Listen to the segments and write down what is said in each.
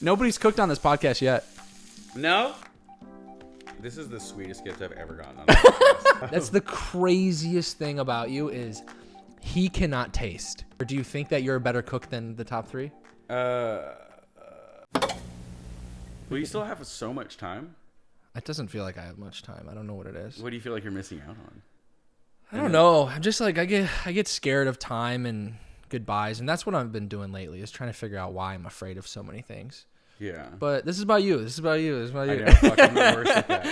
Nobody's cooked on this podcast yet. No? This is the sweetest gift I've ever gotten on this podcast. That's the craziest thing about you is he cannot taste. Or do you think that you're a better cook than the top three? Well, you still have so much time. It doesn't feel like I have much time. I don't know what it is. What do you feel like you're missing out on? I don't know. I'm just like I get scared of time and goodbyes, and that's what I've been doing lately is trying to figure out why I'm afraid of so many things. Yeah. But this is about you. This is about you. This is about you. I know. Fucking the worst at that.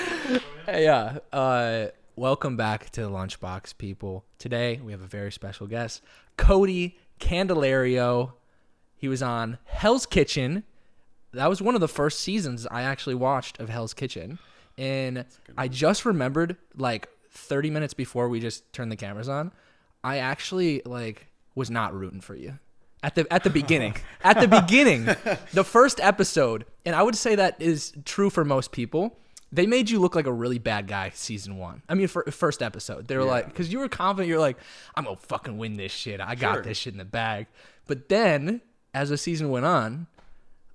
Hey, yeah. Welcome back to the Lunchbox, people. Today we have a very special guest, Cody Candelario. He was on Hell's Kitchen. That was one of the first seasons I actually watched of Hell's Kitchen, and I just remembered like 30 minutes before we just turned the cameras on, I actually was not rooting for you at the beginning. At the beginning, the first episode, and I would say that is true for most people. They made you look like a really bad guy season one. I mean, for first episode, they were like, because you were confident, you're like, I'm gonna fucking win this shit. I got this shit in the bag. But then, as the season went on,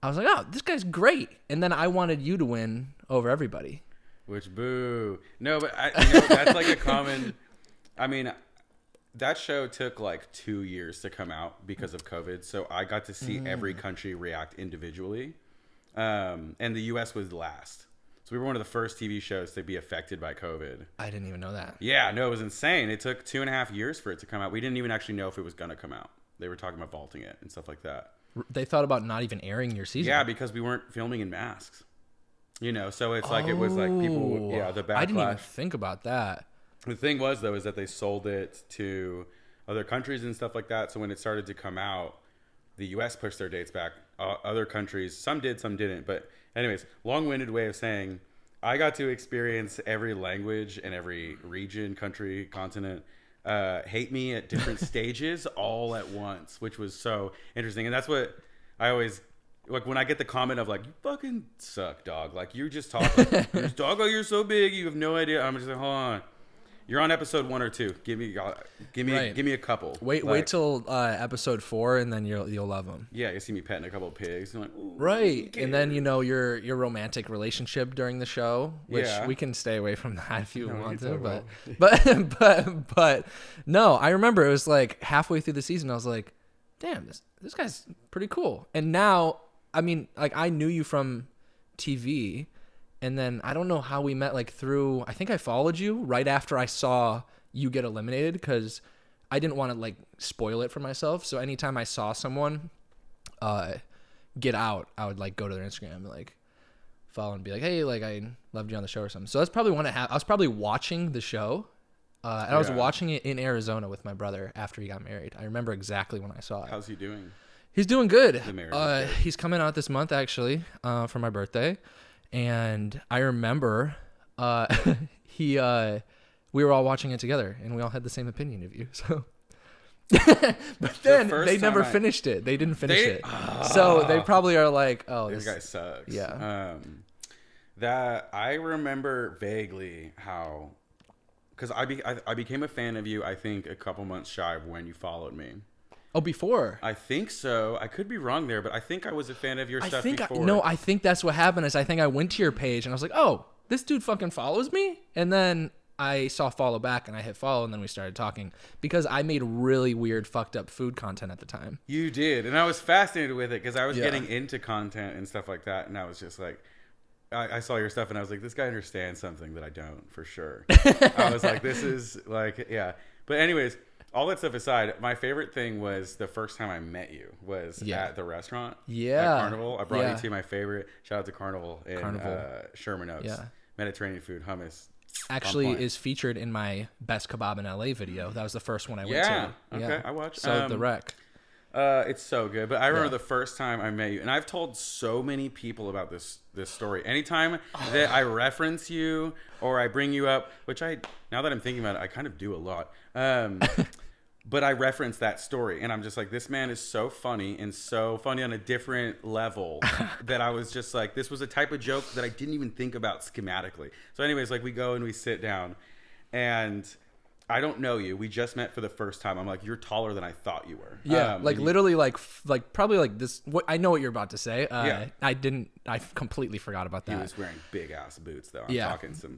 I was like, oh, this guy's great. And then I wanted you to win over everybody. Which, boo. No, but that's like a common... I mean, that show took like 2 years to come out because of COVID. So I got to see every country react individually. And the U.S. was last. So we were one of the first TV shows to be affected by COVID. I didn't even know that. Yeah, no, it was insane. It took 2.5 years for it to come out. We didn't even actually know if it was going to come out. They were talking about vaulting it and stuff like that. They thought about not even airing your season. Yeah, because we weren't filming in masks. You know, so it's like it was like people, the backlash. I didn't even think about that. The thing was, though, is that they sold it to other countries and stuff like that. So when it started to come out, the U.S. pushed their dates back. Other countries, some did, some didn't. But anyways, long-winded way of saying, I got to experience every language and every region, country, continent hate me at different stages all at once, which was so interesting. And that's what I always... Like when I get the comment of like, you fucking suck, dog. Like you just talk like, dog, you're so big, you have no idea. I'm just like, hold on. You're on episode 1 or 2. Give me a couple. Wait till episode 4, and then you'll love them. Yeah, you see me petting a couple of pigs. I'm like, ooh, right, and then your romantic relationship during the show, which we can stay away from that if you want to. But no, I remember it was like halfway through the season, I was like, damn, this guy's pretty cool. And now, I mean, like I knew you from TV, and then I don't know how we met, like through, I think I followed you right after I saw you get eliminated because I didn't want to like spoil it for myself. So anytime I saw someone get out, I would like go to their Instagram and like follow and be like, hey, like I loved you on the show or something. So that's probably when I was probably watching the show. And I was watching it in Arizona with my brother after he got married. I remember exactly when I saw it. How's he doing? He's doing good. He's coming out this month actually for my birthday, and I remember we were all watching it together, and we all had the same opinion of you. So, but then they never finished it. They didn't finish it, so they probably are like, "Oh, this guy sucks." Yeah. That I remember vaguely how. Because I became a fan of you, I think, a couple months shy of when you followed me. Oh, before? I think so. I could be wrong there, but I think I was a fan of your stuff before. I think that's what happened is I think I went to your page and I was like, oh, this dude fucking follows me? And then I saw follow back and I hit follow and then we started talking because I made really weird, fucked up food content at the time. You did. And I was fascinated with it because I was getting into content and stuff like that. And I was just like... I saw your stuff and I was like, this guy understands something that I don't, for sure. I was like, this is like, yeah. But anyways, all that stuff aside, my favorite thing was the first time I met you was at the restaurant. Yeah. At Carnival. I brought you to my favorite. Shout out to Carnival in Sherman Oaks. Yeah. Mediterranean food, hummus. Actually is featured in my Best Kebab in LA video. That was the first one I went to. Okay, I watched. So the wreck. It's so good. But I remember the first time I met you, and I've told so many people about this story. Anytime that I reference you or I bring you up, which now that I'm thinking about it, I kind of do a lot. But I reference that story, and I'm just like, this man is so funny and so funny on a different level that I was just like, this was a type of joke that I didn't even think about schematically. So anyways, like we go and we sit down, and I don't know you. We just met for the first time. I'm like, you're taller than I thought you were. Yeah, literally, probably like this. I know what you're about to say. Yeah. I completely forgot about that. He was wearing big ass boots, though. I'm Yeah. talking some.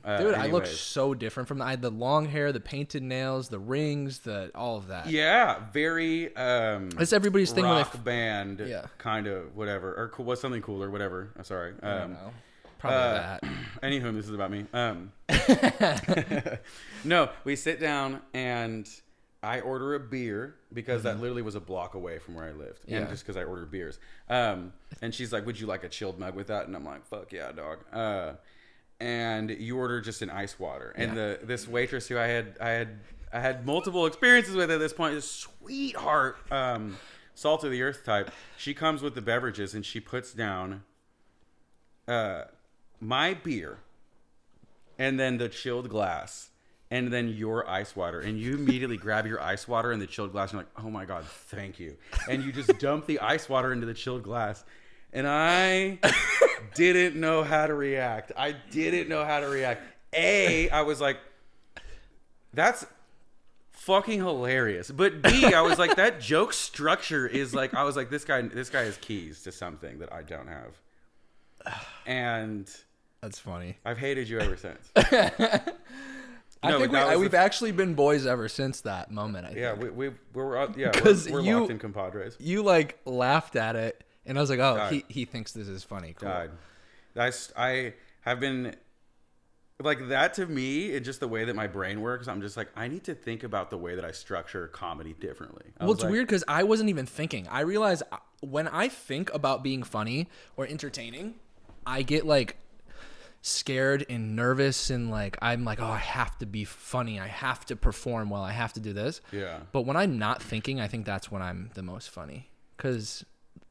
Dude, I look anyways. so different from I had the long hair, the painted nails, the rings, all of that. Yeah, very. That's everybody's thing. Rock band, Yeah. kind of whatever, or what's something cooler, whatever. I'm sorry. I don't know. Probably that. Anywho, this is about me. No, we sit down and I order a beer because that literally was a block away from where I lived, and just because I ordered beers. And she's like, "Would you like a chilled mug with that?" And I'm like, "Fuck yeah, dog." And you order just an ice water, and this waitress who I had multiple experiences with at this point, this sweetheart, salt of the earth type. She comes with the beverages and she puts down my beer, and then the chilled glass, and then your ice water, and you immediately grab your ice water in the chilled glass. And you're like, "Oh my god, thank you!" And you just dump the ice water into the chilled glass, and I didn't know how to react. I was like, "That's fucking hilarious," but B, I was like, that joke structure is like, I was like, this guy has keys to something that I don't have, and That's funny. I've hated you ever since. I think we've actually been boys ever since that moment. I think. Yeah, we're locked in compadres. You like laughed at it, and I was like, "Oh, God. He thinks this is funny." Cool. God, I have been like that to me, and just the way that my brain works. I'm just like, I need to think about the way that I structure comedy differently. Well, it's weird because I wasn't even thinking. I realize when I think about being funny or entertaining, I get like scared and nervous, and like I'm like, oh, I have to be funny, I have to perform well, I have to do this. Yeah. But when I'm not thinking, I think that's when I'm the most funny, because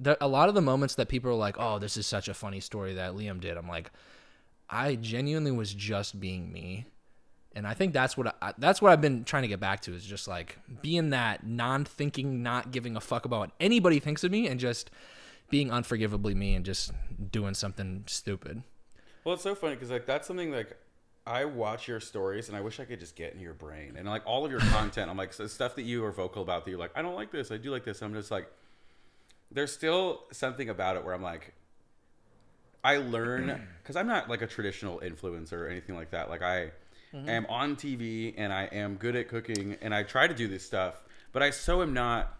a lot of the moments that people are like, oh, this is such a funny story that Liam did, I'm like, I genuinely was just being me. And I think that's what I've been trying to get back to, is just like being that non-thinking, not giving a fuck about what anybody thinks of me, and just being unforgivably me and just doing something stupid. Well, it's so funny because like that's something like I watch your stories and I wish I could just get in your brain, and like all of your content, I'm like, so stuff that you are vocal about that you're like, I don't like this, I do like this. I'm just like, there's still something about it where I'm like, I learn because I'm not like a traditional influencer or anything like that. Like I am on TV and I am good at cooking and I try to do this stuff, but I so am not.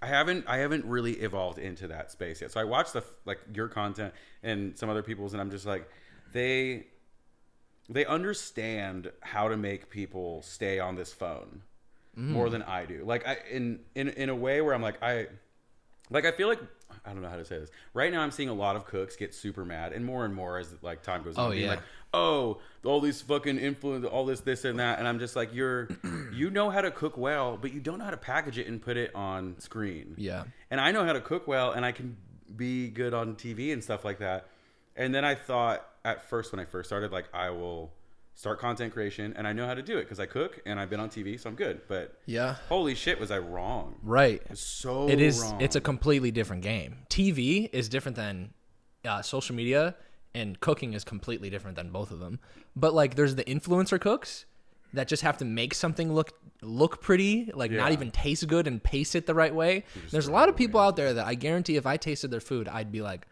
I haven't really evolved into that space yet. So I watch like your content and some other people's, and I'm just like, they understand how to make people stay on this phone more than I do. Like in a way where I'm like, I feel like, I don't know how to say this. Right now I'm seeing a lot of cooks get super mad, and more as like time goes on. Being like, oh, all these fucking influence, all this and that. And I'm just like, you know how to cook well, but you don't know how to package it and put it on screen. Yeah. And I know how to cook well, and I can be good on TV and stuff like that. And then I thought at first, when I first started, like, I will start content creation, and I know how to do it because I cook and I've been on TV, so I'm good. But yeah, holy shit, was I wrong? Right. It is wrong. It's a completely different game. TV is different than social media, and cooking is completely different than both of them. But like, there's the influencer cooks that just have to make something look pretty, like not even taste good, and pace it the right way. There's a lot of people out there that I guarantee if I tasted their food, I'd be like,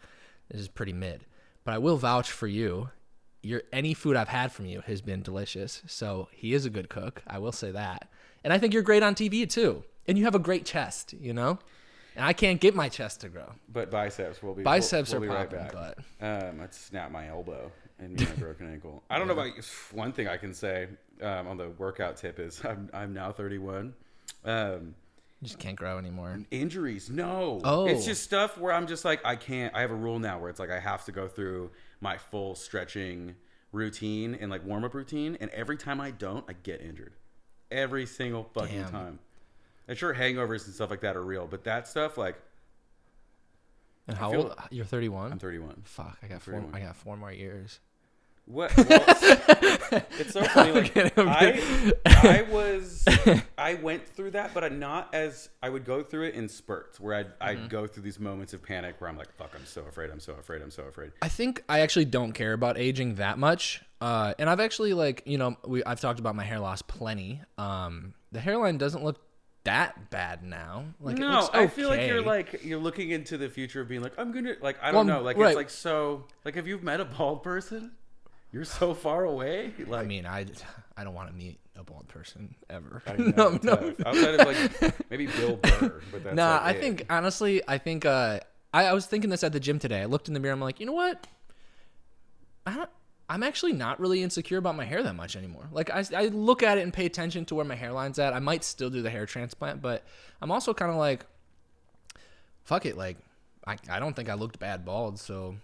this is pretty mid. But I will vouch for you. Any food I've had from you has been delicious. So he is a good cook. I will say that. And I think you're great on TV too. And you have a great chest, you know? And I can't get my chest to grow. But biceps will be are be popping, right back. but I'd snap my elbow and my broken ankle. I don't know about you. One thing I can say on the workout tip is I'm now 31. You just can't grow anymore. Injuries, no. Oh. It's just stuff where I'm just like, I have a rule now where it's like I have to go through my full stretching routine and like warm-up routine, and every time I don't, I get injured. Every single fucking time. And sure, hangovers and stuff like that are real, but that stuff, like. And how old? You're 31? I'm 31. Fuck, I got 4 more years. What? Well, it's so funny. Like I went through that, but not as I would go through it in spurts, where I'd go through these moments of panic where I'm like, "Fuck, I'm so afraid. I'm so afraid. I'm so afraid." I think I actually don't care about aging that much, and I've actually I've talked about my hair loss plenty. The hairline doesn't look that bad now. Like, no, it looks okay. I feel like you're looking into the future of being like, I'm gonna like I don't know, like right. It's like so like have you met a bald person? You're so far away. Like I mean, I don't want to meet a bald person ever. I know, no. Outside of like maybe Bill Burr, but that's nah. like I think honestly, I was thinking this at the gym today. I looked in the mirror. I'm like, you know what? I'm actually not really insecure about my hair that much anymore. Like I look at it and pay attention to where my hairline's at. I might still do the hair transplant, but I'm also kind of like, fuck it. Like I don't think I looked bad bald, so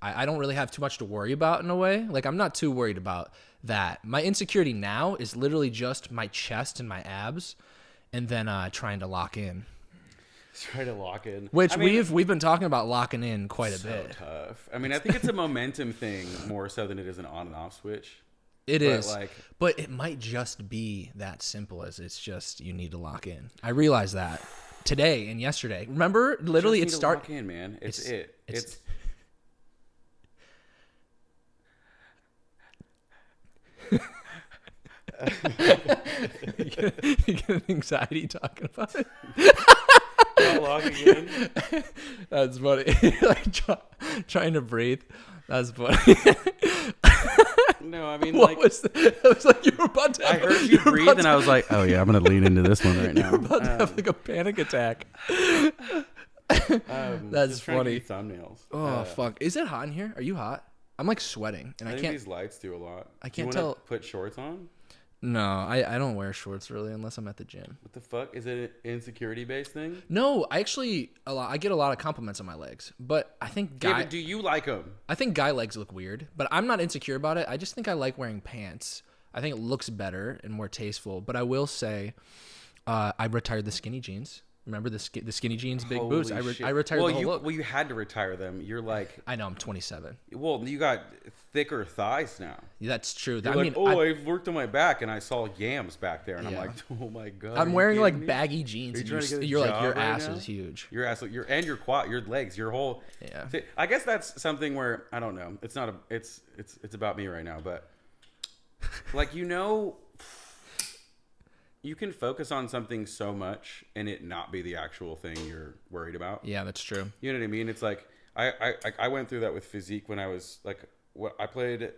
I don't really have too much to worry about in a way. Like I'm not too worried about that. My insecurity now is literally just my chest and my abs, and then trying to lock in. Try to lock in. Which we've been talking about locking in quite a bit. Tough. I mean, I think it's a momentum thing more so than it is an on and off switch. It is. But it might just be that simple as it's just you need to lock in. I realized that today and yesterday. Remember, literally it started. Lock in, man. It's you get anxiety talking about it. Not locking in. That's funny. Like trying to breathe. That's funny. No, I mean, what was that? It was like you were about to. I heard you breathe, and I was like, "Oh yeah, I'm gonna lean into this one right now." You're about to have like a panic attack. That's funny. Thumbnails. Oh fuck! Is it hot in here? Are you hot? I'm like sweating, and I think can't. These lights do a lot. I can't do you tell. Put shorts on. No, I don't wear shorts really unless I'm at the gym. What the fuck? Is it an insecurity based thing? No, I actually I get a lot of compliments on my legs, but I think but do you like them? I think guy legs look weird, but I'm not insecure about it. I just think I like wearing pants. I think it looks better and more tasteful. But I will say, I retired the skinny jeans. Remember the skinny jeans, big boots? I retired the whole look. Well, you had to retire them. You're like... I know, I'm 27. Well, you got thicker thighs now. Yeah, that's true. I've worked on my back and I saw yams back there. And I'm like, oh my God. I'm wearing like baggy jeans. And you're like, your ass is huge. Your ass, your quad, your legs, your whole... Yeah. I guess that's something where, I don't know. It's not it's about me right now. But like, you can focus on something so much and it not be the actual thing you're worried about. Yeah, that's true. You know what I mean? It's like I went through that with physique when I was like, I played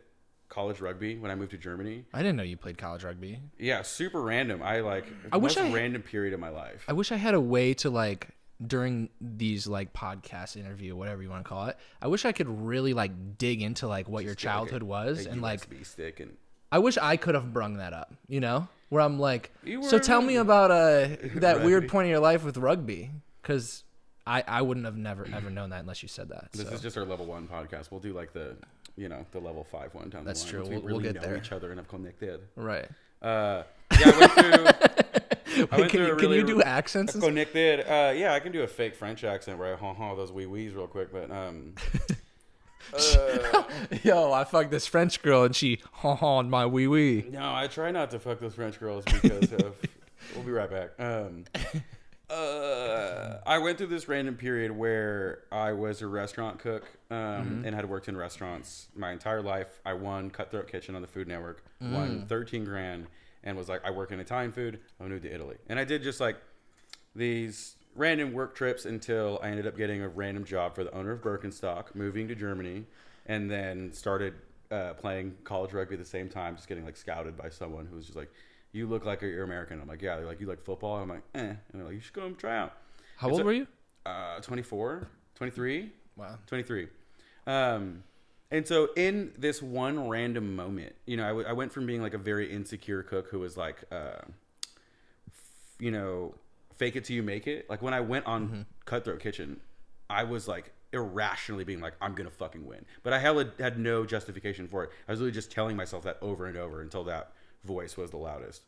college rugby when I moved to Germany. I didn't know you played college rugby. Yeah, super random. Random period of my life. I wish I had a way to like during these like podcast interview, whatever you want to call it. I wish I could really like dig into like what your childhood was and like USB stick and. I wish I could have brung that up, you know? Where I'm like, so tell me about that weird point in your life with rugby. Because I wouldn't have never, ever known that unless you said that. This is just our level 1 podcast. We'll do like the level 5 one down That's the line. true. We'll get there. Each other and have connected. Right. I went through can you do accents? Connected. Yeah, I can do a fake French accent where I those wee-wees real quick. But yo, I fucked this French girl and she on my wee wee. No, I try not to fuck those French girls because of. We'll be right back. I went through this random period where I was a restaurant cook and had worked in restaurants my entire life. I won Cutthroat Kitchen on the Food Network, won 13 grand, and was like, I work in Italian food. I moved to Italy, and I did just like these random work trips until I ended up getting a random job for the owner of Birkenstock, moving to Germany, and then started playing college rugby at the same time, just getting like scouted by someone who was just like, you look like you're American. I'm like, yeah. They're like, you like football? I'm like, eh. And they're like, you should go and try out. How old were you? 24, 23. Wow. 23. And so in this one random moment, I went from being like a very insecure cook who was like, fake it till you make it. Like when I went on Cutthroat Kitchen, I was like irrationally being like, I'm going to fucking win. But I had no justification for it. I was really just telling myself that over and over until that voice was the loudest.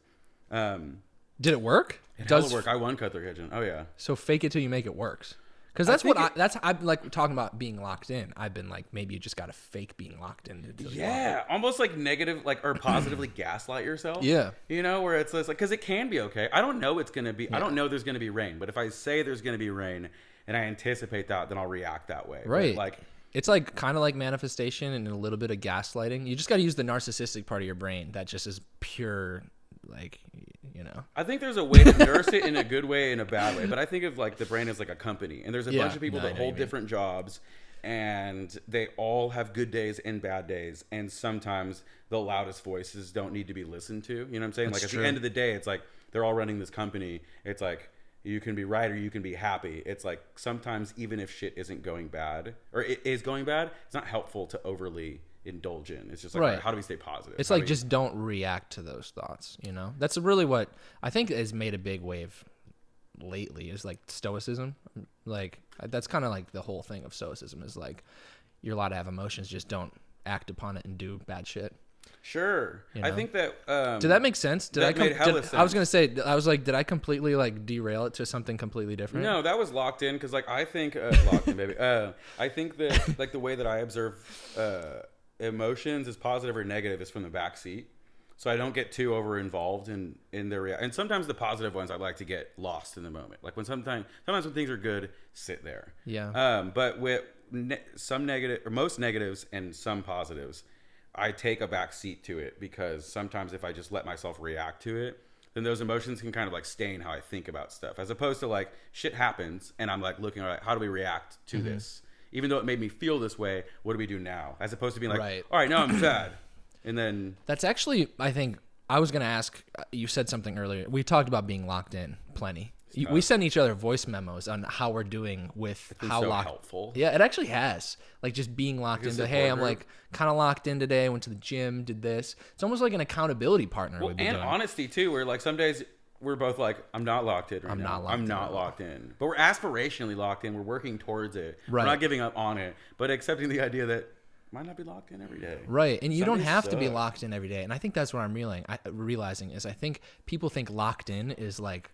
Did it work? It does work. I won Cutthroat Kitchen. Oh yeah. So fake it till you make it works. Because I'm like talking about being locked in. I've been like, maybe you just got to fake being locked in. Almost like negative, like, or positively gaslight yourself. Yeah. You know, where it's just like, because it can be okay. I don't know it's going to be, I don't know there's going to be rain, but if I say there's going to be rain and I anticipate that, then I'll react that way. Right. But, like, it's like kind of like manifestation and a little bit of gaslighting. You just got to use the narcissistic part of your brain that just is pure, like, you know. I think there's a way to nurse it in a good way and a bad way, but I think of like the brain as like a company, and there's a bunch of people that hold different jobs, and they all have good days and bad days, and sometimes the loudest voices don't need to be listened to. You know what I'm saying? That's like true. At the end of the day, it's like they're all running this company. It's like you can be right or you can be happy. It's like sometimes even if shit isn't going bad or it is going bad, it's not helpful to overly indulge in. It's just like, right, how do we stay positive? It's like just don't react to those thoughts, you know? That's really what I think has made a big wave lately is like stoicism. Like that's kind of like the whole thing of stoicism is like you're allowed to have emotions, just don't act upon it and do bad shit. Sure. You know? I think that did that make sense? Sense. I was gonna say, I was like, did I completely like derail it to something completely different? No, that was locked in because like I think locked in, baby. I think that like the way that I observe emotions is positive or negative is from the back seat, so I don't get too over involved in their and sometimes the positive ones I like to get lost in the moment. Like when sometimes when things are good, sit there. Yeah. But with some negative or most negatives and some positives, I take a back seat to it because sometimes if I just let myself react to it, then those emotions can kind of like stain how I think about stuff, as opposed to like shit happens and I'm like looking at how do we react to this, even though it made me feel this way. What do we do now? As opposed to being like, all right, now I'm sad. And then that's actually, I think I was going to ask, you said something earlier. We talked about being locked in plenty. We send each other voice memos on how we're doing with how locked. Helpful. Yeah, it actually has. Like just being locked into, hey, I'm like kind of locked in today. I went to the gym, did this. It's almost like an accountability partner. Well, and honesty too, where like some days we're both like, I'm not locked in right now. I'm not locked in. But we're aspirationally locked in. We're working towards it. Right. We're not giving up on it, but accepting the idea that might not be locked in every day. Right. And you don't have to be locked in every day. And I think that's what I'm realizing is I think people think locked in is like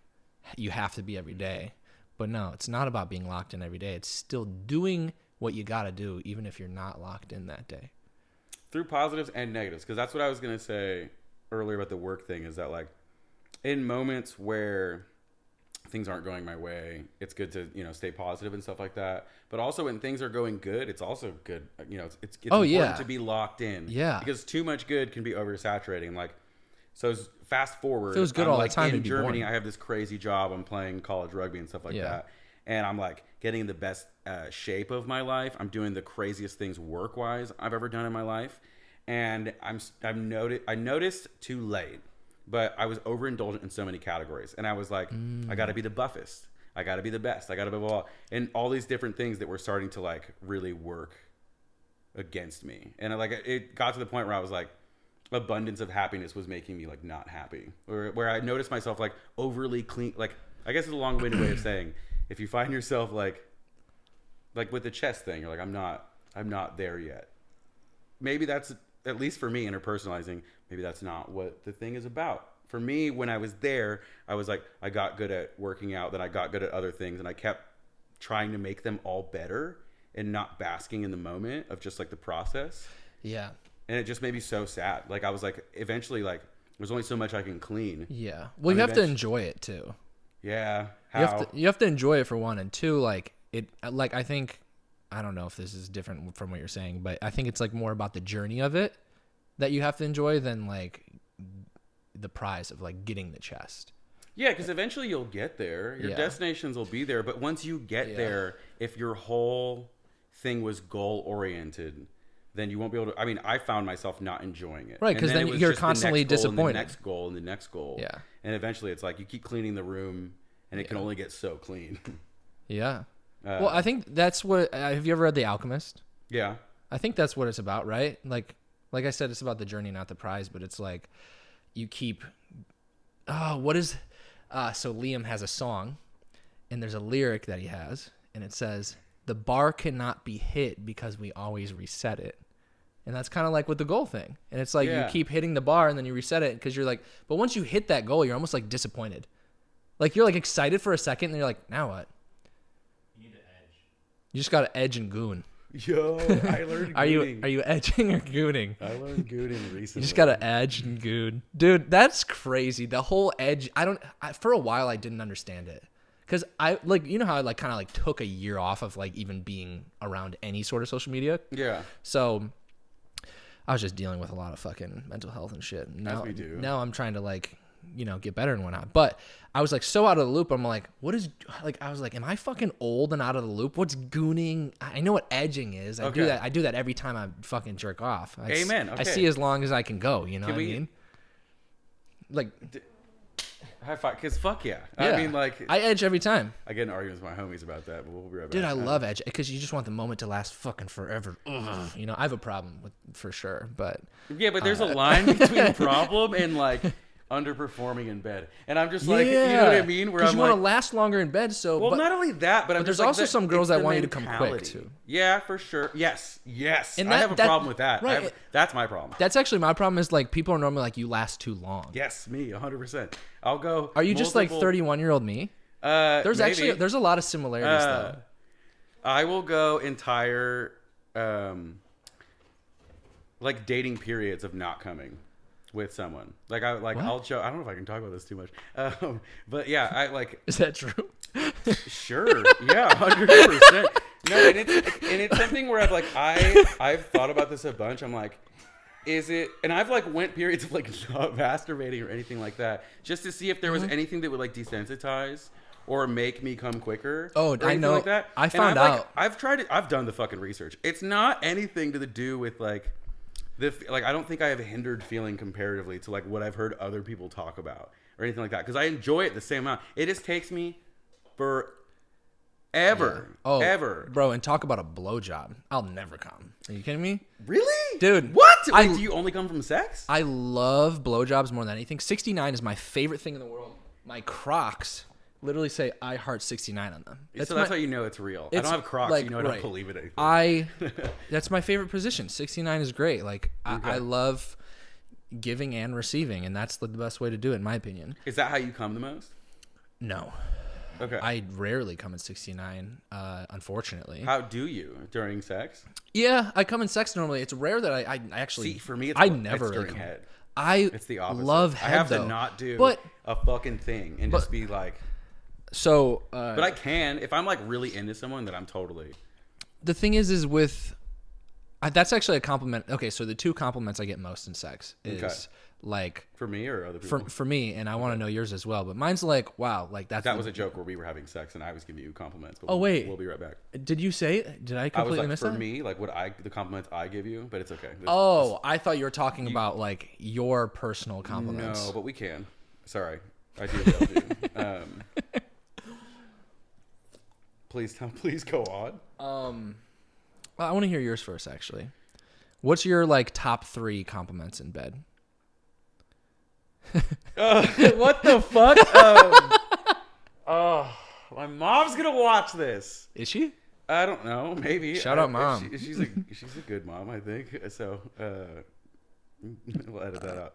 you have to be every day. But no, it's not about being locked in every day. It's still doing what you got to do, even if you're not locked in that day. Through positives and negatives. Because that's what I was going to say earlier about the work thing is that like in moments where things aren't going my way, it's good to, you know, stay positive and stuff like that. But also when things are going good, it's also good. You know, it's important to be locked in. Yeah. Because too much good can be oversaturating. Like, so fast forward. Feels good I'm all like the time. In Germany, I have this crazy job. I'm playing college rugby and stuff like that. And I'm like getting in the best shape of my life. I'm doing the craziest things work-wise I've ever done in my life. And I noticed too late, but I was overindulgent in so many categories. And I was like, I got to be the buffest. I got to be the best. I got to be blah, blah. And all these different things that were starting to like really work against me. And it got to the point where I was like, abundance of happiness was making me like not happy, where I noticed myself like overly clean. Like, I guess it's a long-winded way of saying, if you find yourself like with the chest thing, you're like, I'm not there yet. Maybe that's, at least for me, interpersonalizing, maybe that's not what the thing is about. For me, when I was there, I was like, I got good at working out, then I got good at other things, and I kept trying to make them all better and not basking in the moment of just like the process. Yeah. And it just made me so sad. Like, I was like, eventually, like, there's only so much I can clean. Yeah. Well, you have to enjoy it too. Yeah. How? You have to enjoy it for one, and two, like I think, I don't know if this is different from what you're saying, but I think it's like more about the journey of it that you have to enjoy than like the prize of like getting the chest. Yeah, because eventually you'll get there. Your destinations will be there, but once you get there, if your whole thing was goal oriented, then you won't be able to. I mean, I found myself not enjoying it. Right, because then you're constantly disappointed. The next goal and the next goal. Yeah. And eventually it's like you keep cleaning the room and it can only get so clean. Yeah. Well, I think that's what. Have you ever read The Alchemist? Yeah. I think that's what it's about, right? Like I said, it's about the journey, not the prize, but it's like you keep. Oh, what is. So Liam has a song and there's a lyric that he has and it says, the bar cannot be hit because we always reset it. And that's kind of like with the goal thing. And it's like you keep hitting the bar and then you reset it because you're like, but once you hit that goal, you're almost like disappointed. Like you're like excited for a second and you're like, now what? You need an edge. You just got to edge and goon. Yo, I learned gooning. Are you edging or gooning? I learned gooning recently. You just got to edge and goon. Dude, that's crazy. The whole edge, for a while I didn't understand it. Cuz I like, you know how I like kind of like took a year off of like even being around any sort of social media? Yeah. So I was just dealing with a lot of fucking mental health and shit. As we do. Now I'm trying to like, get better and whatnot. But I was like so out of the loop. I'm like, I was like, am I fucking old and out of the loop? What's gooning? I know what edging is. I do that every time I fucking jerk off. Amen. Okay. I see as long as I can go. You know what I mean? Like, high five, because fuck yeah. Yeah. I mean, like, I edge every time. I get in arguments with my homies about that, but we'll be right back. Dude, I love edge because you just want the moment to last fucking forever. Ugh. I have a problem with for sure, but yeah, but there's a line between problem and like underperforming in bed, and I'm just like, you know what I mean? Where you want to last longer in bed. So, well, not only that, but there's also some girls that want you to come quick too. Yeah, for sure. Yes. And I have a problem with that. Right. That's my problem. That's actually my problem. Is like people are normally like you last too long. Yes, me 100%. I'll go. Are you just like 31-year-old me? There's a lot of similarities though. I will go entire like dating periods of not coming with someone. Like I'll show. I don't know if I can talk about this too much. But yeah, I like. Is that true? Sure. Yeah, 100%. No, and it's something where I've thought about this a bunch. I'm like, is it? And I've like went periods of like not masturbating or anything like that, just to see if there was anything that would like desensitize or make me come quicker. Oh, I know. Like that. I found out. I've tried it. I've done the fucking research. It's not anything to do with like I don't think I have a hindered feeling comparatively to like what I've heard other people talk about or anything like that, because I enjoy it the same amount. It just takes me forever. Yeah. Oh, ever. Bro, and talk about a blowjob. I'll never come. Are you kidding me? Really? Dude. What? Wait, do you only come from sex? I love blowjobs more than anything. 69 is my favorite thing in the world. My Crocs literally say I heart 69 on them. That's how you know it's real. I don't have Crocs, like, I don't believe it anything. That's my favorite position. 69 is great. Like I love giving and receiving, and that's the best way to do it in my opinion. Is that how you come the most? No. Okay. I rarely come in 69, unfortunately. How do you? During sex? Yeah, I come in sex normally. It's rare that I actually... See, for me, it's during head. It's the opposite. Love head, I have though. to not do a fucking thing and just be like... So... but I can. If I'm like really into someone, then I'm totally... The thing is with... that's actually a compliment. Okay, so the two compliments I get most in sex is... Like for me or other people? For me, and I want to know yours as well. But mine's like, wow, like that was a joke where we were having sex and I was giving you compliments. But wait, we'll be right back. Did you say it? Did I completely miss that? For me, like the compliments I give you, but it's okay. I thought you were talking about like your personal compliments. No, but we can. Sorry, I do love you. Please go on. I want to hear yours first, actually. What's your like top 3 compliments in bed? What the fuck? My mom's gonna watch this. Is she? I don't know. Maybe. Shout out, mom. She's a good mom, I think. So we'll edit that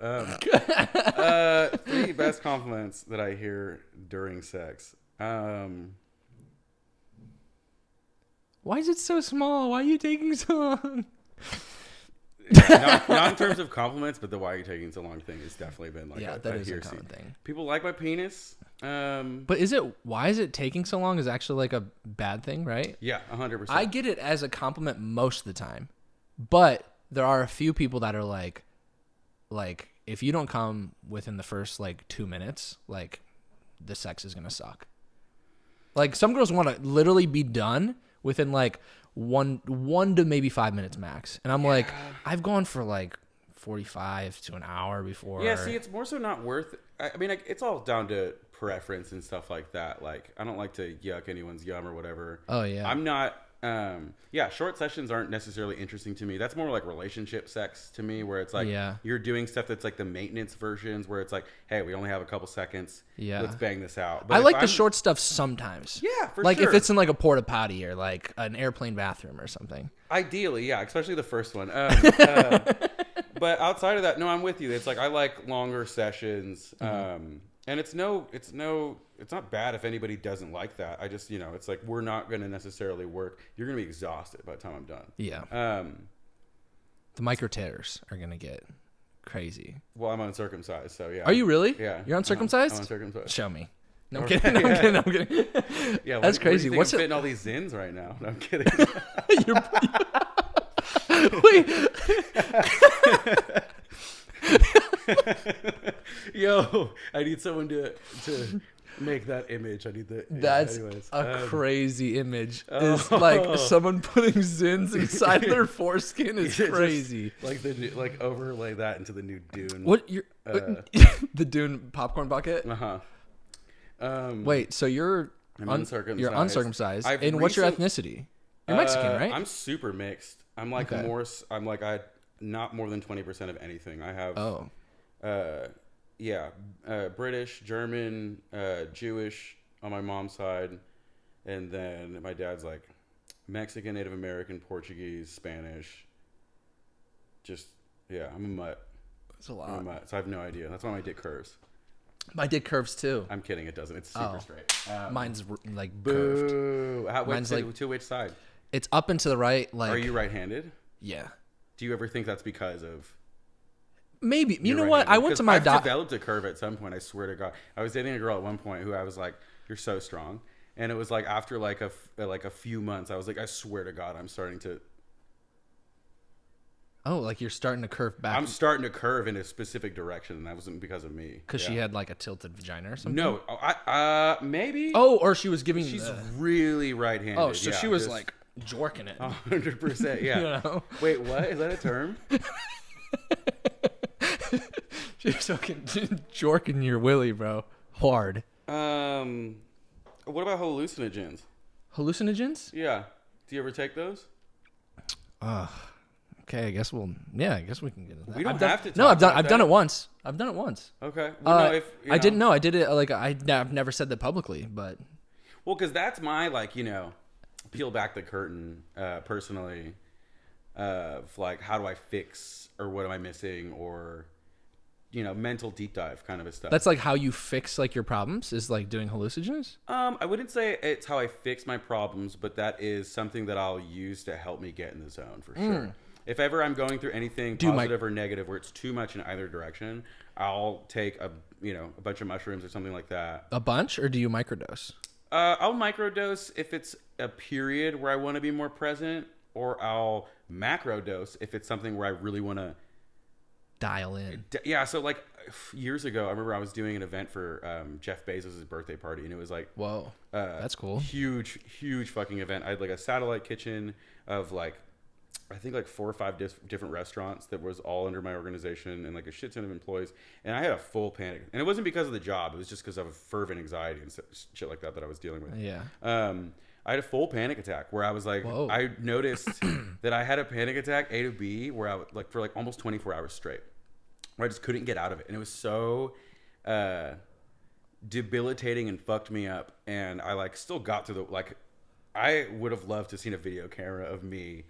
out. 3 best compliments that I hear during sex. Why is it so small? Why are you taking so long? not in terms of compliments, but the "why are you taking so long" thing has definitely been like that is a common thing. People like my penis, but why is it taking so long? Is actually like a bad thing, right? Yeah, 100%. I get it as a compliment most of the time, but there are a few people that are like if you don't come within the first like 2 minutes, like the sex is gonna suck. Like some girls want to literally be done within like one to maybe 5 minutes max, and I'm like, I've gone for like 45 to an hour before. Yeah, see, it's more so not worth. I mean, like, it's all down to preference and stuff like that. Like, I don't like to yuck anyone's yum or whatever. Oh yeah, I'm not. Short sessions aren't necessarily interesting to me. That's more like relationship sex to me, where it's like you're doing stuff that's like the maintenance versions, where it's like, hey, we only have a couple seconds. Yeah, let's bang this out. But I like the short stuff sometimes. Yeah, for like sure. if it's in like a porta potty or like an airplane bathroom or something. Ideally, yeah, especially the first one. But outside of that, no, I'm with you. It's like I like longer sessions. And it's not bad if anybody doesn't like that. I just, it's like we're not going to necessarily work. You're going to be exhausted by the time I'm done. Yeah. The micro tears are going to get crazy. Well, I'm uncircumcised, so yeah. Are you really? Yeah. You're uncircumcised? I'm uncircumcised. Show me. No, I'm kidding. No, I'm kidding. Yeah, that's crazy. What's it? Fitting all these zins right now? No, I'm kidding. Wait. Yo, I need someone to make that image. I need the. That's anyways. a crazy image. It's like someone putting zins inside their foreskin is crazy. Like overlay that into the new Dune. What you're the Dune popcorn bucket? Wait, so you're uncircumcised. You're uncircumcised. And what's your ethnicity? You're Mexican, right? I'm super mixed. I'm like I not more than 20% of anything. I have British, German, Jewish on my mom's side, and then my dad's like Mexican, Native American, Portuguese, Spanish. I'm a mutt. That's a lot. I'm a mutt, so I have no idea. That's why my dick curves. My dick curves too. I'm kidding. It doesn't. It's super straight. Mine's like boo. curved. Mine's like to which side? It's up and to the right. Like, are you right-handed? Yeah. Do you ever think that's because of? Maybe. You know what? I went to my doctor. I've developed a curve at some point. I swear to God. I was dating a girl at one point who I was like, "You're so strong," and it was like after like a few months, I was like, "I swear to God, I'm starting to." Oh, like you're starting to curve back. I'm starting to curve in a specific direction, and that wasn't because of me. Because she had like a tilted vagina or something. No, maybe. Oh, or she was giving. She's really right-handed. Oh, so she was like jorking it. 100%. Yeah. You know? Wait, what is that a term? She's fucking jorking your willy, bro. Hard. What about hallucinogens? Hallucinogens? Yeah. Do you ever take those? Okay, I guess we can get into that. We don't have to. No, I've done it once. I've done it once. Okay. Well, no, I didn't know. I did it like I've never said that publicly, but. Well, because that's my peel back the curtain personally of like how do I fix or what am I missing or mental deep dive kind of a stuff. That's like how you fix like your problems is like doing hallucinogens? I wouldn't say it's how I fix my problems, but that is something that I'll use to help me get in the zone for sure. If ever I'm going through anything positive or negative where it's too much in either direction, I'll take a bunch of mushrooms or something like that. A bunch, or do you microdose? I'll microdose if it's a period where I want to be more present, or I'll macrodose if it's something where I really want to dial in. Yeah, so like years ago, I remember I was doing an event for Jeff Bezos' birthday party, and it was like, whoa, that's cool. Huge fucking event. I had like a satellite kitchen of like, I think like 4 or 5 different restaurants that was all under my organization and like a shit ton of employees. And I had a full panic. And it wasn't because of the job. It was just because of a fervent anxiety and shit like that I was dealing with. Yeah. I had a full panic attack where I was like, whoa. I noticed that I had a panic attack A to B where I would like for like almost 24 hours straight where I just couldn't get out of it. And it was so debilitating and fucked me up. And I like still got through I would have loved to have seen a video camera of me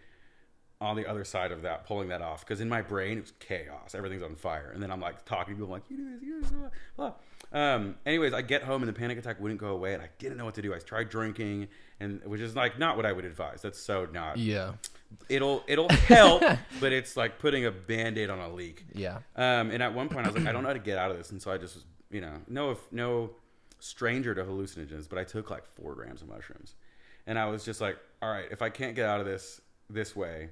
on the other side of that, pulling that off. Because in my brain, it was chaos. Everything's on fire. And then I'm like talking to people, I'm like, you do this, you do this, blah, blah. Anyways, I get home and the panic attack wouldn't go away. And I didn't know what to do. I tried drinking, and which is like not what I would advise. That's so not. Yeah. It'll help, but it's like putting a Band-Aid on a leak. Yeah. And at one point, I was like, I don't know how to get out of this. And so I just, no stranger to hallucinogens, but I took like 4 grams of mushrooms. And I was just like, all right, if I can't get out of this way,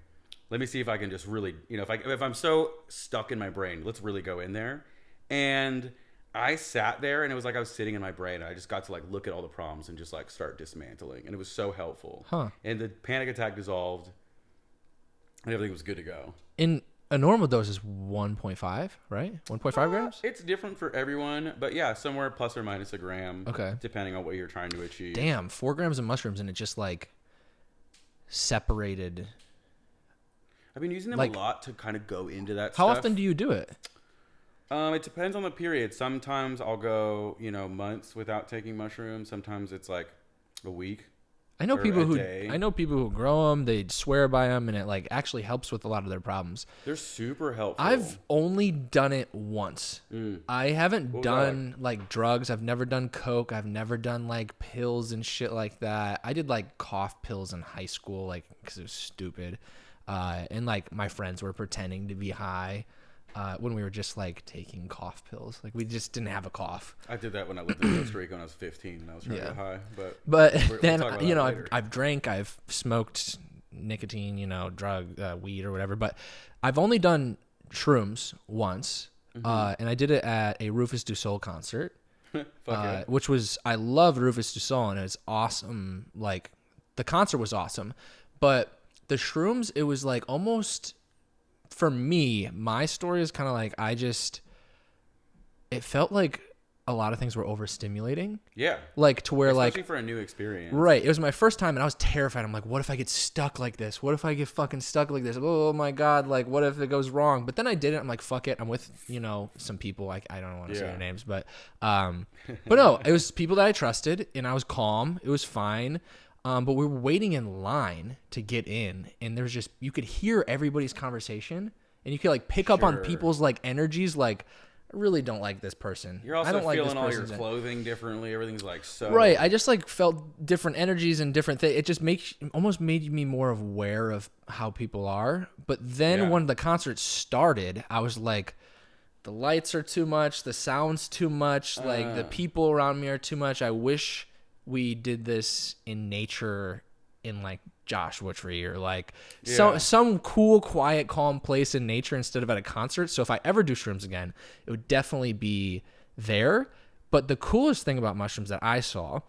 let me see if I can just really, if I'm so stuck in my brain, let's really go in there. And I sat there and it was like I was sitting in my brain. I just got to like look at all the problems and just like start dismantling. And it was so helpful. Huh. And the panic attack dissolved and everything was good to go. In a normal dose is 1.5, right? 1.5 grams? It's different for everyone, but yeah, somewhere plus or minus a gram. Okay. Depending on what you're trying to achieve. Damn, 4 grams of mushrooms and it just like separated. I've been using them a lot to kind of go into that How stuff. often do you do it? It depends on the period. Sometimes I'll go, months without taking mushrooms. Sometimes it's like a week. I know or people a who day. I know people who grow them. They swear by them, and it like actually helps with a lot of their problems. They're super helpful. I've only done it once. I haven't What was that done like drugs. I've never done coke. I've never done like pills and shit like that. I did like cough pills in high school, like because it was stupid. And like my friends were pretending to be high when we were just like taking cough pills. Like we just didn't have a cough. I did that when I lived in Costa Rica when I was 15 and I was trying to get high. But we'll then talk about you that know later. I've drank, I've smoked nicotine, drug, weed or whatever. But I've only done shrooms once, and I did it at a Rufus Du Sol concert, which was I loved Rufus Du Sol and it was awesome. Like the concert was awesome, but the shrooms it was like almost. For me, my story is kind of like it felt like a lot of things were overstimulating. Yeah. Like to where Especially for a new experience. right. It was my first time and I was terrified. I'm like, what if I get stuck like this? What if I get fucking stuck like this? Oh my God. Like, what if it goes wrong? But then I did it. I'm like, fuck it. I'm with, some people. I don't want to say their names, but no, it was people that I trusted and I was calm. It was fine. But we were waiting in line to get in, and there's just you could hear everybody's conversation, and you could like pick up on people's like energies. Like, I really don't like this person. You're also I don't like feeling this all your person's clothing differently. Everything's like so right. I just like felt different energies and different things. It just almost made me more aware of how people are. But then when the concert started, I was like, the lights are too much, the sound's too much, like the people around me are too much. I wish we did this in nature in like Joshua Tree or like some cool, quiet, calm place in nature instead of at a concert. So if I ever do shrooms again, it would definitely be there. But the coolest thing about mushrooms that I saw,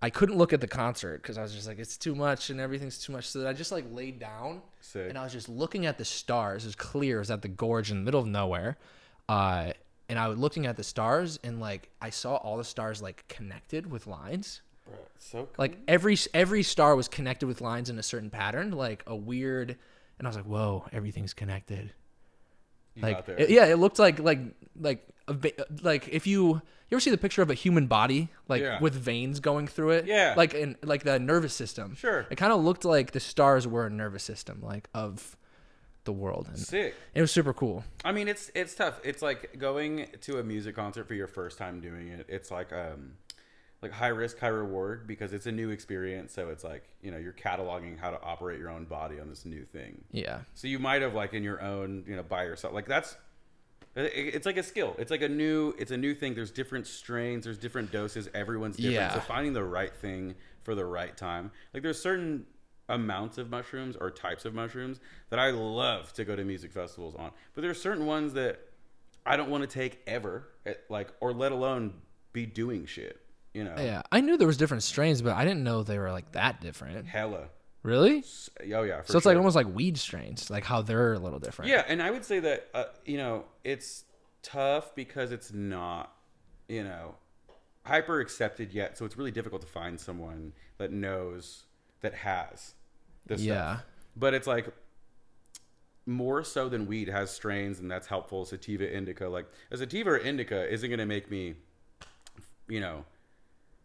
I couldn't look at the concert because I was just like, it's too much and everything's too much. So I just like laid down and I was just looking at the stars as clear as at the gorge in the middle of nowhere. And I was looking at the stars and like I saw all the stars like connected with lines. Bro, so cool. Like every star was connected with lines in a certain pattern, like a weird, and I was like, "Whoa, everything's connected." You like, got there. it looked like if you ever see the picture of a human body, like with veins going through it, like in like the nervous system. Sure. It kind of looked like the stars were a nervous system, like of the world. And sick. It was super cool. I mean, it's tough. It's like going to a music concert for your first time doing it. It's like high risk, high reward because it's a new experience. So it's like, you're cataloging how to operate your own body on this new thing. Yeah. So you might have like in your own, by yourself, like it's like a skill. It's like a new thing. There's different strains. There's different doses. Everyone's different. Yeah. So finding the right thing for the right time. Like there's certain amounts of mushrooms or types of mushrooms that I love to go to music festivals on. But there's certain ones that I don't want to take ever, or let alone be doing shit. Yeah, I knew there was different strains, but I didn't know they were like that different. Hella. Really? Oh yeah. So it's like almost like weed strains, like how they're a little different. Yeah, and I would say that it's tough because it's not hyper accepted yet, so it's really difficult to find someone that knows that has this stuff. But it's like more so than weed has strains, and that's helpful. Sativa, indica, like a sativa or indica isn't going to make me,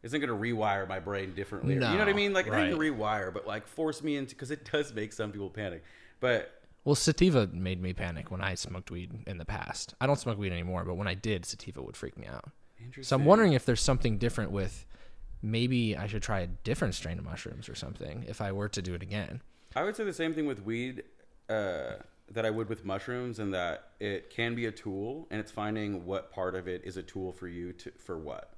isn't going to rewire my brain differently. No, you know what I mean? Like, right. not rewire, but like force me into, because it does make some people panic. But well, sativa made me panic when I smoked weed in the past. I don't smoke weed anymore, but when I did, sativa would freak me out. So I'm wondering if there's something different with, maybe I should try a different strain of mushrooms or something if I were to do it again. I would say the same thing with weed that I would with mushrooms, and that it can be a tool, and it's finding what part of it is a tool for you for what.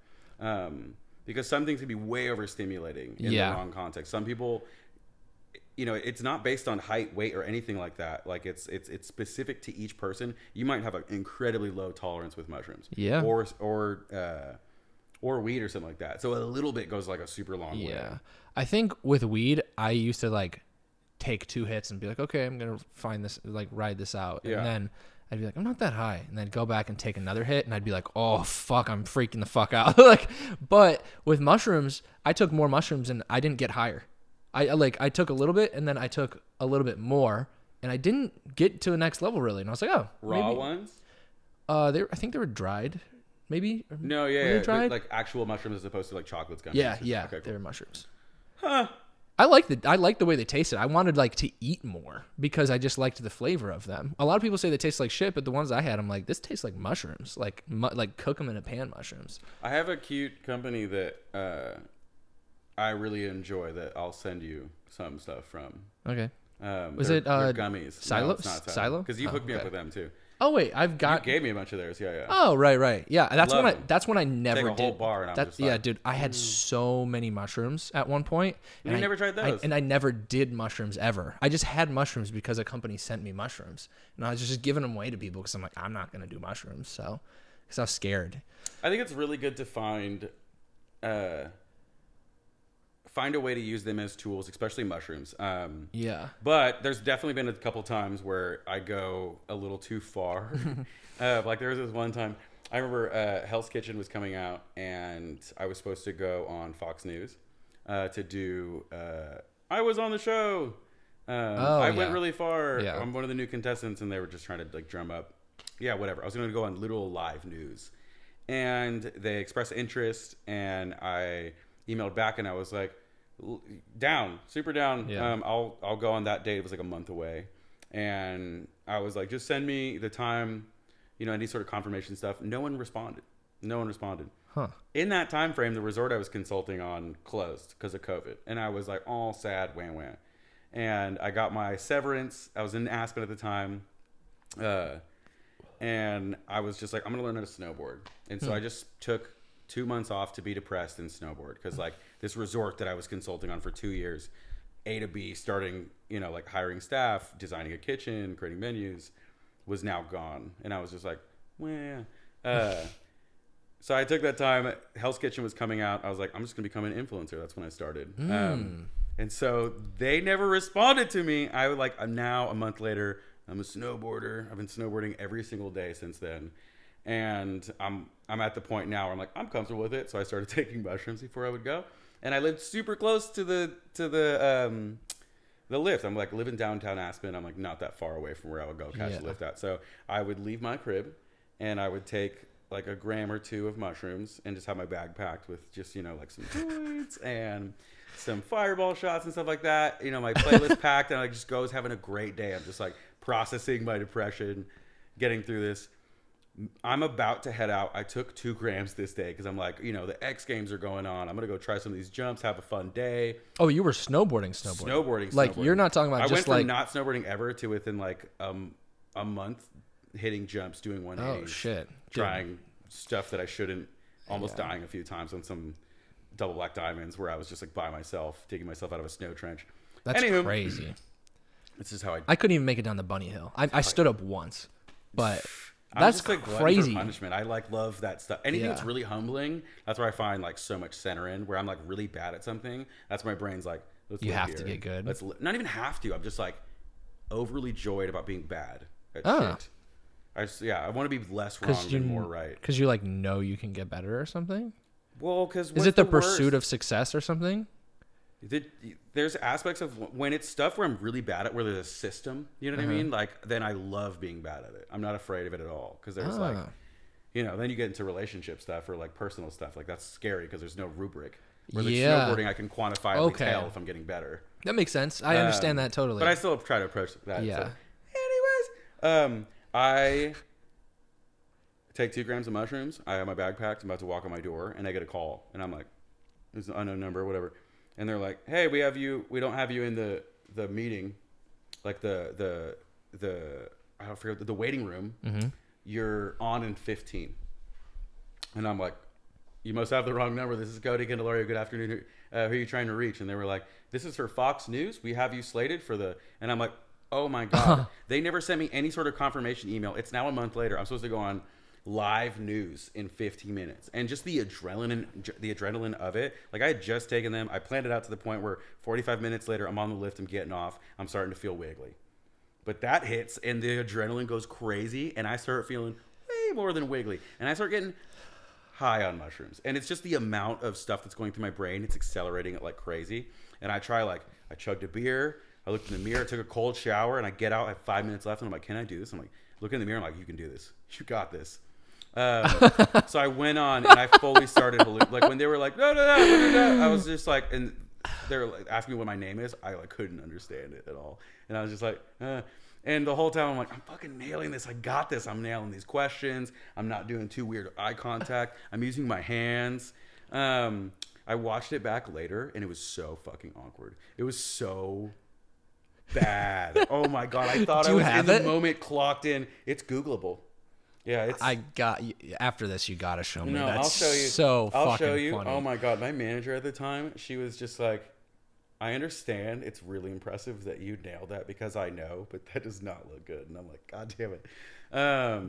Because some things can be way overstimulating in the wrong context. Some people, it's not based on height, weight, or anything like that. Like it's specific to each person. You might have an incredibly low tolerance with mushrooms. Yeah. Or weed or something like that. So a little bit goes like a super long way. Yeah. I think with weed, I used to like take 2 hits and be like, okay, I'm going to find this, like ride this out. And then I'd be like, I'm not that high. And then I'd go back and take another hit and I'd be like, oh fuck, I'm freaking the fuck out. But with mushrooms, I took more mushrooms and I didn't get higher. I took a little bit and then I took a little bit more and I didn't get to the next level really. And I was like, oh, raw ones? I think they were dried. Maybe? No, yeah. Dried? Like actual mushrooms as opposed to like chocolates. Yeah. Okay, cool. They were mushrooms. Huh. I like the way they tasted. I wanted like to eat more because I just liked the flavor of them. A lot of people say they taste like shit, but the ones I had, I'm like, this tastes like mushrooms, like cook them in a pan mushrooms. I have a cute company that I really enjoy that I'll send you some stuff from. Okay. Was it gummies? Silo? No, it's not Silo? Because you hooked me up with them too. Oh wait, you gave me a bunch of theirs. Yeah. Oh right. Yeah, that's when I never Take a whole bar and I'm just yeah, dude. I had so many mushrooms at one point. And you never tried those. I never did mushrooms ever. I just had mushrooms because a company sent me mushrooms, and I was just giving them away to people because I'm like, I'm not gonna do mushrooms, so because I was scared. I think it's really good to find a way to use them as tools, especially mushrooms. Yeah. But there's definitely been a couple times where I go a little too far. Like there was this one time, I remember Hell's Kitchen was coming out, and I was supposed to go on Fox News to do. I was on the show. I went really far. Yeah. I'm one of the new contestants, and they were just trying to like drum up. Yeah, whatever. I was going to go on literal live news, and they expressed interest, and I emailed back, and I was like, down, super down. Yeah. I'll go on that date. It was like a month away, and I was like, just send me the time, any sort of confirmation stuff. No one responded. Huh. In that time frame, the resort I was consulting on closed because of COVID, and I was like all sad, wham. And I got my severance. I was in Aspen at the time, and I was just like, I'm gonna learn how to snowboard. And so I just took 2 months off to be depressed and snowboard because like this resort that I was consulting on for 2 years, A to B, starting, like hiring staff, designing a kitchen, creating menus, was now gone. And I was just like, well, so I took that time. Hell's Kitchen was coming out. I was like, I'm just going to become an influencer. That's when I started. And so they never responded to me. I'm now a month later, I'm a snowboarder. I've been snowboarding every single day since then. And I'm at the point now where I'm like, I'm comfortable with it. So I started taking mushrooms before I would go. And I lived super close to the lift. I'm like living downtown Aspen. I'm like not that far away from where I would go catch the lift at. So I would leave my crib and I would take like a gram or two of mushrooms and just have my bag packed with just, like some joints and some fireball shots and stuff like that. My playlist packed, and I just goes having a great day. I'm just like processing my depression, getting through this. I'm about to head out. I took 2 grams this day because I'm like, the X Games are going on. I'm going to go try some of these jumps, have a fun day. Oh, you were snowboarding. Like, you're not talking about I just went from not snowboarding ever to within like a month hitting jumps, doing 180s. Oh, shit. Trying stuff that I shouldn't, almost dying a few times on some double black diamonds where I was just like by myself, digging myself out of a snow trench. That's crazy. This is how I couldn't even make it down the bunny hill. I stood up once, but... That's just crazy. Punishment. I love that stuff. Anything that's really humbling. That's where I find like so much center in. Where I'm like really bad at something. That's my brain's like, you have to get good. Not even have to. I'm just like overly joyed about being bad at shit. I want to be less wrong and more right. Because you like know you can get better or something. Well, because is it the pursuit of success or something? There's aspects of when it's stuff where I'm really bad at, where there's a system, you know what I mean? Like, then I love being bad at it. I'm not afraid of it at all. Because there's like, then you get into relationship stuff or like personal stuff. Like, that's scary because there's no rubric. Where like snowboarding, I can quantifiably tell if I'm getting better. That makes sense. I understand that totally. But I still try to approach that. Yeah. So, anyways, I take 2 grams of mushrooms. I have my bag packed. I'm about to walk on my door, and I get a call. And I'm like, there's an unknown number, whatever. And they're like, hey, we don't have you in the meeting, like the I don't forget the waiting room. Mm-hmm. You're on in 15. And I'm like, you must have the wrong number. This is Cody Candelario. Good afternoon. Who are you trying to reach? And they were like, this is for Fox News. We have you slated for and I'm like, oh my God. They never sent me any sort of confirmation email. It's now a month later. I'm supposed to go on live news in 15 minutes, and just the adrenaline of it. Like, I had just taken them. I planned it out to the point where 45 minutes later, I'm on the lift, I'm getting off, I'm starting to feel wiggly. But that hits, and the adrenaline goes crazy, and I start feeling way more than wiggly, and I start getting high on mushrooms. And it's just the amount of stuff that's going through my brain. It's accelerating it like crazy. And I chugged a beer, I looked in the mirror, took a cold shower, and I get out, I have 5 minutes left, and I'm like, can I do this? I'm like, look in the mirror, I'm like, you can do this, you got this. So I went on and I fully started like when they were like, no, I was just like, and they're like, asking me what my name is, I like couldn't understand it at all. And I was just like, And the whole time I'm like, I'm fucking nailing this. I got this. I'm nailing these questions. I'm not doing too weird eye contact. I'm using my hands. I watched it back later, and it was so fucking awkward. It was so bad. Oh my God. I thought I was in the moment clocked in. It's Googleable. Yeah, it's. After this, you gotta show me. No, That's I'll show you. So I'll fucking show you. funny. Oh my God, my manager at the time, she was just like, I understand it's really impressive that you nailed that because I know, but that does not look good. And I'm like, God damn it.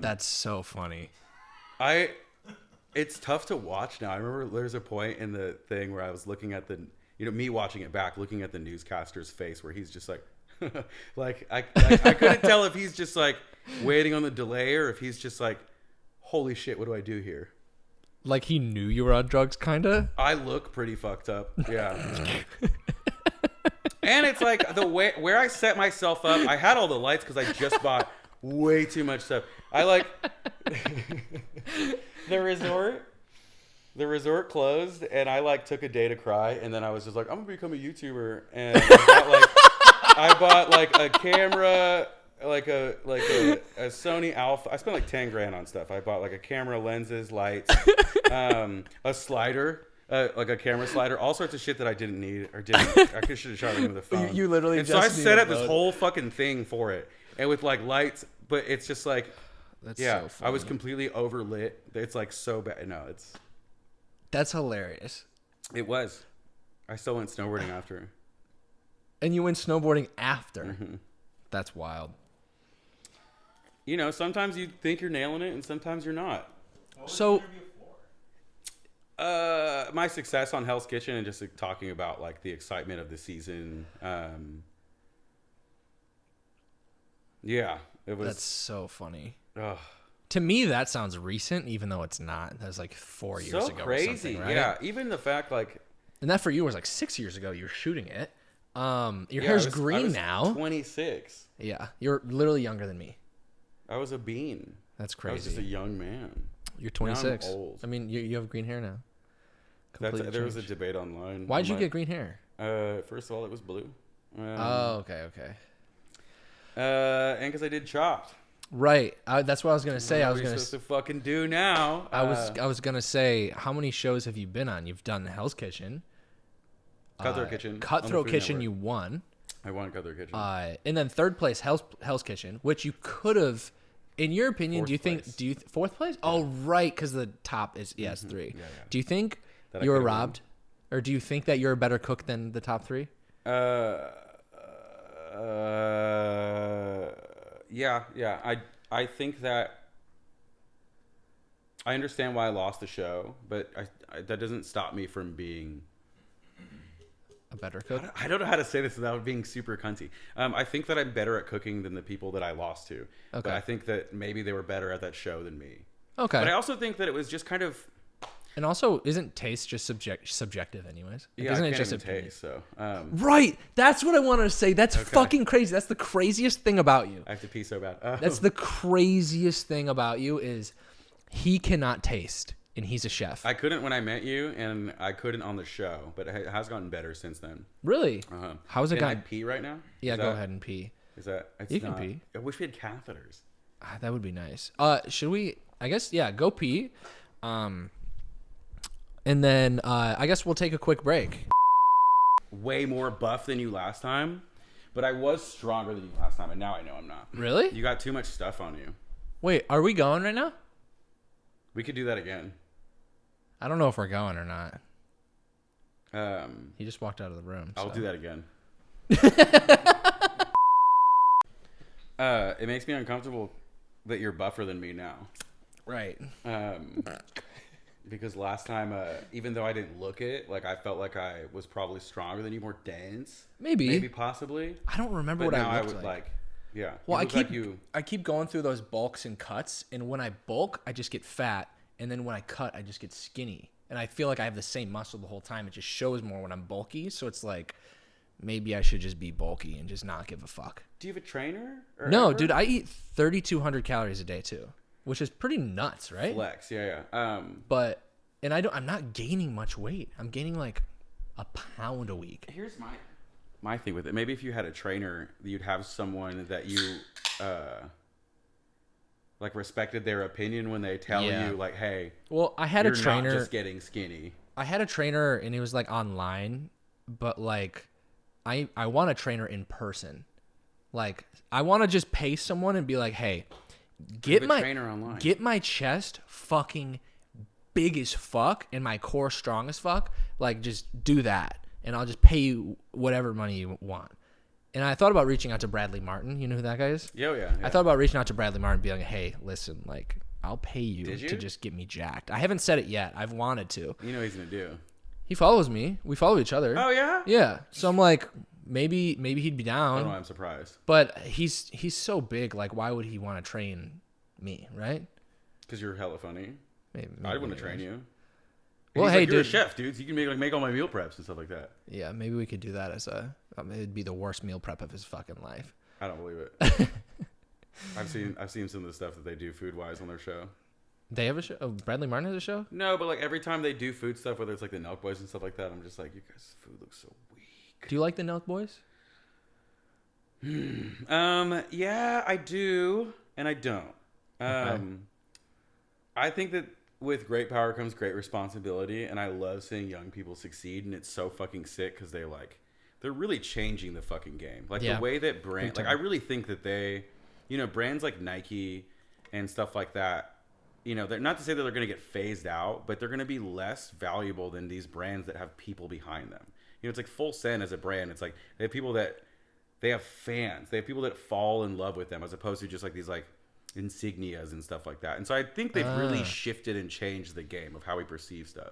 That's so funny. It's tough to watch now. I remember there's a point in the thing where I was looking at me watching it back, looking at the newscaster's face where he's just like, I couldn't tell if he's just like waiting on the delay or if he's just like, holy shit, what do I do here? Like he knew you were on drugs, kind of? I look pretty fucked up. Yeah. And it's like the way where I set myself up, I had all the lights because I just bought way too much stuff. I like the resort closed, and I like took a day to cry, and then I was just like, I'm gonna become a YouTuber, and I bought a camera, like a Sony Alpha. I spent like 10 grand on stuff. I bought like a camera, lenses, lights, a slider. Like a camera slider, all sorts of shit that I didn't need or didn't. I should have shot it with the phone. You literally. And just so I set up this whole fucking thing for it, and with like lights, but it's just like, that's so funny. I was completely overlit. It's like so bad. No, that's hilarious. It was. I still went snowboarding after. And you went snowboarding after. Mm-hmm. That's wild. You know, sometimes you think you're nailing it, and sometimes you're not. So. My success on Hell's Kitchen and just like, talking about like the excitement of the season. Yeah, it was. That's so funny. Ugh. To me, that sounds recent, even though it's not. That was like 4 years ago. Crazy, or something, right? Yeah. Even the fact like. And that for you was like 6 years ago. You were shooting it. Your hair's green now. 26. Yeah, you're literally younger than me. I was a bean. That's crazy. I was just a young man. You're 26. Now I'm old. I mean, you have green hair now. There was a debate online. Why'd you get green hair? First of all, it was blue. Okay. And because I did Chopped. Right. That's what I was gonna say. What are we supposed to fucking do now? I was gonna say, how many shows have you been on? You've done Hell's Kitchen. Cutthroat Kitchen. Cutthroat Kitchen, you won. I won Cutthroat Kitchen. And then third place, Hell's Kitchen, which you could have. In your opinion, do you fourth place? Yeah. Oh, right, because the top is it's 3. Yeah. Do you think you were robbed, or do you think that you're a better cook than the top 3? Yeah. I think that I understand why I lost the show, but that doesn't stop me from being a better cook. I don't know how to say this without being super cunty. I think that I'm better at cooking than the people that I lost to. Okay. But I think that maybe they were better at that show than me. Okay. But I also think that it was just kind of. And also, isn't taste just subjective, anyways? Yeah, isn't I it can't just even taste. So. Right. That's what I wanted to say. That's fucking crazy. That's the craziest thing about you. I have to pee so bad. That's the craziest thing about you is he cannot taste. And he's a chef. I couldn't when I met you, and I couldn't on the show, but it has gotten better since then. Really? Uh-huh. How's it Can I gotten? pee right now? Yeah, go ahead and pee. Is that? You can pee. I wish we had catheters. That would be nice. Should we? I guess go pee. And then I guess we'll take a quick break. Way more buff than you last time, but I was stronger than you last time, and now I know I'm not. Really? You got too much stuff on you. Wait, are we going right now? We could do that again. I don't know if we're going or not. He just walked out of the room. I'll do that again. It makes me uncomfortable that you're buffer than me now. Right. Because last time, even though I didn't look it, like I felt like I was probably stronger than you, more dense. Maybe possibly. I don't remember but what now I looked would like. Yeah. Well, I keep going through those bulks and cuts, and when I bulk, I just get fat. And then when I cut, I just get skinny. And I feel like I have the same muscle the whole time. It just shows more when I'm bulky. So it's like, maybe I should just be bulky and just not give a fuck. Do you have a trainer? No, dude, I eat 3,200 calories a day too, which is pretty nuts, right? Flex, yeah. But, and I'm not gaining much weight. I'm gaining like a pound a week. Here's my thing with it. Maybe if you had a trainer, you'd have someone that you like respected their opinion when they tell you like, hey, well, I had a trainer not just getting skinny. I had a trainer and he was like online, but like I want a trainer in person. Like I want to just pay someone and be like, hey, get my chest fucking big as fuck and my core strong as fuck. Like just do that and I'll just pay you whatever money you want. And I thought about reaching out to Bradley Martin. You know who that guy is? Yeah. I thought about reaching out to Bradley Martin and being like, hey, listen, like, I'll pay you to just get me jacked. I haven't said it yet. I've wanted to. You know what he's going to do? He follows me. We follow each other. Oh, yeah? Yeah. So I'm like, maybe he'd be down. I don't know. I'm surprised. But he's so big. Like, why would he want to train me, right? Because you're hella funny. Maybe I'd want to train you. Well, he's hey, like, dude. You're a chef, dude. So you can make all my meal preps and stuff like that. Yeah, maybe we could do that as it'd be the worst meal prep of his fucking life. I don't believe it. I've seen some of the stuff that they do food wise on their show. They have a show? Oh, Bradley Martin has a show? No, but like every time they do food stuff, whether it's like the Nelk Boys and stuff like that, I'm just like, you guys' food looks so weak. Do you like the Nelk Boys? Yeah, I do, and I don't. Okay. I think that with great power comes great responsibility, and I love seeing young people succeed, and it's so fucking sick because they're really changing the fucking game. Like the way that I really think that they, brands like Nike and stuff like that, they're not to say that they're going to get phased out, but they're going to be less valuable than these brands that have people behind them. It's like Full Send as a brand. It's like they have people that they have fans. They have people that fall in love with them as opposed to just like these like insignias and stuff like that. And so I think they've really shifted and changed the game of how we perceive stuff.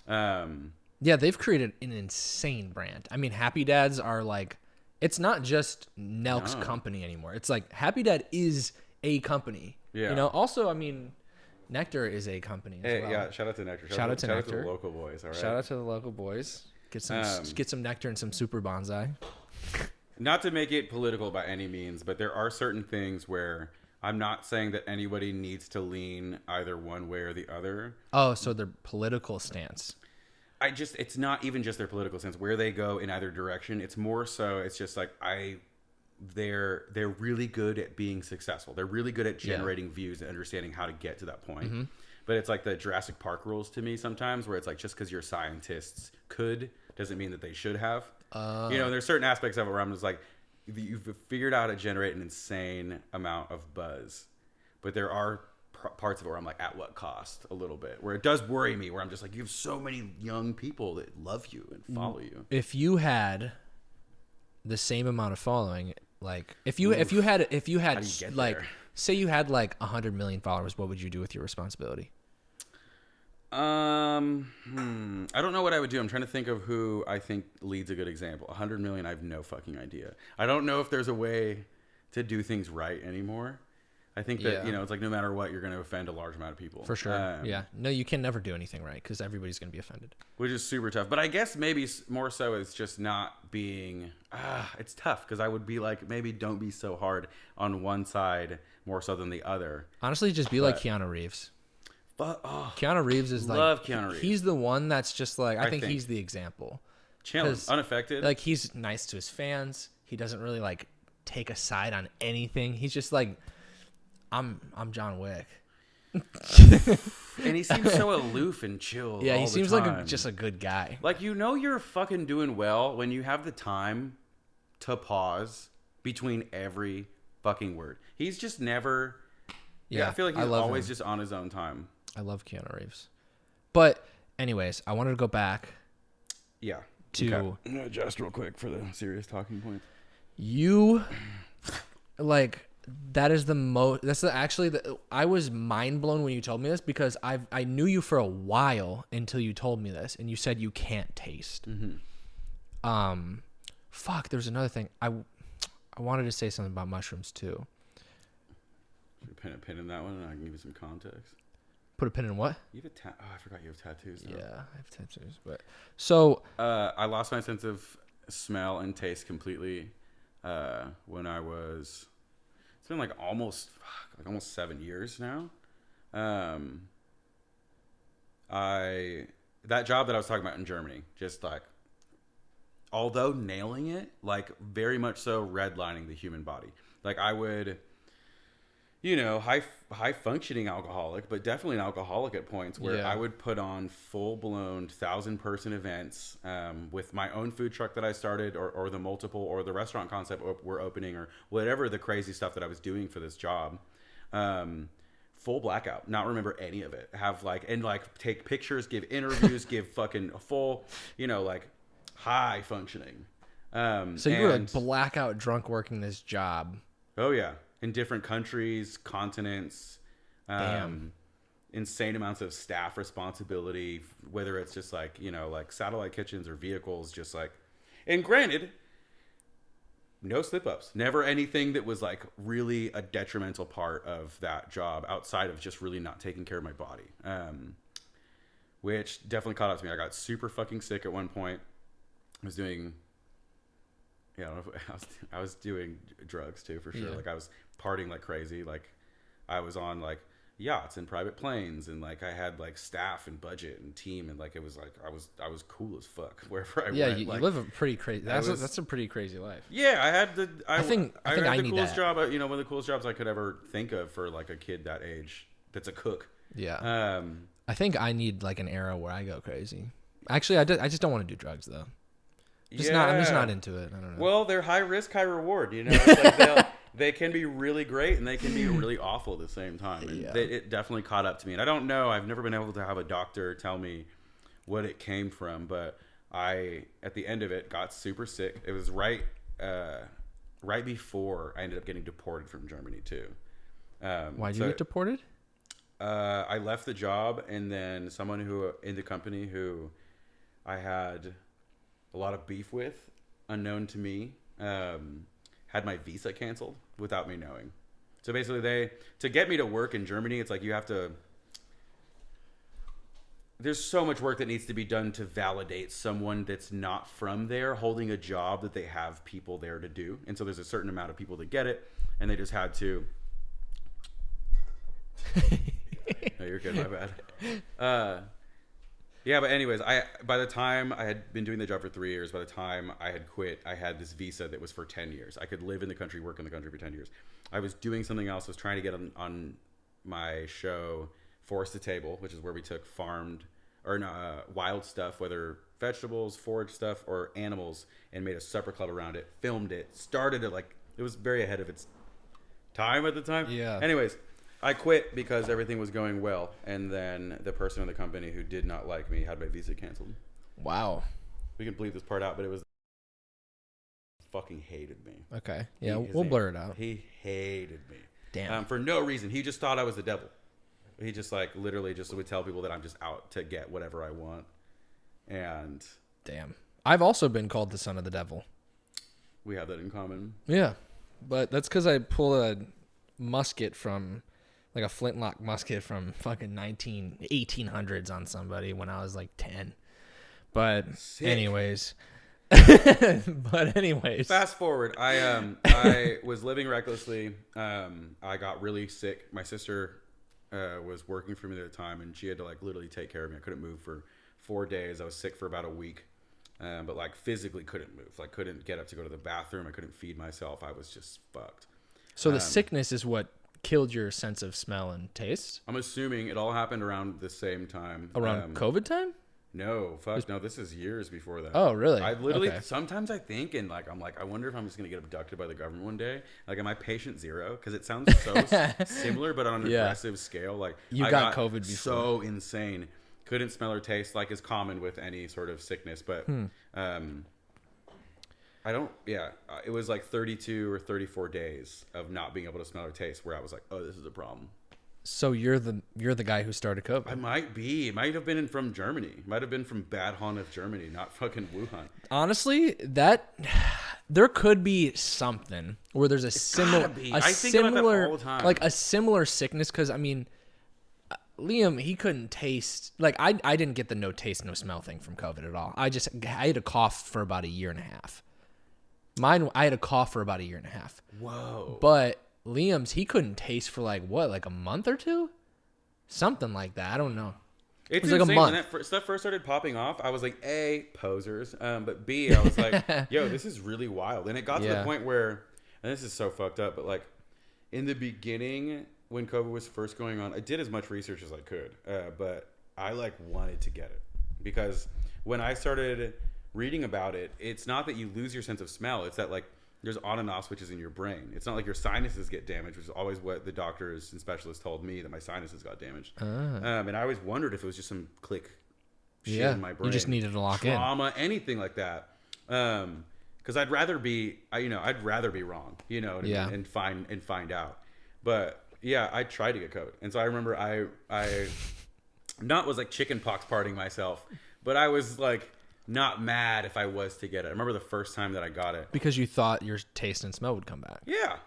Yeah, they've created an insane brand. I mean, Happy Dads are like, it's not just Nelk's company anymore. It's like Happy Dad is a company. Yeah. Also, I mean, Nectar is a company as well. Yeah, shout out to Nectar. Shout out to Nectar. Shout out to the local boys, all right? Shout out to the local boys. Get some Nectar and some Super Bonsai. Not to make it political by any means, but there are certain things where I'm not saying that anybody needs to lean either one way or the other. Oh, so their political stance. It's not even just their political stance, where they go in either direction. It's more so, it's just like, they're really good at being successful. They're really good at generating views and understanding how to get to that point. Mm-hmm. But it's like the Jurassic Park rules to me sometimes, where it's like, just because your scientists doesn't mean that they should have. There's certain aspects of it where I'm just like, you've figured out how to generate an insane amount of buzz, but there are parts of it where I'm like, at what cost? A little bit, where it does worry me, where I'm just like, you have so many young people that love you and follow you. If you had the same amount of following, like if you had like there? Say you had like 100 million followers, what would you do with your responsibility? I don't know what I would do. I'm trying to think of who I think leads a good example. 100 million, I have no fucking idea. I don't know if there's a way to do things right anymore. I think that, it's like no matter what, you're going to offend a large amount of people. For sure. Yeah. No, you can never do anything right because everybody's going to be offended. Which is super tough. But I guess maybe more so it's just not being... it's tough because I would be like, maybe don't be so hard on one side more so than the other. Honestly, just be like Keanu Reeves. Keanu Reeves is like... Keanu Reeves. He's the one that's just like... I think he's the example. Chilling, unaffected. Like, he's nice to his fans. He doesn't really, like, take a side on anything. He's just like... I'm John Wick. And he seems so aloof and chill. Yeah, he seems like just a good guy. Like, you're fucking doing well when you have the time to pause between every fucking word. He's just never... Yeah, I feel like he's always just on his own time. I love Keanu Reeves. But anyways, I wanted to go back. Yeah. To... Okay. I'm going to adjust real quick for the serious talking points. You... Like... That is the most. I was mind blown when you told me this because I knew you for a while until you told me this, and you said you can't taste. Mm-hmm. Fuck. There's another thing. I wanted to say something about mushrooms too. Should we pin a pin in that one, and I can give you some context. Put a pin in what? You have I forgot you have tattoos now. Yeah, I have tattoos. But so I lost my sense of smell and taste completely when I was. It's been like almost 7 years now. That job that I was talking about in Germany, just like although nailing it, like very much so redlining the human body. Like I would, high functioning alcoholic, but definitely an alcoholic at points where I would put on full blown 1,000-person events with my own food truck that I started, or the multiple, or the restaurant concept we're opening, or whatever the crazy stuff that I was doing for this job. Full blackout, not remember any of it. Take pictures, give interviews, give fucking full, high functioning. So you were like blackout drunk working this job. Oh yeah. In different countries, continents, Damn. Insane amounts of staff responsibility, whether it's just like satellite kitchens or vehicles, just like, and granted, no slip ups, never anything that was like really a detrimental part of that job outside of just really not taking care of my body. Which definitely caught up to me. I got super fucking sick at one point. I was doing, I was doing drugs too, for sure. Yeah. Like I was partying like crazy. Like I was on like yachts and private planes, and like I had like staff and budget and team, and like it was like I was cool as fuck wherever I went. Yeah, you live a pretty crazy. That's a pretty crazy life. Yeah, I had the. I think had I the need coolest that. job. One of the coolest jobs I could ever think of for like a kid that age. That's a cook. Yeah. I think I need like an era where I go crazy. Actually, I just don't want to do drugs though. I'm just not into it. I don't know. Well, they're high risk, high reward. It's like they can be really great and they can be really awful at the same time. And it definitely caught up to me. And I don't know. I've never been able to have a doctor tell me what it came from. But I, at the end of it, got super sick. It was right before I ended up getting deported from Germany too. Why'd you get deported? I left the job, and then someone in the company who I had a lot of beef with, unknown to me, had my visa canceled without me knowing. So basically to get me to work in Germany, it's like there's so much work that needs to be done to validate someone that's not from there holding a job that they have people there to do. And so there's a certain amount of people that get it, and they just had to. No, you're good, my bad. Yeah, but anyways, by the time I had been doing the job for 3 years, by the time I had quit, I had this visa that was for 10 years. I could live in the country, work in the country for 10 years. I was doing something else. I was trying to get on my show, Forest to Table, which is where we took wild stuff, whether vegetables, forage stuff, or animals, and made a supper club around it, filmed it, started it it was very ahead of its time at the time. Yeah. Anyways, I quit because everything was going well, and then the person in the company who did not like me had my visa canceled. Wow. We can bleep this part out, but it was fucking hated me. Okay. Yeah, we'll blur it out. He hated me. Damn. For no reason. He just thought I was the devil. He just literally just would tell people that I'm just out to get whatever I want. And damn. I've also been called the son of the devil. We have that in common. Yeah. But that's because I pulled a musket from... like a flintlock musket from fucking 1800s on somebody when I was like 10. But Sick. anyways. Fast forward. I was living recklessly. I got really sick. My sister was working for me at the time, and she had to literally take care of me. I couldn't move for 4 days. I was sick for about a week. But physically couldn't move. Couldn't get up to go to the bathroom. I couldn't feed myself. I was just fucked. So the sickness is what killed your sense of smell and taste? I'm assuming it all happened around the same time. Around COVID time? No, fuck no. This is years before that. Oh, really? I literally sometimes I think and I'm like, I wonder if I'm just gonna get abducted by the government one day. Am I patient zero? Because it sounds so similar, but on an aggressive scale. You I got COVID before. So insane. Couldn't smell or taste, is common with any sort of sickness. But I don't. Yeah, it was 32 or 34 days of not being able to smell or taste, where I was like, oh, this is a problem. So you're the guy who started COVID. I might be. It might have been from Germany. It might have been from Bad Honnef, Germany, not fucking Wuhan. Honestly, there could be something where there's a similar, I think about that all the time. a similar sickness. Because Liam, he couldn't taste. I didn't get the no taste, no smell thing from COVID at all. I had a cough for about a year and a half. I had a cough for about a year and a half. Whoa. But Liam's, he couldn't taste for a month or two? Something like that. I don't know. It's like a insane. month. When that stuff first started popping off, I was like, A, posers. But B, I was like, yo, this is really wild. And it got to the point where, and this is so fucked up, but like in the beginning when COVID was first going on, I did as much research as I could. But I like wanted to get it because when I started reading about it, it's not that you lose your sense of smell. It's that like there's on and off switches in your brain. It's not like your sinuses get damaged, which is always what the doctors and specialists told me, that my sinuses got damaged. And I always wondered if it was just some click shit in my brain. You just needed to lock in. Trauma, anything like that. Because I'd rather be wrong, and find out. But yeah, I tried to get COVID. And so I remember I not was like chicken pox partying myself, but I was like, not mad if I was to get it. I remember the first time that I got it. Because you thought your taste and smell would come back. Yeah.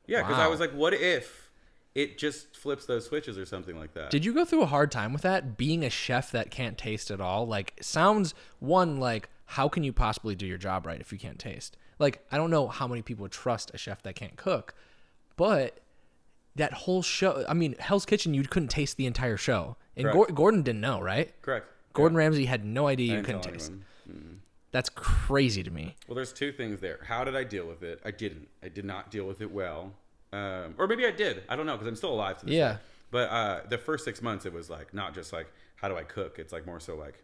Yeah, because I was like, what if it just flips those switches or something like that? Did you go through a hard time with that? Being a chef that can't taste at all? Like, sounds, one, like, how can you possibly do your job right if you can't taste? Like, I don't know how many people would trust a chef that can't cook, but that whole show, I mean, Hell's Kitchen, you couldn't taste the entire show. And Gordon didn't know, right? Correct. Gordon Ramsay had no idea you couldn't taste. That's crazy to me. Well, there's two things there. How did I deal with it? I didn't. I did not deal with it well. Or maybe I did. I don't know, because I'm still alive to this day. But the first 6 months, it was like not just like, how do I cook? It's like more so like,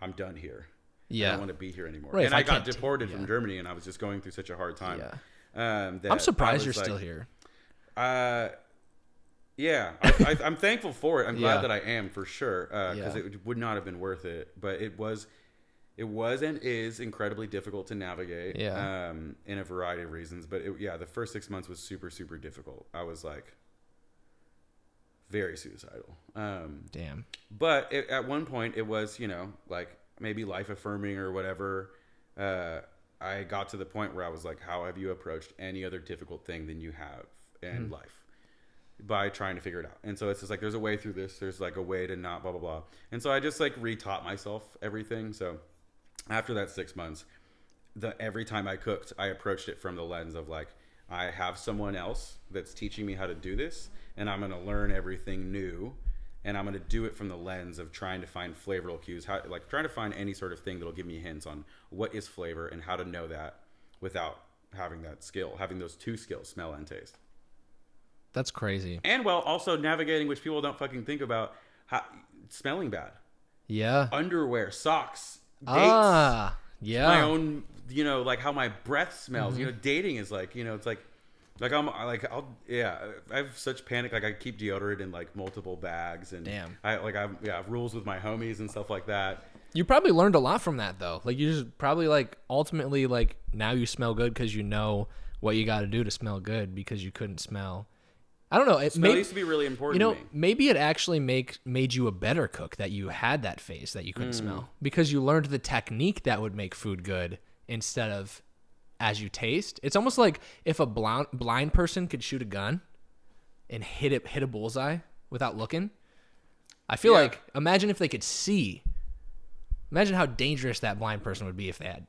I'm done here. I don't want to be here anymore. Right, and I got deported from Germany, and I was just going through such a hard time. I'm surprised you're still here. Yeah, I'm thankful for it. I'm glad that I am, for sure, because it would not have been worth it. But it was and is incredibly difficult to navigate in a variety of reasons. But the first 6 months was super, super difficult. I was like very suicidal. Damn. But at one point it was, like maybe life affirming or whatever. I got to the point where I was like, how have you approached any other difficult thing than you have in life? By trying to figure it out. And so it's just like, there's a way through this. There's like a way to not blah, blah, blah. And so I just like retaught myself everything. So after that 6 months, every time I cooked, I approached it from the lens of like, I have someone else that's teaching me how to do this, and I'm going to learn everything new. And I'm going to do it from the lens of trying to find flavorful cues, trying to find any sort of thing that'll give me hints on what is flavor and how to know that without having that skill, having those two skills, smell and taste. That's crazy. And also navigating, which people don't fucking think about, smelling bad. Yeah. Underwear, socks, dates. My own, like how my breath smells. Dating is like, it's like I have such panic. Like I keep deodorant in like multiple bags, and I have rules with my homies and stuff like that. You probably learned a lot from that though. Like you just probably like ultimately like now you smell good because you know what you got to do to smell good because you couldn't smell. I don't know. Smell used to be really important to me. Maybe it actually made you a better cook that you had that phase that you couldn't smell because you learned the technique that would make food good instead of as you taste. It's almost like if a blind person could shoot a gun and hit a bullseye without looking. I feel like, imagine if they could see. Imagine how dangerous that blind person would be if they had,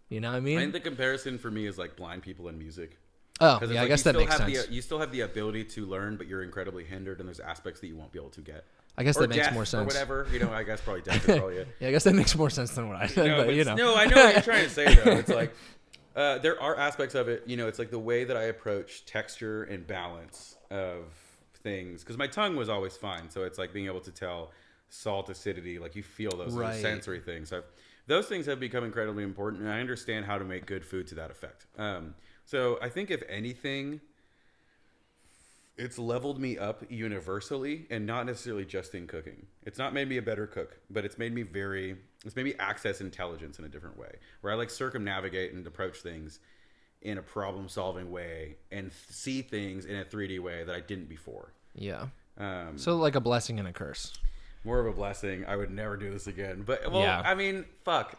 you know what I mean? I think the comparison for me is like blind people in music. Oh, yeah, I guess that makes sense. You still have the ability to learn, but you're incredibly hindered, and there's aspects that you won't be able to get. I guess that makes more sense. Or whatever, I guess probably death is probably it. Yeah, I guess that makes more sense than what I said, No, I know what you're trying to say, though. It's like, there are aspects of it, it's like the way that I approach texture and balance of things, because my tongue was always fine, so it's like being able to tell salt, acidity, like you feel those sensory things. So those things have become incredibly important, and I understand how to make good food to that effect. So I think if anything, it's leveled me up universally, and not necessarily just in cooking. It's not made me a better cook, but it's made me access intelligence in a different way, where I like circumnavigate and approach things in a problem solving way and see things in a 3D way that I didn't before. Yeah. So like a blessing and a curse. More of a blessing. I would never do this again. But I mean, fuck.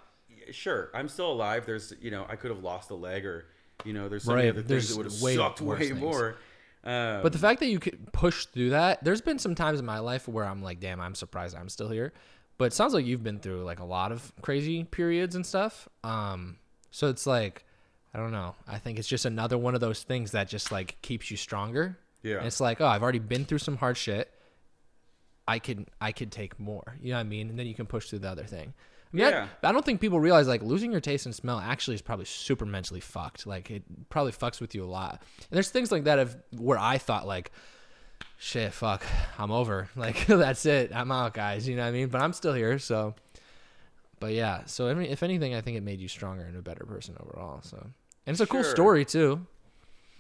Sure, I'm still alive. There's, I could have lost a leg, or there's so many other things that would have sucked way more. But the fact that you could push through that, there's been some times in my life where I'm like, damn, I'm surprised I'm still here. But it sounds like you've been through like a lot of crazy periods and stuff. So it's like, I don't know. I think it's just another one of those things that just like keeps you stronger. Yeah. And it's like, oh, I've already been through some hard shit. I could take more. You know what I mean? And then you can push through the other thing. I mean, Yeah. I don't think people realize like losing your taste and smell actually is probably super mentally fucked. Like it probably fucks with you a lot. And there's things like that where I thought like, shit, fuck, I'm over. Like that's it. I'm out, guys. You know what I mean? But I'm still here. So, but yeah. So if anything, I think it made you stronger and a better person overall. So, and it's a cool Sure. story too.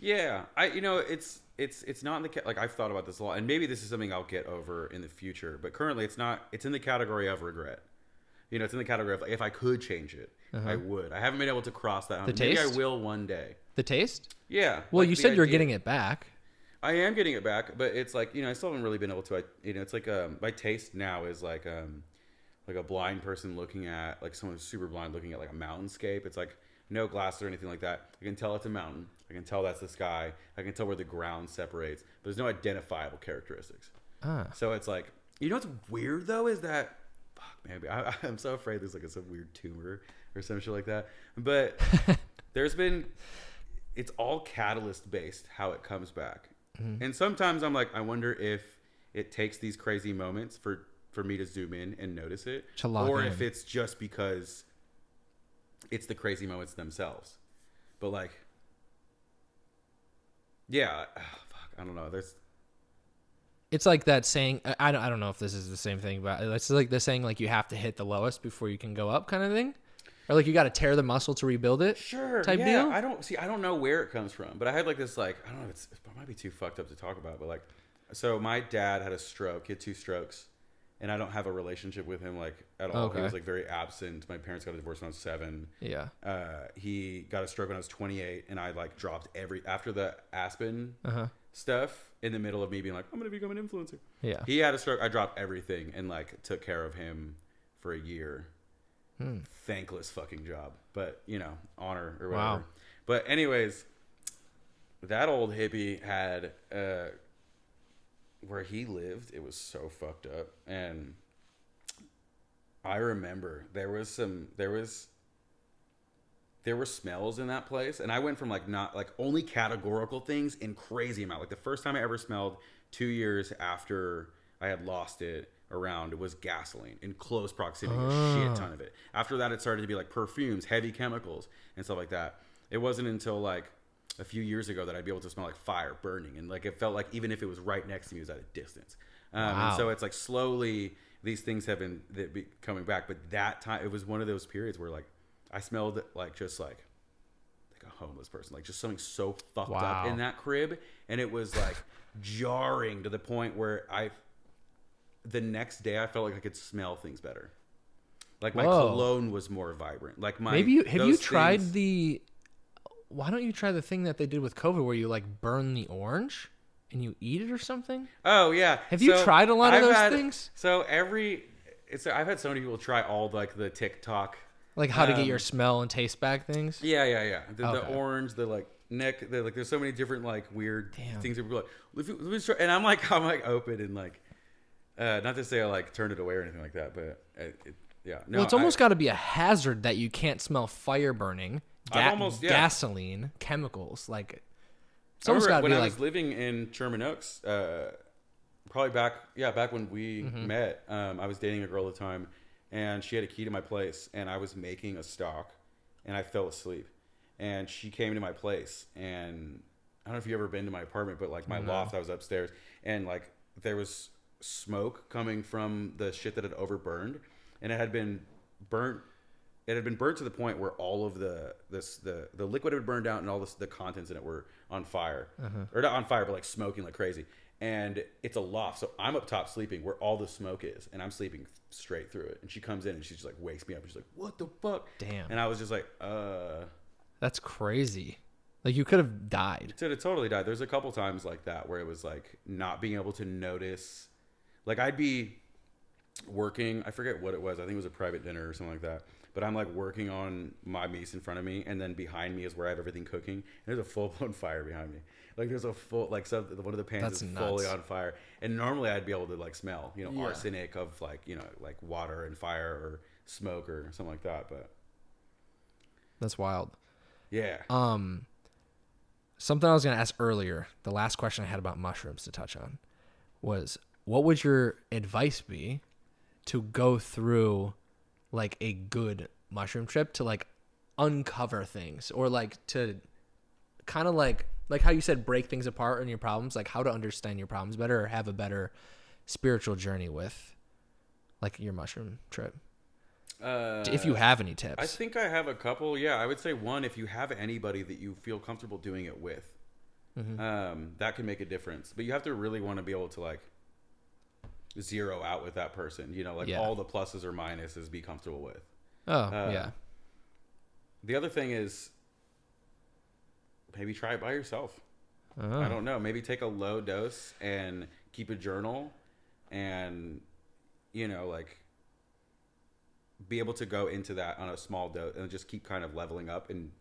Yeah, it's not in the like I've thought about this a lot, and maybe this is something I'll get over in the future. But currently, it's not. It's in the category of regret. It's in the category of like, if I could change it, I would. I haven't been able to cross that. The Maybe I taste? will one day. The taste? Yeah. Well, like you the said you're idea- getting it back. I am getting it back, but it's like I still haven't really been able to. It's like my taste now is like a blind person looking at like someone who's super blind looking at like a mountainscape. It's like no glasses or anything like that. I can tell it's a mountain. I can tell that's the sky. I can tell where the ground separates. But there's no identifiable characteristics. So it's like, what's weird though is that, fuck, man, I'm so afraid there's like some weird tumor or some shit like that. But it's all catalyst based how it comes back. And sometimes I'm like, I wonder if it takes these crazy moments for me to zoom in and notice it, or if it's just because it's the crazy moments themselves. But like, yeah, fuck, I don't know. It's like that saying. I don't know if this is the same thing, but it's like the saying like you have to hit the lowest before you can go up, kind of thing, or like you got to tear the muscle to rebuild it. Sure, type yeah. deal. I don't know where it comes from, but I had like this like I don't know. It might be too fucked up to talk about, but like, so my dad had a stroke. He had 2 strokes. And I don't have a relationship with him like at all. Okay. He was like very absent. My parents got a divorce when I was 7. Yeah. He got a stroke when I was 28, and I like dropped after the Aspen stuff in the middle of me being like, I'm gonna become an influencer. Yeah. He had a stroke. I dropped everything and like took care of him for a year. Thankless fucking job, but honor or whatever. Wow. But anyways, that old hippie had where he lived, it was so fucked up. And I remember there were smells in that place, and I went from like not like only categorical things in crazy amount. Like the first time I ever smelled 2 years after I had lost it around, it was gasoline in close proximity, a shit ton of it. After that, it started to be like perfumes, heavy chemicals, and stuff like that. It wasn't until like a few years ago that I'd be able to smell like fire burning, and like it felt like even if it was right next to me, it was at a distance. Wow. And so it's like slowly these things have been coming back, but that time it was one of those periods where like I smelled like just like a homeless person, like just something so fucked up in that crib, and it was like jarring to the point where the next day I felt like I could smell things better. Like my cologne was more vibrant. Like my have you tried the? Why don't you try the thing that they did with COVID where you like burn the orange and you eat it or something? Oh yeah. Have you tried a lot of those things? So I've had so many people try all like the TikTok, like how to get your smell and taste back things. Yeah. The orange, the like neck, like there's so many different like weird things that people are like. Let me try. And I'm like open and like, not to say I like turned it away or anything like that, but yeah. No, well, it's almost got to be a hazard that you can't smell fire burning. Gasoline, chemicals, like it's almost got to be when I like was living in Sherman Oaks, probably back when we met. I was dating a girl at the time, and she had a key to my place, and I was making a stock, and I fell asleep, and she came to my place, and I don't know if you've ever been to my apartment, but like my loft, I was upstairs, and like there was smoke coming from the shit that had overburned, and it had been burnt. It had been burnt to the point where all of the liquid had burned out and all the contents in it were on fire. Or not on fire, but like smoking like crazy. And it's a loft. So I'm up top sleeping where all the smoke is. And I'm sleeping straight through it. And she comes in and she just like wakes me up. And she's like, what the fuck? Damn. And I was just like, That's crazy. Like you could have died. Dude, it totally died. There's a couple times like that where it was like not being able to notice. Like I'd be working. I forget what it was. I think it was a private dinner or something like that. But I'm like working on my meats in front of me, and then behind me is where I have everything cooking. And there's a full blown fire behind me. Like there's a full one of the pans is fully on fire. And normally I'd be able to like smell, arsenic of like like water and fire or smoke or something like that. But that's wild. Yeah. Something I was gonna ask earlier. The last question I had about mushrooms to touch on was, what would your advice be to go through like a good mushroom trip to like uncover things, or like to kind of like how you said, break things apart and your problems, like how to understand your problems better or have a better spiritual journey with like your mushroom trip? If you have any tips. I think I have a couple. Yeah, I would say one, if you have anybody that you feel comfortable doing it with, that can make a difference. But you have to really want to be able to like zero out with that person, you know, like all the pluses or minuses be comfortable with. Yeah. The other thing is maybe try it by yourself. I don't know. Maybe take a low dose and keep a journal and, you know, like be able to go into that on a small dose and just keep kind of leveling up and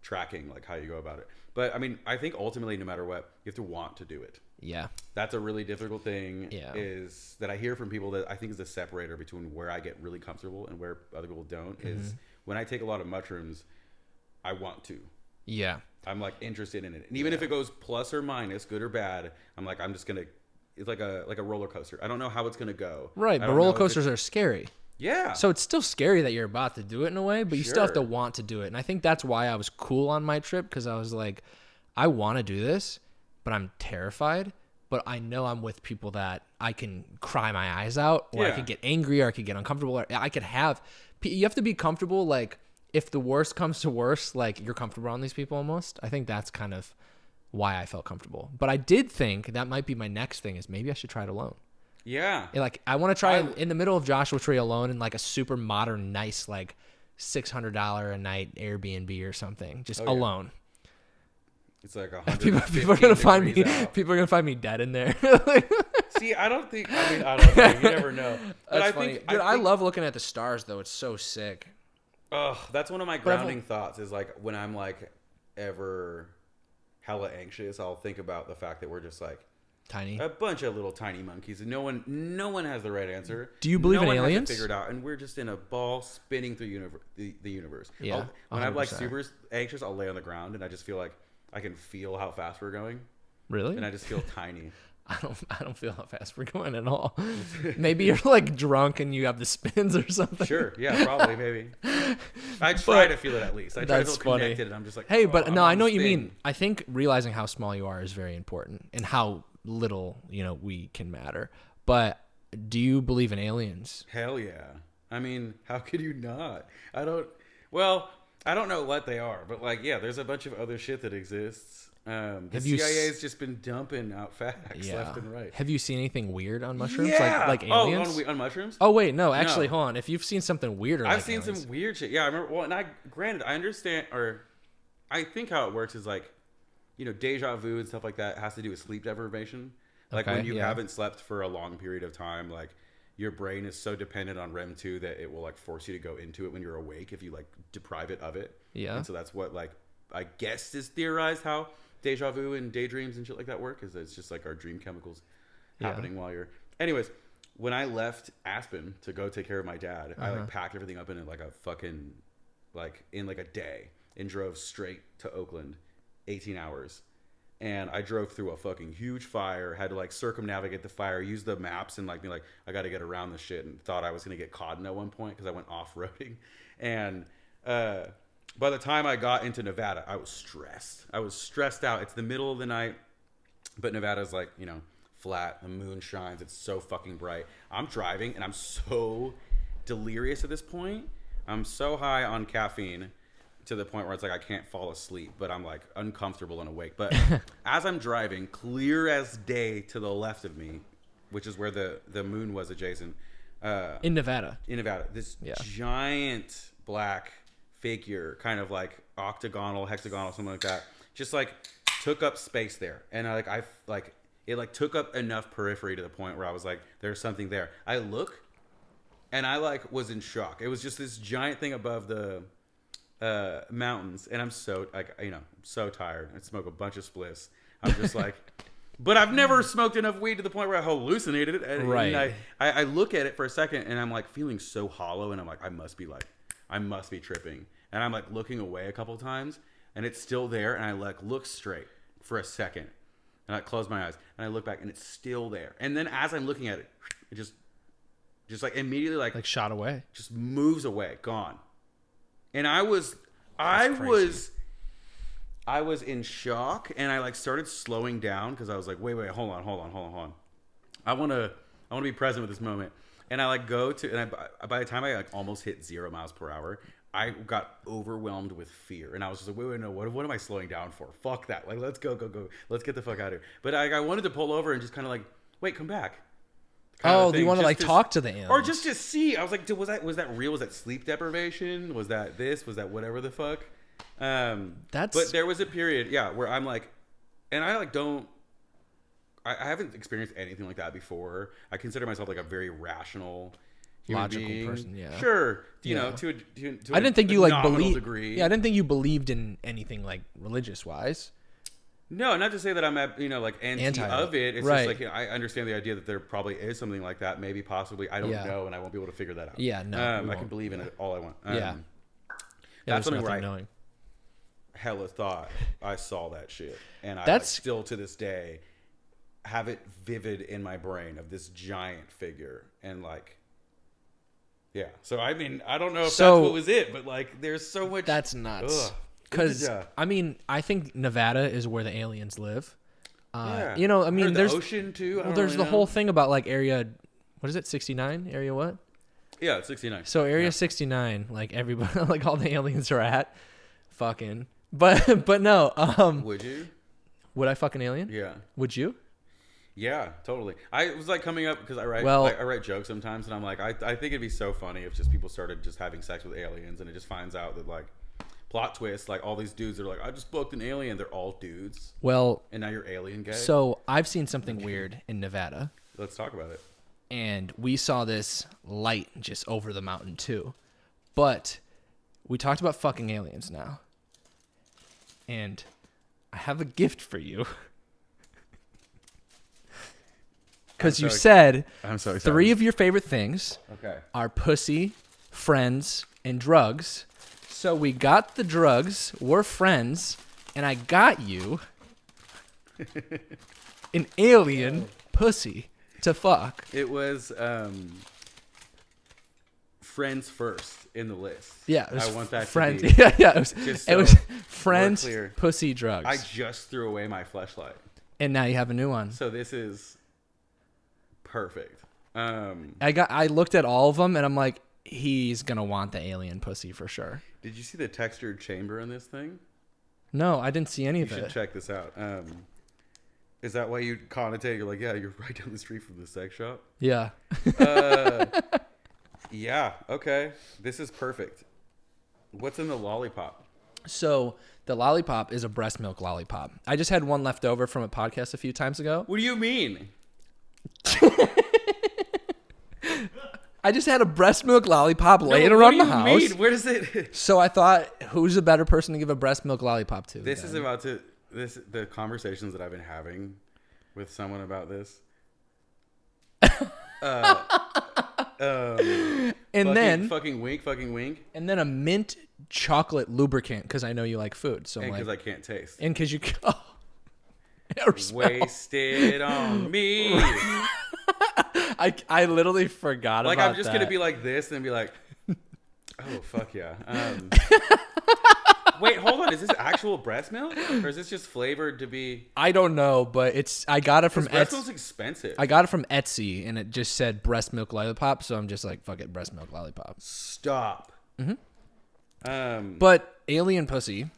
tracking like how you go about it. But I mean, I think ultimately, no matter what, you have to want to do it. Yeah. That's a really difficult thing is that I hear from people that I think is the separator between where I get really comfortable and where other people don't is when I take a lot of mushrooms, I want to. Yeah. I'm like interested in it. And even if it goes plus or minus, good or bad, I'm like, I'm just going to, it's like a roller coaster. I don't know how it's going to go. Right. But roller coasters are scary. Yeah. So it's still scary that you're about to do it in a way, but you still have to want to do it. And I think that's why I was cool on my trip, because I was like, I want to do this, but I'm terrified. But I know I'm with people that I can cry my eyes out, or I could get angry, or I could get uncomfortable, or I could have. You have to be comfortable. Like if the worst comes to worst, like you're comfortable around these people almost. I think that's kind of why I felt comfortable. But I did think that might be my next thing, is maybe I should try it alone. Yeah. Like I want to try it in the middle of Joshua Tree alone in like a super modern, nice, like $600 a night Airbnb or something, just alone. It's like people are gonna find me. People are gonna find me dead in there. See, I don't think. I mean, I don't know. You never know. But that's funny. Dude, I love looking at the stars, though. It's so sick. Oh, that's one of my grounding thoughts. Is like when I'm like ever hella anxious, I'll think about the fact that we're just like tiny, a bunch of little tiny monkeys, and no one has the right answer. Do you believe in aliens? No one has it figured out, and we're just in a ball spinning through the universe. Yeah. When I'm like super anxious, I'll lay on the ground, and I just feel like I can feel how fast we're going. Really? And I just feel tiny. I don't feel how fast we're going at all. Maybe you're like drunk and you have the spins or something. Sure. Yeah, probably. Maybe. I try to feel it at least. I try to feel connected, and I'm just like, hey, but no, I know what you mean. I think realizing how small you are is very important, and how little, we can matter. But do you believe in aliens? Hell yeah. I mean, how could you not? I don't know what they are, but like, yeah, there's a bunch of other shit that exists. The CIA's just been dumping out facts left and right. Have you seen anything weird on mushrooms? Yeah. Like aliens? On mushrooms? Oh, wait, no. Actually, hold on. If you've seen something weirder, I've seen some weird shit. Yeah, I remember. Well, and I understand, or I think how it works is like, deja vu and stuff like that has to do with sleep deprivation. Like when you haven't slept for a long period of time, like your brain is so dependent on REM 2 that it will like force you to go into it when you're awake if you like deprive it of it. Yeah. And so that's what like I guess is theorized how deja vu and daydreams and shit like that work, is that it's just like our dream chemicals happening while you're. Anyways, when I left Aspen to go take care of my dad, I like packed everything up in like a fucking in a day and drove straight to Oakland, 18 hours. And I drove through a fucking huge fire, had to like circumnavigate the fire, use the maps and like be like, I got to get around this shit, and thought I was going to get caught at one point because I went off-roading. And by the time I got into Nevada, I was stressed. I was stressed out. It's the middle of the night, but Nevada's like, flat. The moon shines. It's so fucking bright. I'm driving and I'm so delirious at this point. I'm so high on caffeine to the point where it's like I can't fall asleep, but I'm like uncomfortable and awake. But as I'm driving, clear as day to the left of me, which is where the moon was adjacent. In Nevada. This giant black figure, kind of like octagonal, hexagonal, something like that, just like took up space there. And it took up enough periphery to the point where I was like, there's something there. I look and I like was in shock. It was just this giant thing above the mountains, and I'm so so tired. I smoke a bunch of spliffs. I'm just like, but I've never smoked enough weed to the point where I hallucinated it. And I look at it for a second, and I'm like feeling so hollow, and I'm like, I must be tripping. And I'm like looking away a couple times, and it's still there, and I like look straight for a second, And I close my eyes and I look back and it's still there. And then as I'm looking at it, it just like immediately like shot away. just moves away, gone. And I was in shock, and I like started slowing down because I was like, wait, hold on. I want to be present with this moment. And I like go to, and by the time I like almost hit 0 miles per hour, I got overwhelmed with fear. And I was just like, wait, no, what am I slowing down for? Fuck that. Like, let's go. Let's get the fuck out of here. But I wanted to pull over and just kind of like, wait, come back. Oh, do you want to like talk to the aliens? Or just to see. I was like, was that real? Was that sleep deprivation? Was that this? Was that whatever the fuck? But there was a period, where I'm like, and I like I haven't experienced anything like that before. I consider myself like a very rational, logical being. person. Yeah, sure. You know, to I didn't think you like believe. Degree. Yeah, I didn't think you believed in anything like religious wise. No, not to say that I'm like anti of it. It's right. just like I understand the idea that there probably is something like that. Maybe, possibly. I don't know, and I won't be able to figure that out. Yeah, no. I can believe in it all I want. That's something where knowing. Hella thought I saw that shit, and I still to this day have it vivid in my brain of this giant figure, and like, yeah. So I mean, I don't know if that's what was it, but like, there's so much. That's nuts. Because I mean, I think Nevada is where the aliens live. You know, I mean, there's the ocean too. There's the whole thing about like area. What is it? 69 area? What? Yeah, it's 69. So area 69, like everybody, like all the aliens are at. Fucking. But no. Would you? Would I fuck an alien? Yeah. Would you? Yeah, totally. I was like coming up because I write jokes sometimes, and I'm like, I think it'd be so funny if just people started just having sex with aliens, and it just finds out that like, plot twist, like all these dudes are like, I just booked an alien. They're all dudes. Well, and now you're alien gay. So I've seen something weird in Nevada. Let's talk about it. And we saw this light just over the mountain too. But we talked about fucking aliens now. And I have a gift for you. Because you said I'm so 3 of your favorite things are pussy, friends, and drugs. So we got the drugs, we're friends, and I got you an alien pussy to fuck. It was friends first in the list. Yeah, it was I want that friends. to be. Yeah, it was friends, pussy, drugs. I just threw away my fleshlight, and now you have a new one. So this is perfect. I looked at all of them, and I'm like, he's gonna want the alien pussy for sure. Did you see the textured chamber in this thing? No, I didn't see any of it. You should check this out. Is that why you connotate? You're like, yeah, you're right down the street from the sex shop. Yeah. Yeah. Okay. This is perfect. What's in the lollipop? So the lollipop is a breast milk lollipop. I just had one left over from a podcast a few times ago. What do you mean? I just had a breast milk lollipop laying around the house. Mean? Where does it? So I thought, who's a better person to give a breast milk lollipop to? This is about to. The conversations that I've been having with someone about this. And fucking wink. And then a mint chocolate lubricant because I know you like food. So because I can't taste. And because you wasted on me. I literally forgot about that. Like I'm just gonna be like this and be like, oh fuck yeah. Wait, hold on. Is this actual breast milk, or is this just flavored to be? I don't know, but I got it from breast milk's expensive. I got it from Etsy, and it just said breast milk lollipop, so I'm just like, fuck it, breast milk lollipop. Stop. Mm-hmm. But alien pussy,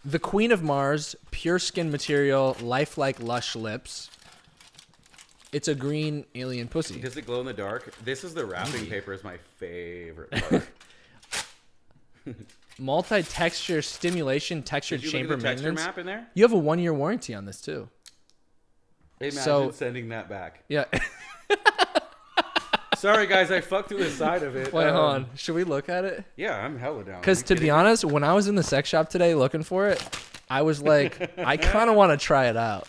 the Queen of Mars, pure skin material, lifelike lush lips. It's a green alien pussy. Does it glow in the dark? This is the wrapping paper. Is my favorite part. Multi-texture stimulation, textured chamber maintenance. Texture map in there? You have a 1-year warranty on this too. Imagine sending that back. Yeah. Sorry guys, I fucked through the side of it. Wait, hold on. Should we look at it? Yeah, I'm hella down. Because to be honest, when I was in the sex shop today looking for it, I was like, I kind of want to try it out.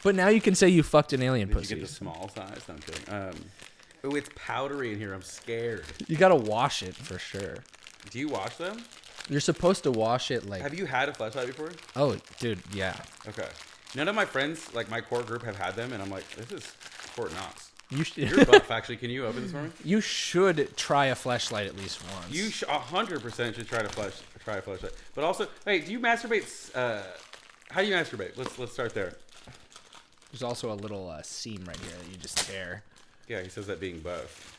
But now you can say you fucked an alien pussy. Did you get the small size? No, I'm kidding. Oh, it's powdery in here. I'm scared. You gotta wash it for sure. Do you wash them? You're supposed to wash it like. Have you had a fleshlight before? Oh, dude, yeah. Okay. None of my friends, like my core group, have had them, and I'm like, this is Fort Knox. You should. You're buff, actually. Can you open this for me? You should try a fleshlight at least once. You 100% should try a fleshlight. But also, hey, do you masturbate? How do you masturbate? Let's start there. There's also a little seam right here that you just tear. Yeah, he says that being buff.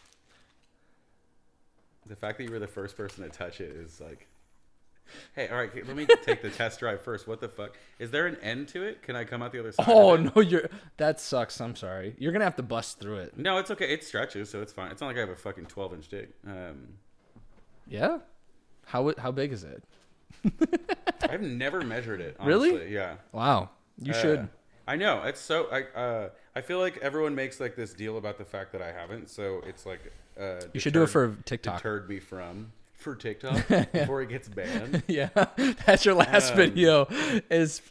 The fact that you were the first person to touch it is like, hey, all right, let me take the test drive first. What the fuck? Is there an end to it? Can I come out the other side? Oh no, that sucks. I'm sorry. You're gonna have to bust through it. No, it's okay. It stretches, so it's fine. It's not like I have a fucking 12-inch dick. Yeah. How big is it? I've never measured it. Honestly. Really? Yeah. Wow. You should. I know. It's so. I feel like everyone makes like this deal about the fact that I haven't. So it's like. You should do it for TikTok. Deterred me from. For TikTok before it gets banned. Yeah, that's your last video. Is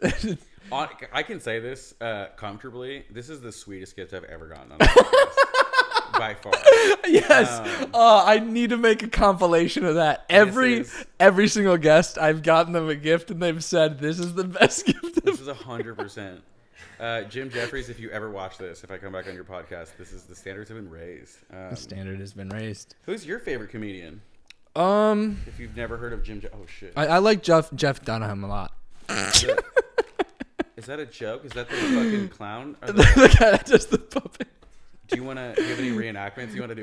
I can say this comfortably. This is the sweetest gift I've ever gotten on the podcast, by far. Yes. I need to make a compilation of that. Every single guest, I've gotten them a gift, and they've said this is the best gift. This is 100%. Jim Jeffries, if you ever watch this, if I come back on your podcast, the standards have been raised. The standard has been raised. Who's your favorite comedian? If you've never heard of oh shit. I like Jeff Dunham a lot. Is that a joke? Is that the fucking clown? The guy that does the puppet. Do you have any reenactments you want to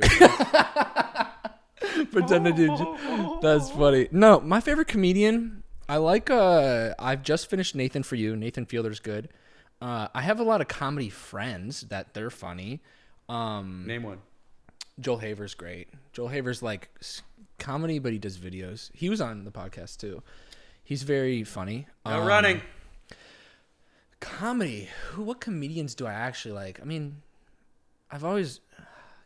do? Pretend to do. That's funny. No, my favorite comedian. I like. I've just finished Nathan For You. Nathan Fielder's good. I have a lot of comedy friends that they're funny. Name one. Joel Haver's great. Joel Haver's like comedy, but he does videos. He was on the podcast too. He's very funny. No running. Comedy. What comedians do I actually like? I mean, I've always.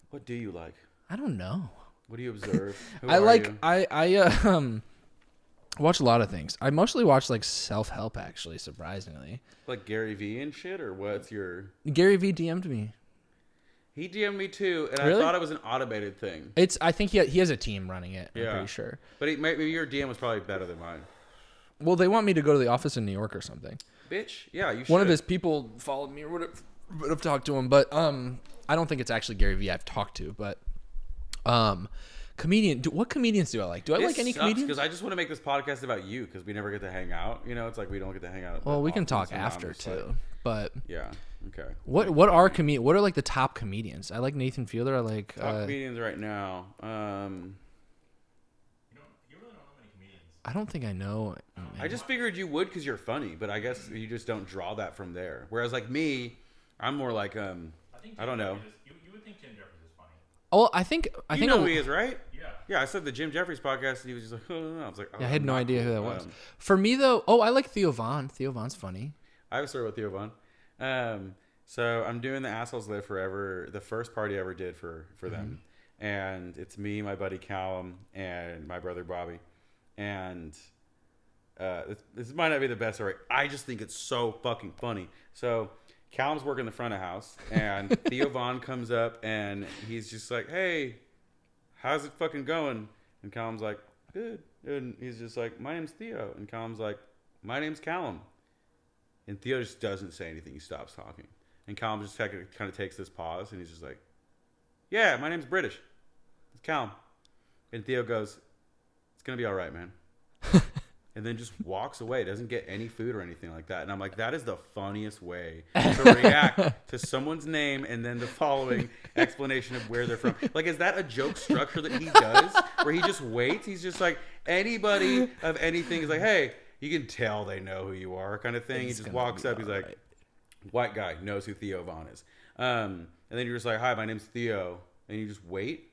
What do you like? I don't know. What do you observe? I watch a lot of things. I mostly watch like self-help, actually, surprisingly. Like Gary Vee and shit, or what's your? Gary Vee DM'd me. He DM'd me too, and Really? I thought it was an automated thing. I think he has a team running it. I'm pretty sure. But maybe your DM was probably better than mine. Well, they want me to go to the office in New York or something. Bitch, yeah, you should. One of his people followed me or whatever. Would have talked to him, but I don't think it's actually Gary Vee I've talked to, but comedian. What comedians do I like? Do I like any comedians? Because I just want to make this podcast about you because we never get to hang out. You know, it's like we don't get to hang out. Well, we can talk after too, but yeah. Okay. What are like the top comedians? I like Nathan Fielder. I like top comedians right now. You really don't know many comedians. I don't think I know. I just figured you would because you're funny, but I guess you just don't draw that from there. Whereas like me, I'm more like I don't know. You would think Jim Jeffries is funny. Oh, I think You know who he is, right? Yeah. Yeah, I said the Jim Jeffries podcast, and he was just like, oh, no. I was like, I had no idea who that was. For me though, I like Theo Von. Theo Von's funny. I have a story about Theo Von. So I'm doing the Assholes Live Forever, the first party I ever did for them. And it's me, my buddy Callum, and my brother Bobby. And this might not be the best story. I just think it's so fucking funny. So Callum's working the front of house, and Theo Von comes up, and he's just like, hey, how's it fucking going? And Callum's like, good. And he's just like, my name's Theo. And Callum's like, my name's Callum. And Theo just doesn't say anything. He stops talking. And Callum just kind of takes this pause, and he's just like, yeah, my name's British. It's Callum. And Theo goes, it's going to be all right, man. And then just walks away. Doesn't get any food or anything like that. And I'm like, that is the funniest way to react to someone's name and then the following explanation of where they're from. Like, is that a joke structure that he does where he just waits? He's just like, anybody of anything is like, hey, you can tell they know who you are kind of thing. He just walks up. He's like, right. White guy knows who Theo Von is. And then you're just like, hi, my name's Theo. And you just wait.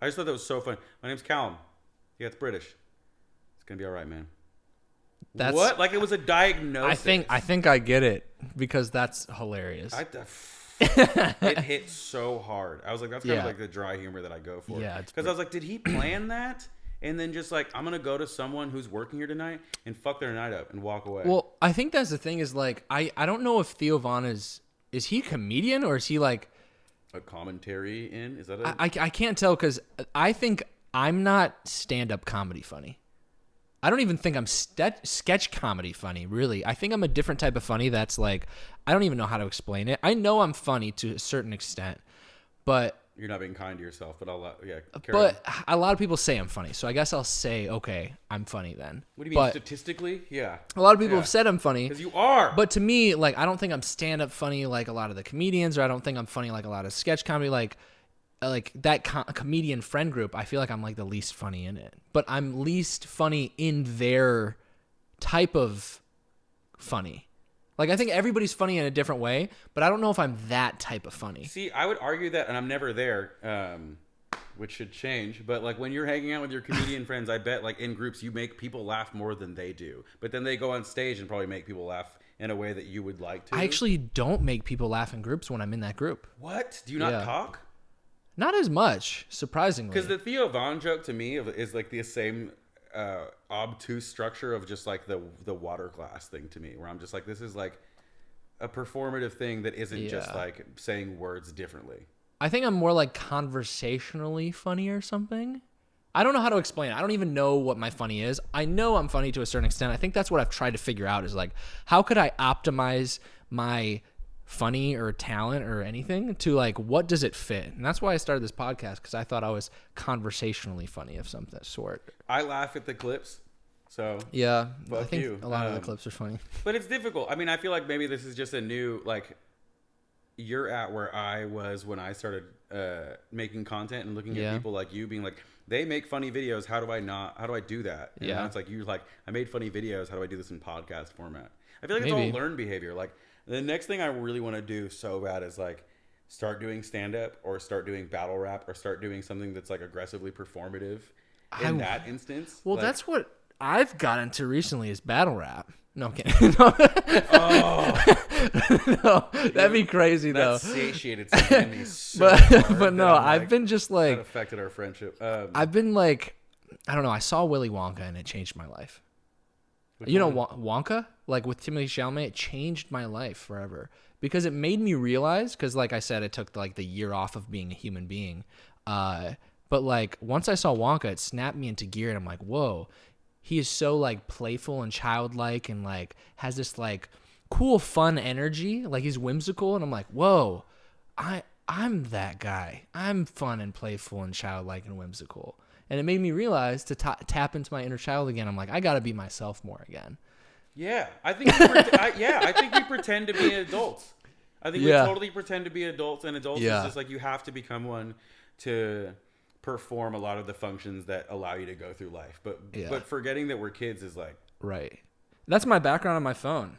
I just thought that was so fun. My name's Callum. Yeah, it's British. It's going to be all right, man. That's what? Like it was a diagnosis. I think I get it because that's hilarious. It hit so hard. I was like, that's kind of like the dry humor that I go for. Yeah. Because I was like, did he plan that? And then just like, I'm going to go to someone who's working here tonight and fuck their night up and walk away. Well, I think that's the thing is like, I don't know if Theo Von is he a comedian or is he like a commentary in? Is that a... I can't tell because I think I'm not stand-up comedy funny. I don't even think I'm sketch comedy funny, really. I think I'm a different type of funny that's like, I don't even know how to explain it. I know I'm funny to a certain extent, but You're not being kind to yourself, but carry but on. a lot of people say I'm funny. So I guess I'll say, okay, I'm funny then. What do you mean, But statistically? Yeah. a lot of people have said I'm funny. Because you are. But to me, like, I don't think I'm stand-up funny like a lot of the comedians, or I don't think I'm funny like a lot of sketch comedy. Like that comedian friend group, I feel like I'm like the least funny in it. But I'm least funny in their type of funny. Like, I think everybody's funny in a different way, but I don't know if I'm that type of funny. See, I would argue that, and I'm never there, which should change. But like when you're hanging out with your comedian friends, I bet like in groups you make people laugh more than they do. But then they go on stage and probably make people laugh in a way that you would like to. I actually don't make people laugh in groups when I'm in that group. What? Do you not talk? Not as much, surprisingly. Because the Theo Von joke to me is like the same obtuse structure of just like the water glass thing to me, where I'm just like, this is like a performative thing that isn't just like saying words differently. I think I'm more like conversationally funny or something. I don't know how to explain it. I don't even know what my funny is. I know I'm funny to a certain extent. I think that's what I've tried to figure out is like, how could I optimize my funny or talent or anything to like, what does it fit? And that's why I started this podcast, because I thought I was conversationally funny of some sort. I laugh at the clips. So yeah, fuck I think you. a lot of the clips are funny. But it's difficult. I mean, I feel like maybe this is just a new, like, you're at where I was when I started making content and looking at people like you being like, they make funny videos. How do I do that? And now it's like, you're like, I made funny videos. How do I do this in podcast format? I feel like it's all learned behavior. Like, the next thing I really want to do so bad is like start doing stand up or start doing battle rap or start doing something that's like aggressively performative in that instance. Well, like, that's what I've got into recently is battle rap. No, I'm kidding. No. No, that'd be crazy though. That satiated something in me so hard but no, I've like, been just like, that affected our friendship. I've been like, I don't know. I saw Willy Wonka and it changed my life. You know Wonka? Like with Timothée Chalamet, it changed my life forever because it made me realize, because like I said, it took like the year off of being a human being. But like once I saw Wonka, it snapped me into gear and I'm like, whoa, he is so like playful and childlike and like has this like cool, fun energy. Like he's whimsical. And I'm like, whoa, I'm that guy. I'm fun and playful and childlike and whimsical. And it made me realize to tap into my inner child again. I'm like, I got to be myself more again. Yeah, I think I think we pretend to be adults. I think we totally pretend to be adults, and adults is just like you have to become one to perform a lot of the functions that allow you to go through life. But forgetting that we're kids is like right. That's my background on my phone.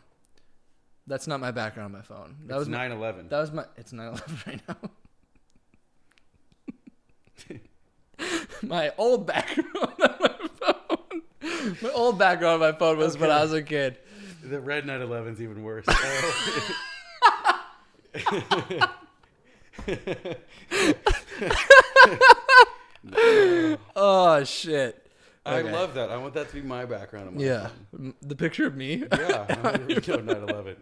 That's not my background on my phone. That was 9/11. That was my. It's 9/11 right now. My old background on my phone. My old background on my phone was when I was a kid. The red 9/11's even worse. Oh shit. I love that. I want that to be my background on my phone. The picture of me. Yeah. 9/11.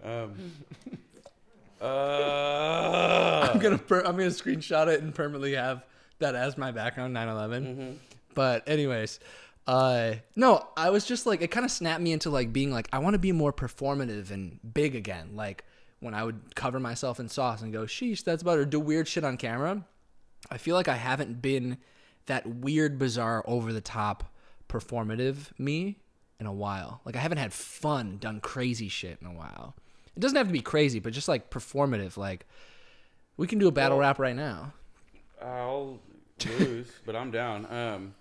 I'm gonna screenshot it and permanently have that as my background, 9/11. Mm-hmm. But anyways, no, I was just like, it kind of snapped me into like being like, I want to be more performative and big again. Like when I would cover myself in sauce and go, sheesh, that's about it, or do weird shit on camera. I feel like I haven't been that weird, bizarre, over the top performative me in a while. Like I haven't had fun, done crazy shit in a while. It doesn't have to be crazy, but just like performative. Like we can do a battle rap right now. I'll lose, but I'm down.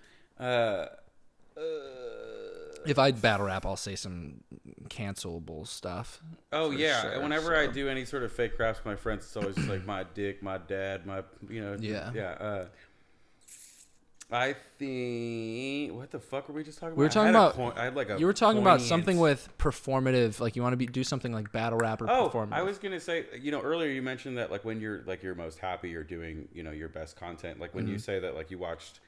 If I battle rap, I'll say some cancelable stuff. Oh yeah, sure, whenever I do any sort of fake raps with my friends, it's always just like my dick, my dad, my yeah. I think what the fuck were we just talking about? We were talking about. I had like a. You were talking about something poignant- with performative, like you want to do something like battle rap or performative. I was gonna say, earlier you mentioned that like when you're like your most happy, you're doing your best content. Like when you say that like you watched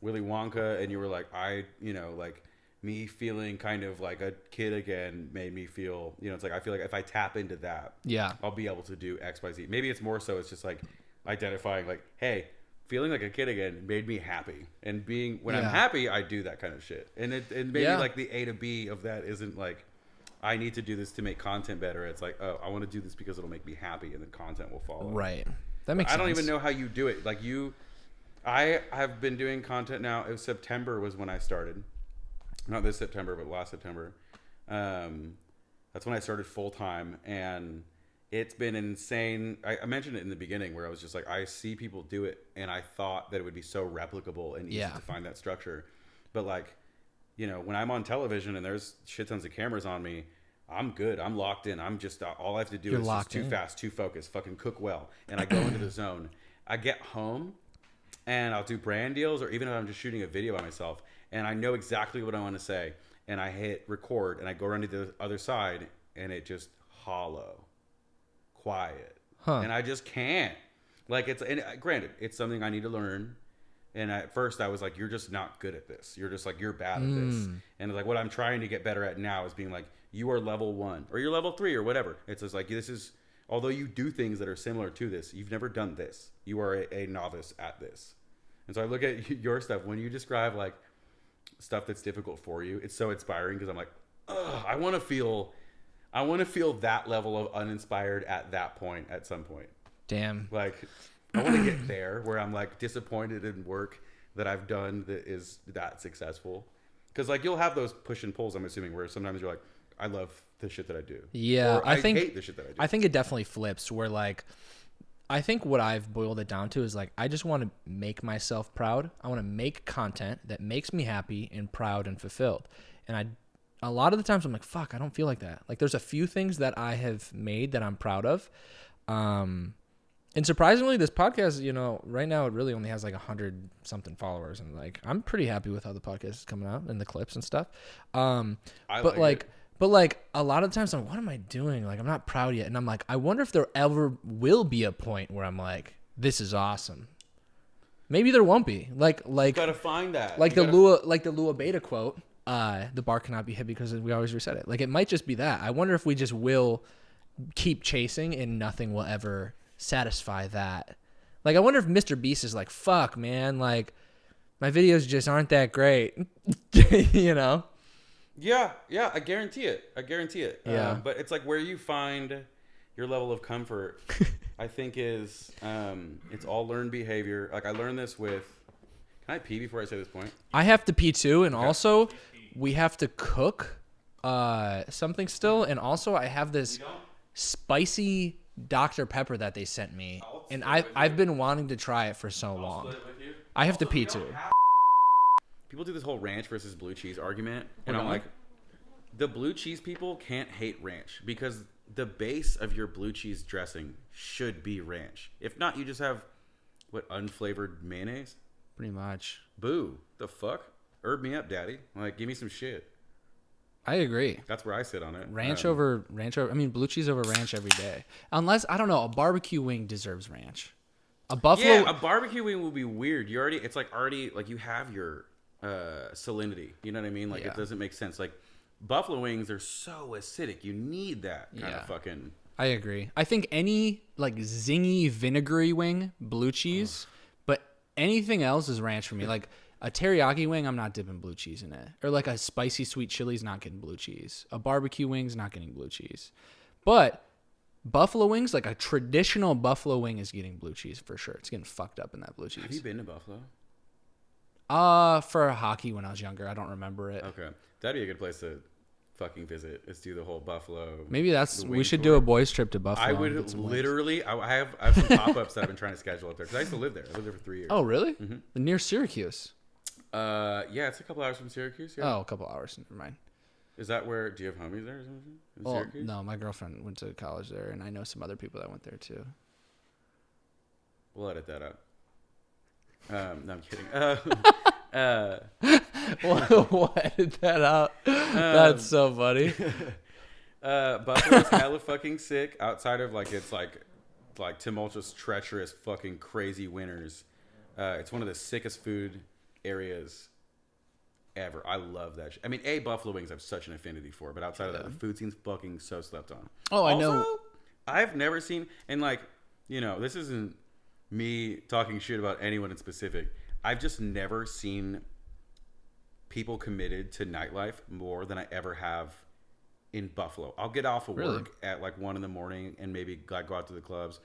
Willy Wonka and you were like like me feeling kind of like a kid again made me feel it's like I feel like if I tap into that, I'll be able to do X, Y, Z. Maybe it's more so it's just like identifying like, hey, feeling like a kid again made me happy. And when I'm Yeah. happy, I do that kind of shit. And maybe Yeah. like the A to B of that isn't like, I need to do this to make content better. It's like, oh, I want to do this because it'll make me happy, and then content will follow. Right. That makes I sense. don't even know how you do it. Like I have been doing content now. It was September was when I started. Not this September, but last September. That's when I started full time, and it's been insane. I mentioned it in the beginning where I was just like, I see people do it, and I thought that it would be so replicable and easy to find that structure. But like, you know, when I'm on television and there's shit tons of cameras on me, I'm good. I'm locked in. I'm just all I have to do is just too fast, too focused, fucking cook well, and I go into the zone. I get home, and I'll do brand deals, or even if I'm just shooting a video by myself, and I know exactly what I want to say, and I hit record, and I go around to the other side, and it just hollow, quiet, and I just can't. Like granted, it's something I need to learn. And at first I was like, you're just not good at this. You're just like, you're bad at this. And like, what I'm trying to get better at now is being like, you are level 1 or you're level 3 or whatever. It's just like, this is, although you do things that are similar to this, you've never done this. You are a novice at this. And so I look at your stuff. When you describe like stuff that's difficult for you, it's so inspiring because I'm like, ugh, I want to feel that level of uninspired at that point, at some point. Damn. Like, I want to get there where I'm like disappointed in work that I've done that is that successful. Because like you'll have those push and pulls, I'm assuming, where sometimes you're like, I love the shit that I do. Yeah, or I hate the shit that I do. I think it definitely flips where like, I think what I've boiled it down to is like, I just want to make myself proud. I want to make content that makes me happy and proud and fulfilled. And a lot of the times I'm like, fuck, I don't feel like that. Like there's a few things that I have made that I'm proud of. And surprisingly, this podcast, you know, right now it really only has like 100 something followers, and like I'm pretty happy with how the podcast is coming out and the clips and stuff. But like a lot of times I'm like, what am I doing? Like I'm not proud yet, and I'm like, I wonder if there ever will be a point where I'm like, this is awesome. Maybe there won't be. Like you gotta find that. Like the Lua Beta quote. The bar cannot be hit because we always reset it. Like it might just be that. I wonder if we just will keep chasing and nothing will ever satisfy that. Like I wonder if Mr. Beast is like, fuck man, like my videos just aren't that great. You know? Yeah, I guarantee it. Yeah. But it's like where you find your level of comfort, I think is it's all learned behavior. Like I learned this with, can I pee before I say this point? I have to pee too, and also we have to cook something still, and also I have this spicy Dr. Pepper that they sent me, and I've been wanting to try it for so long. I have to pee too. People do this whole ranch versus blue cheese argument, and I'm like, the blue cheese people can't hate ranch because the base of your blue cheese dressing should be ranch. If not, you just have unflavored mayonnaise. Pretty much. Boo. The fuck? Herb me up, daddy. Like, give me some shit. I agree. That's where I sit on it. Ranch over. I mean, blue cheese over ranch every day. Unless, I don't know, a barbecue wing deserves ranch. A buffalo. Yeah, a barbecue wing will be weird. It's like you have your salinity. You know what I mean? Like, it doesn't make sense. Like, buffalo wings are so acidic. You need that kind of fucking. I agree. I think any, like, zingy, vinegary wing, blue cheese, but anything else is ranch for me. Like, a teriyaki wing, I'm not dipping blue cheese in it. Or like a spicy sweet chili's not getting blue cheese. A barbecue wing's not getting blue cheese. But buffalo wings, like a traditional buffalo wing is getting blue cheese for sure. It's getting fucked up in that blue cheese. Have you been to Buffalo? For hockey when I was younger. I don't remember it. Okay. That'd be a good place to fucking visit. Is do the whole Buffalo. Maybe we should do a boys trip to Buffalo. I would literally. I have some pop-ups that I've been trying to schedule up there because I used to live there. I lived there for 3 years. Oh, really? Mm-hmm. Near Syracuse. Yeah, it's a couple hours from Syracuse. Yeah. Oh, a couple hours. Never mind. Is that where? Do you have homies there or something? In Syracuse? No, my girlfriend went to college there, and I know some other people that went there too. We'll edit that out. No, I'm kidding. We'll edit that out. That's so funny. Buffalo's hella fucking sick. Outside of it's like tumultuous, treacherous, fucking crazy winters. It's one of the sickest food areas ever. I love that shit. I mean, buffalo wings I have such an affinity for, but outside of that, the food scene's fucking so slept on. Oh, also, I know. I've never seen, and this isn't me talking shit about anyone in specific. I've just never seen people committed to nightlife more than I ever have in Buffalo. I'll get off of work at like 1 a.m. and maybe like go out to the clubs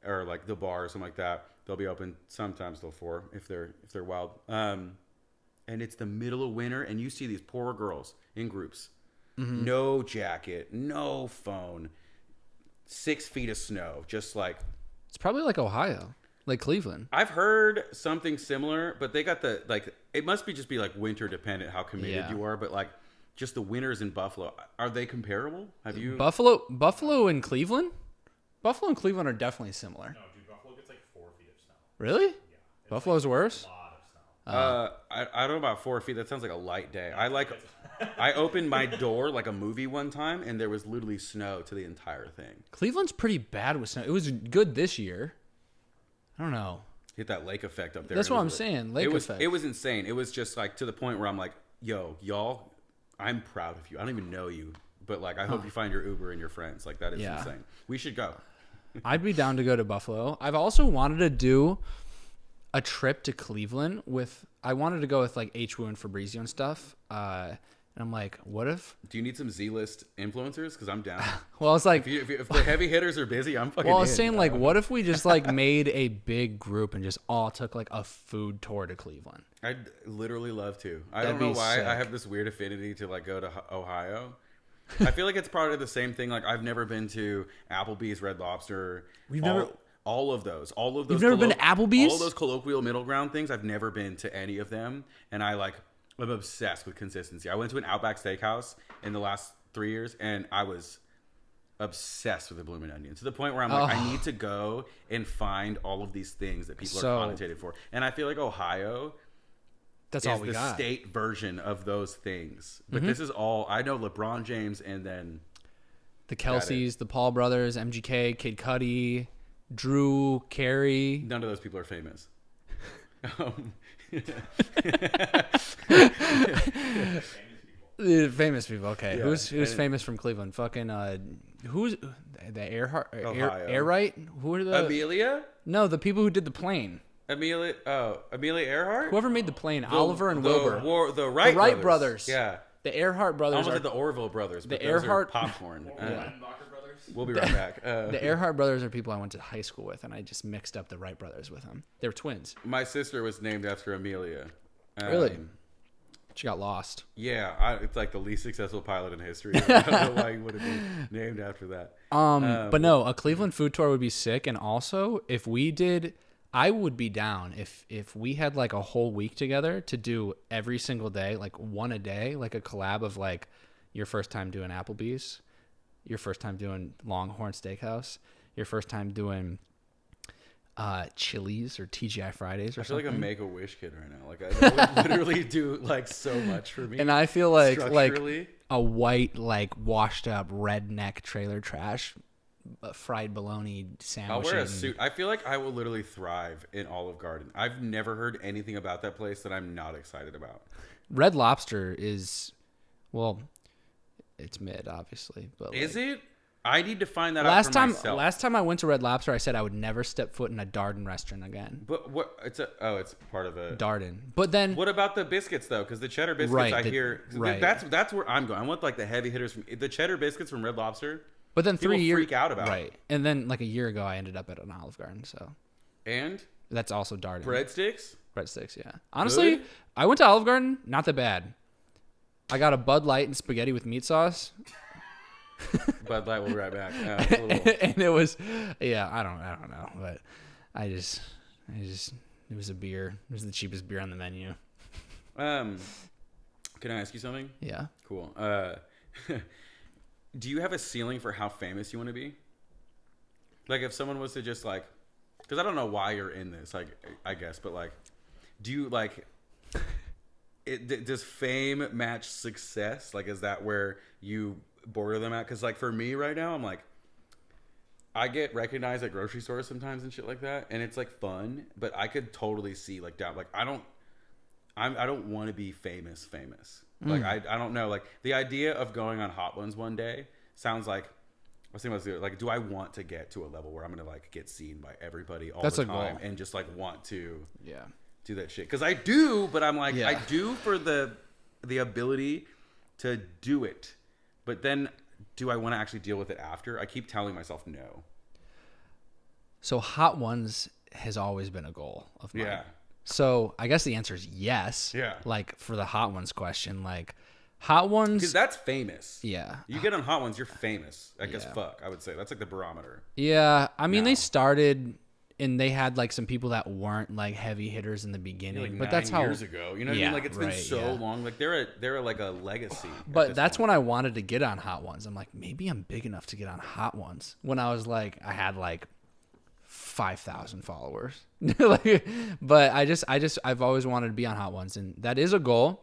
or like the bar or something like that. They'll be open sometimes till 4 if they're wild. And it's the middle of winter, and you see these poor girls in groups, no jacket, no phone, 6 feet of snow, just like. It's probably like Ohio, like Cleveland. I've heard something similar, but they got the like. It must be just be like winter dependent how committed you are, but like just the winters in Buffalo, are they comparable? Have you Buffalo and Cleveland? Buffalo and Cleveland are definitely similar. No, dude, Buffalo gets like 4 feet of snow. Really? Yeah. Buffalo's worse? A lot of snow. I don't know about 4 feet. That sounds like a light day. I opened my door like a movie one time, and there was literally snow to the entire thing. Cleveland's pretty bad with snow. It was good this year. I don't know. Hit that lake effect up there. That's what I'm saying. Lake effect. It was insane. It was just like to the point where I'm like, yo, y'all, I'm proud of you. I don't even know you, but like, I hope you find your Uber and your friends. Like, that is insane. We should go. I'd be down to go to Buffalo. I've also wanted to do a trip to Cleveland I wanted to go with like H. Wu and Fabrizio and stuff. And I'm like, what if? Do you need some Z-list influencers? Because I'm down. Well, I was like, if the heavy hitters are busy, I'm fucking. Well, I was saying like, what if we just like made a big group and just all took like a food tour to Cleveland? I'd literally love to. I That'd don't know be why sick. I have this weird affinity to like go to Ohio. I feel like it's probably the same thing. Like, I've never been to Applebee's, Red Lobster. All of those. You've never been to Applebee's? All of those colloquial middle ground things. I've never been to any of them, and I'm obsessed with consistency. I went to an Outback Steakhouse in the last 3 years, and I was obsessed with the Bloomin' Onion to the point where I'm like, I need to go and find all of these things that people are connotated for. And I feel like Ohio That's is all we the got. state version of those things. But this is all I know. LeBron James, and then The Kelseys, the Paul brothers, MGK, Kid Cudi, Drew Carey. none of those people are famous. Famous people. Okay, Yeah, who's famous from Cleveland? Fucking who's the Earhart? Ohio. Airwright? Who are the? Amelia No, the people who did the plane. Amelia Earhart. Whoever made the plane, Oliver and Wilbur. The Wright Wright brothers. Yeah. The Earhart I brothers almost are said the Orville brothers. But the those are Earhart- popcorn. Walker Brothers. We'll be right back. the Earhart brothers are people I went to high school with, and I just mixed up the Wright brothers with them. They were twins. My sister was named after Amelia. Really? She got lost. Yeah, it's like the least successful pilot in history. I don't know why he would have been named after that. But no, a Cleveland food tour would be sick. And also, if we did, I would be down if we had like a whole week together to do every single day, like one a day, like a collab of like your first time doing Applebee's, your first time doing Longhorn Steakhouse, your first time doing Chili's or TGI Fridays or I feel something. like a Make-A-Wish kid right now. Like, that would literally do like so much for me. And I feel like structurally. a white, like washed up redneck trailer trash fried bologna sandwich. I'll wear a suit. I feel like I will literally thrive in Olive Garden. I've never heard anything about that place that I'm not excited about. Red Lobster is, well, it's mid, obviously. But Is it? I need to find that out for myself. Last time I went to Red Lobster, I said I would never step foot in a Darden restaurant again. But what? It's part of a Darden. But then What about the biscuits though? Because the cheddar biscuits, Right, right. that's where I'm going. I want like the heavy hitters from the cheddar biscuits from Red Lobster. But then People 3 years freak out about it. right, and then like a year ago, I ended up at an Olive Garden, so And that's also Darden. breadsticks. Breadsticks, yeah. Honestly, Good? I went to Olive Garden, not that bad. I got a Bud Light and spaghetti with meat sauce, Bud Light. We'll be right back. It's a little- and it was, yeah, I don't know, but I just, it was a beer. It was the cheapest beer on the menu. Can I ask you something? Yeah. Cool. Do you have a ceiling for how famous you want to be? Like, if someone was to just like, because I don't know why you're in this, like, I guess, but like, do you like, does fame match success? Like, is that where you border them at? Because like for me right now, I'm like, I get recognized at grocery stores sometimes and shit like that, and it's like fun, but I could totally see like down, like I don't want to be famous. Like I don't know, like the idea of going on Hot Ones one day sounds like was thinking about this, like, do I want to get to a level where I'm gonna like get seen by everybody all That's the a goal. time and just like want to Yeah. do that shit? Because I do, but I'm like, Yeah. I do for the ability to do it, but then do I want to actually deal with it after? I keep telling myself no. So Hot Ones has always been a goal of mine. Yeah. So I guess the answer is yes. Yeah. Like for the Hot Ones question, like Hot Ones. Because that's famous. Yeah. You get on Hot Ones, you're famous. I guess Yeah. fuck, I would say. That's like the barometer. Yeah. I mean, No. they started and they had like some people that weren't like heavy hitters in the beginning, Like but that's 9 how. years ago. You know what I Yeah, mean? Like it's been right, so yeah. long. Like they're like a legacy. at But this that's point. when I wanted to get on Hot Ones. I'm like, maybe I'm big enough to get on Hot Ones. When I was like, I had like 5,000 followers. Like, but I've always wanted to be on Hot Ones, and that is a goal.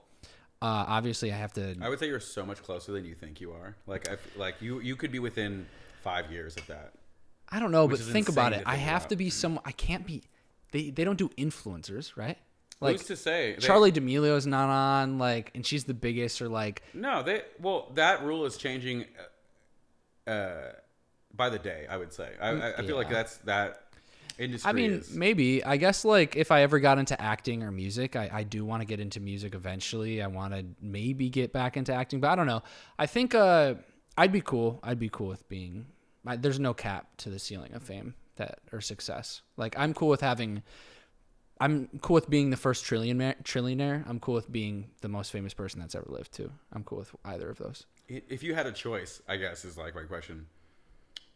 Obviously, I have to. I would say you're so much closer than you think you are. Like you could be within 5 years of that. I don't know, Which but is think about it. insane to I think have about. to be some. I can't be. They don't do influencers, right? Like Who's to say? Charlie D'Amelio's not on, like, and she's the biggest, or like. No, that rule is changing by the day. I would say. I feel like Yeah. that industry. I mean, is, maybe. I guess like if I ever got into acting or music, I do want to get into music eventually. I want to maybe get back into acting, but I don't know. I think I'd be cool. I'd be cool with being. There's no cap to the ceiling of fame or success. Like I'm cool with being the first trillionaire. I'm cool with being the most famous person that's ever lived too. I'm cool with either of those. if you had a choice, I guess is like my question.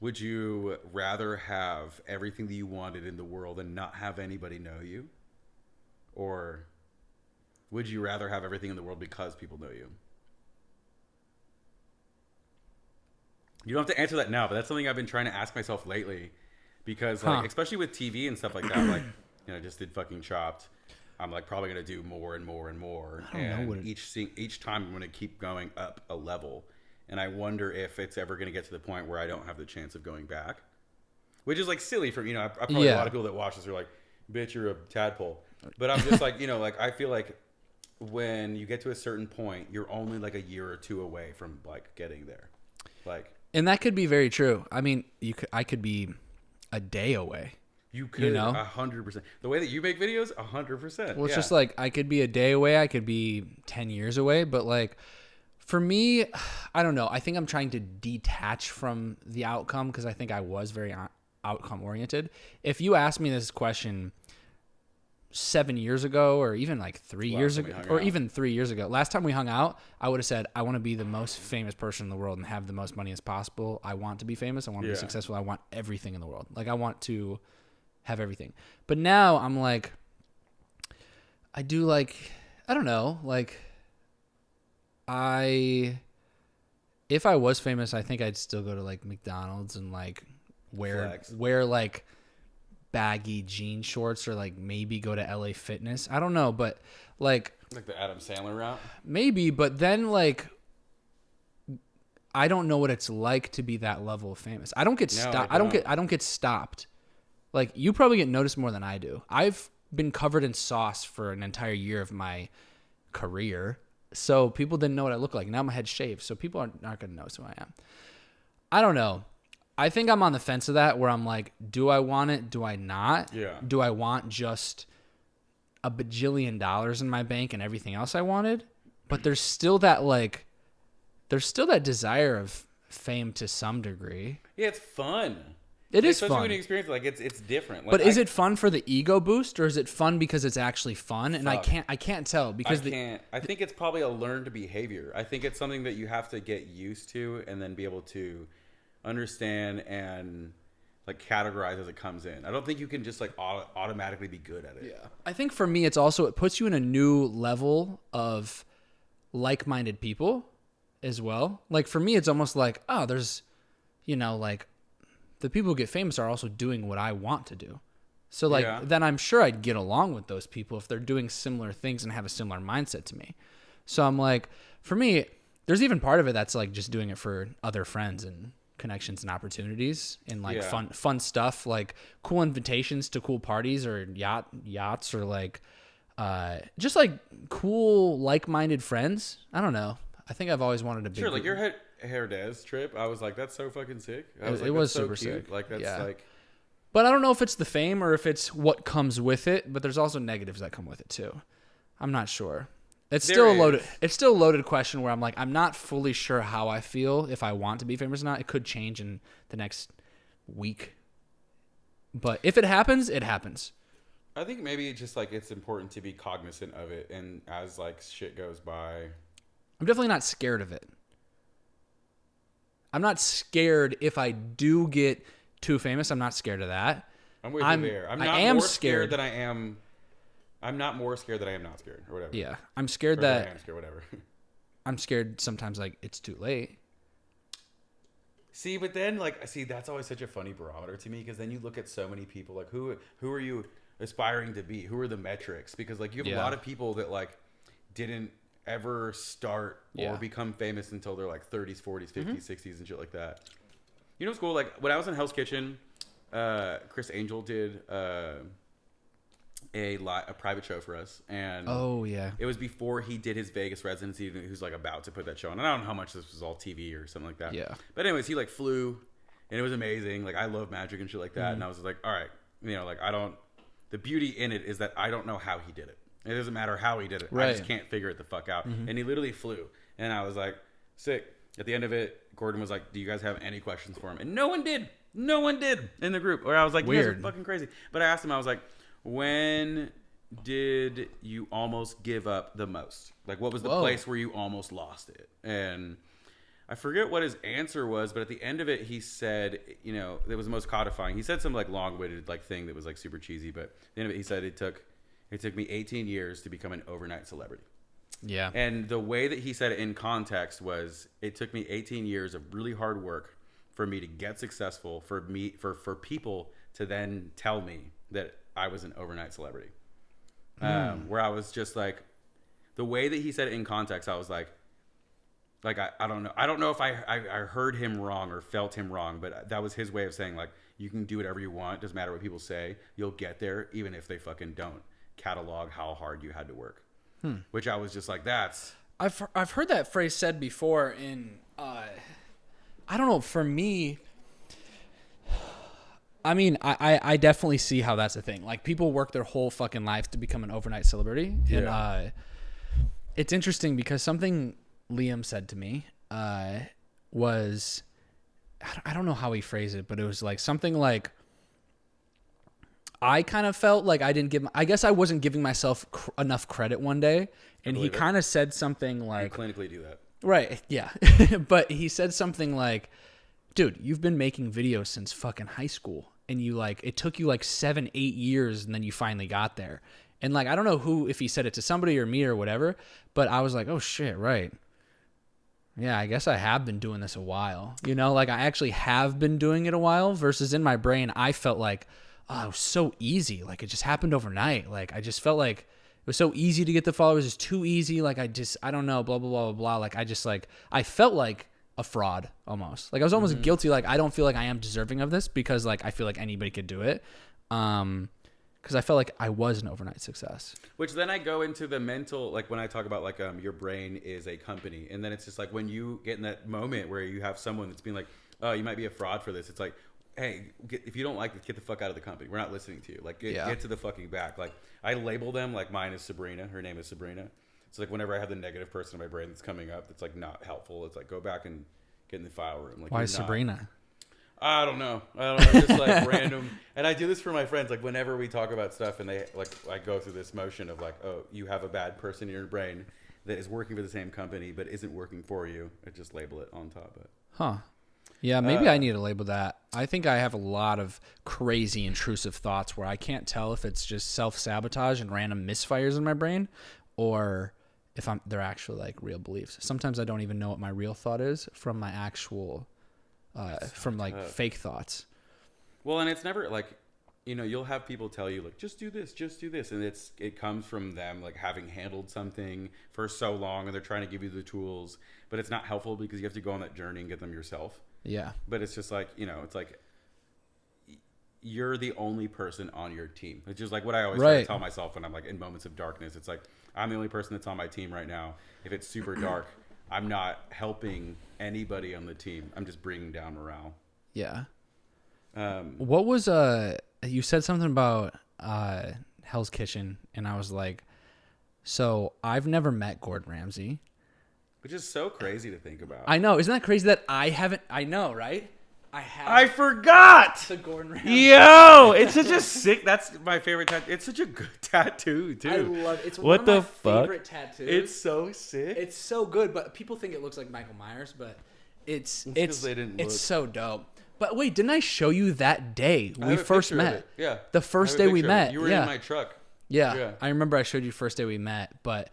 Would you rather have everything that you wanted in the world and not have anybody know you? Or would you rather have everything in the world because people know you? You don't have to answer that now, but that's something I've been trying to ask myself lately. Because, like, especially with TV and stuff like that, like, you know, I just did fucking Chopped. I'm, like, probably going to do more and more and more. I don't know what each time I'm going to keep going up a level. And I wonder if it's ever going to get to the point where I don't have the chance of going back. Which is, like, silly for, you know, I probably a lot of people that watch this are like, bitch, you're a tadpole. But I'm just like, you know, like, I feel like when you get to a certain point, you're only, like, a year or two away from, like, getting there. Like... And that could be very true. I mean, I could be a day away. You could, 100%. The way that you make videos, 100%. Well, it's just like I could be a day away. I could be 10 years away. But like for me, I don't know. I think I'm trying to detach from the outcome because I think I was very outcome oriented. If you asked me this question 7 years ago or even like 3 years ago or even 3 years ago, last time we hung out, I would have said, I want to be the most famous person in the world and have the most money as possible. I want to be famous. I want to be successful. I want everything in the world. Like I want to have everything. But now I'm like, I do like, I don't know, like if I was famous, I think I'd still go to like McDonald's and like wear like baggy jean shorts or like maybe go to LA Fitness. I don't know, but like the Adam Sandler route? Maybe, but then like I don't know what it's like to be that level of famous. I don't get stopped. I don't get stopped. Like you probably get noticed more than I do. I've been covered in sauce for an entire year of my career. So people didn't know what I look like. Now my head's shaved, so people aren't going to notice who I am. I don't know. I think I'm on the fence of that where I'm like, do I want it? Do I not? Yeah. Do I want just a bajillion dollars in my bank and everything else I wanted? But there's still that desire of fame to some degree. Yeah, it's fun. It is especially fun. when you experience it, like it's different. Like, But is it fun for the ego boost or is it fun because it's actually fun? And I can't tell because I think it's probably a learned behavior. I think it's something that you have to get used to and then be able to understand and like categorize as it comes in. I don't think you can just like automatically be good at it. Yeah. I think for me, it puts you in a new level of like-minded people as well. Like for me, it's almost like, oh, there's, you know, like the people who get famous are also doing what I want to do. So like, then I'm sure I'd get along with those people if they're doing similar things and have a similar mindset to me. So I'm like, for me, there's even part of it that's like just doing it for other friends and connections and opportunities and like fun stuff, like cool invitations to cool parties or yachts or like just like cool like-minded friends. I don't know. I think I've always wanted to be Sure, like Herdez trip, I was like, that's so fucking sick. I was It like, was that's so super cute. sick. Like, that's Yeah. like, But I don't know if it's the fame or if it's what comes with it. But there's also negatives that come with it too. I'm not sure. It's There still a is. loaded. It's still a loaded question where I'm like, I'm not fully sure how I feel if I want to be famous or not. It could change in the next week. But if it happens, it happens. I think maybe it's just like it's important to be cognizant of it, and as like shit goes by, I'm definitely not scared of it. I'm not scared if I do get too famous. I'm not scared of that. I'm with I'm- you there. I'm I not am more scared. than I am. I'm not more scared than I am not scared, or whatever. Yeah, I'm scared Or that I that am scared, whatever. I'm scared sometimes like it's too late. See, but then that's always such a funny barometer to me, because then you look at so many people, like who are you aspiring to be? Who are the metrics? Because like you have a Yeah. lot of people that like didn't ever start or Yeah. become famous until they're like 30s, 40s, 50s, 60s and shit like that. You know what's cool? Like when I was in Hell's Kitchen, Chris Angel did a private show for us, and Oh yeah. it was before he did his Vegas residency. He was like about to put that show on. And I don't know how much this was all TV or something like that. Yeah. But anyways, he like flew, and it was amazing. Like I love magic and shit like that. And I was like, all right, like the beauty in it is that I don't know how he did it. It doesn't matter how he did it. I just Right. can't figure it the fuck out. And he literally flew, and I was like, sick. At the end of it, Gordon was like, do you guys have any questions for him? And no one did. No one did in the group. Or I was like, you guys Weird. are fucking crazy. But I asked him, I was like, when did you almost give up the most? Like, what was the Whoa. place where you almost lost it? And I forget what his answer was, but at the end of it, he said, it was the most codifying. He said some like long-winded like thing that was like super cheesy, but at the end of it, he said it took me 18 years to become an overnight celebrity. Yeah. And the way that he said it in context was, it took me 18 years of really hard work for me to get successful, for people to then tell me that I was an overnight celebrity. Where I was just like, the way that he said it in context, I was like I don't know. I don't know if I heard him wrong or felt him wrong, but that was his way of saying, like, you can do whatever you want. Doesn't matter what people say. You'll get there, even if they fucking don't catalog how hard you had to work. Which I was just like, that's... I've heard that phrase said before in I don't know, for me, I mean, I definitely see how that's a thing. Like, people work their whole fucking life to become an overnight celebrity. Yeah. And it's interesting because something Liam said to me was, I don't know how he phrased it, but it was like something like, I kind of felt like I guess I wasn't giving myself enough credit one day. And he believe it. kind of said something You like, clinically do that. right, yeah. But he said something like, dude, you've been making videos since fucking high school. And it took you like 7-8 years, and then you finally got there. And like, I don't know if he said it to somebody or me or whatever, but I was like, oh shit, right. Yeah, I guess I have been doing this a while. Like, I actually have been doing it a while, versus in my brain, I felt like, oh, it was so easy. Like, it just happened overnight. Like, I just felt like it was so easy to get the followers. It's too easy. Like, I don't know, blah, blah, blah, blah, blah. Like, I felt like a fraud almost. Like, I was almost guilty. Like, I don't feel like I am deserving of this, because like, I feel like anybody could do it. Because I felt like I was an overnight success. Which then I go into the mental, like when I talk about like your brain is a company, and then it's just like when you get in that moment where you have someone that's being like, oh, you might be a fraud for this. It's like, hey, if you don't like it, get the fuck out of the company. We're not listening to you. Like, get to the fucking back. Like, I label them, like mine is Sabrina. Her name is Sabrina. So like whenever I have the negative person in my brain that's coming up, that's like not helpful. It's like, go back and get in the file room. Like, Why you're not- Sabrina? I don't know. Just like random. And I do this for my friends. Like whenever we talk about stuff, and I go through this motion of like, oh, you have a bad person in your brain that is working for the same company but isn't working for you. I just label it on top of it. Huh. Yeah, maybe I need to label that. I think I have a lot of crazy intrusive thoughts where I can't tell if it's just self-sabotage and random misfires in my brain, or if they're actually like real beliefs. Sometimes I don't even know what my real thought is from my actual from like fake thoughts. Well, and it's never like, you'll have people tell you like, just do this, and it comes from them like having handled something for so long, and they're trying to give you the tools, but it's not helpful because you have to go on that journey and get them yourself. Yeah. But it's just like, it's like you're the only person on your team. It's just like what I always try to tell myself when I'm like in moments of darkness. It's like, I'm the only person that's on my team right now. If it's super dark, I'm not helping anybody on the team. I'm just bringing down morale. Yeah. Um, What was you said something about Hell's Kitchen, and I was like, so I've never met Gordon Ramsay. which is so crazy to think about. I know, isn't that crazy that I haven't? I know, right? I have. I forgot. The Gordon Ramsay. Yo, it's such a sick. That's my favorite tattoo. It's such a good tattoo too. I love it. It's What one the of my fuck? favorite tattoos. It's so sick. It's so good, but people think it looks like Michael Myers, but it's 'cause they didn't it's look. so dope. But wait, didn't I show you that day I we have a first picture of met? it. Yeah, The I first have a day we picture of it. met. You were yeah. in my truck. Yeah. Yeah. I remember I showed you first day we met, but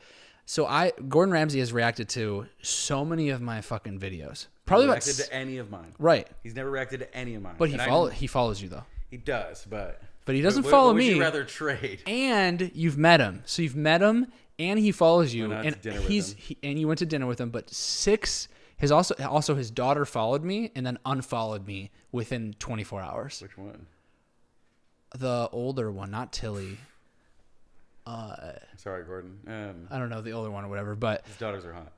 so Gordon Ramsay has reacted to so many of my fucking videos. Probably about reacted to any of mine. right. He's never reacted to any of mine. But he And he follows you though. He does, but But he doesn't what follow would me. you rather trade? And you've met him. So you've met him and he follows you Went out and to dinner with him. and you went to dinner with him, but his also his daughter followed me and then unfollowed me within 24 hours. Which one? The older one, not Tilly. Sorry, Gordon. I don't know, the older one or whatever, but His daughters are hot.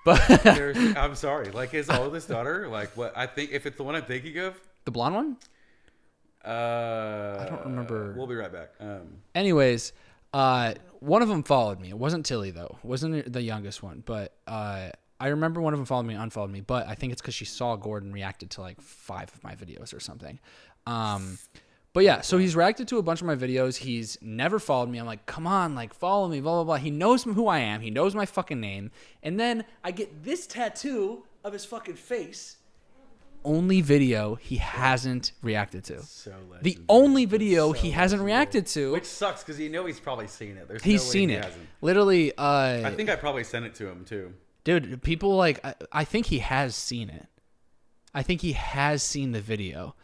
but I'm sorry. Like his oldest daughter. Like what I think, if it's the one I'm thinking of. the blonde one? I don't remember. We'll be right back. Anyways, one of them followed me. It wasn't Tilly though. It wasn't the youngest one, but I remember one of them followed me and unfollowed me, but I think it's because she saw Gordon reacted to like 5 of my videos or something. But yeah, so he's reacted to a bunch of my videos. He's never followed me. I'm like, come on, like follow me, blah, blah, blah. He knows who I am. He knows my fucking name. And then I get this tattoo of his fucking face. Only video he hasn't reacted to. So The legendary. only video So he hasn't legendary. reacted to. Which sucks because he's probably seen it. There's He's no way seen he it. hasn't. Literally, I think I probably sent it to him too. dude, people like, I think he has seen it. I think he has seen the video,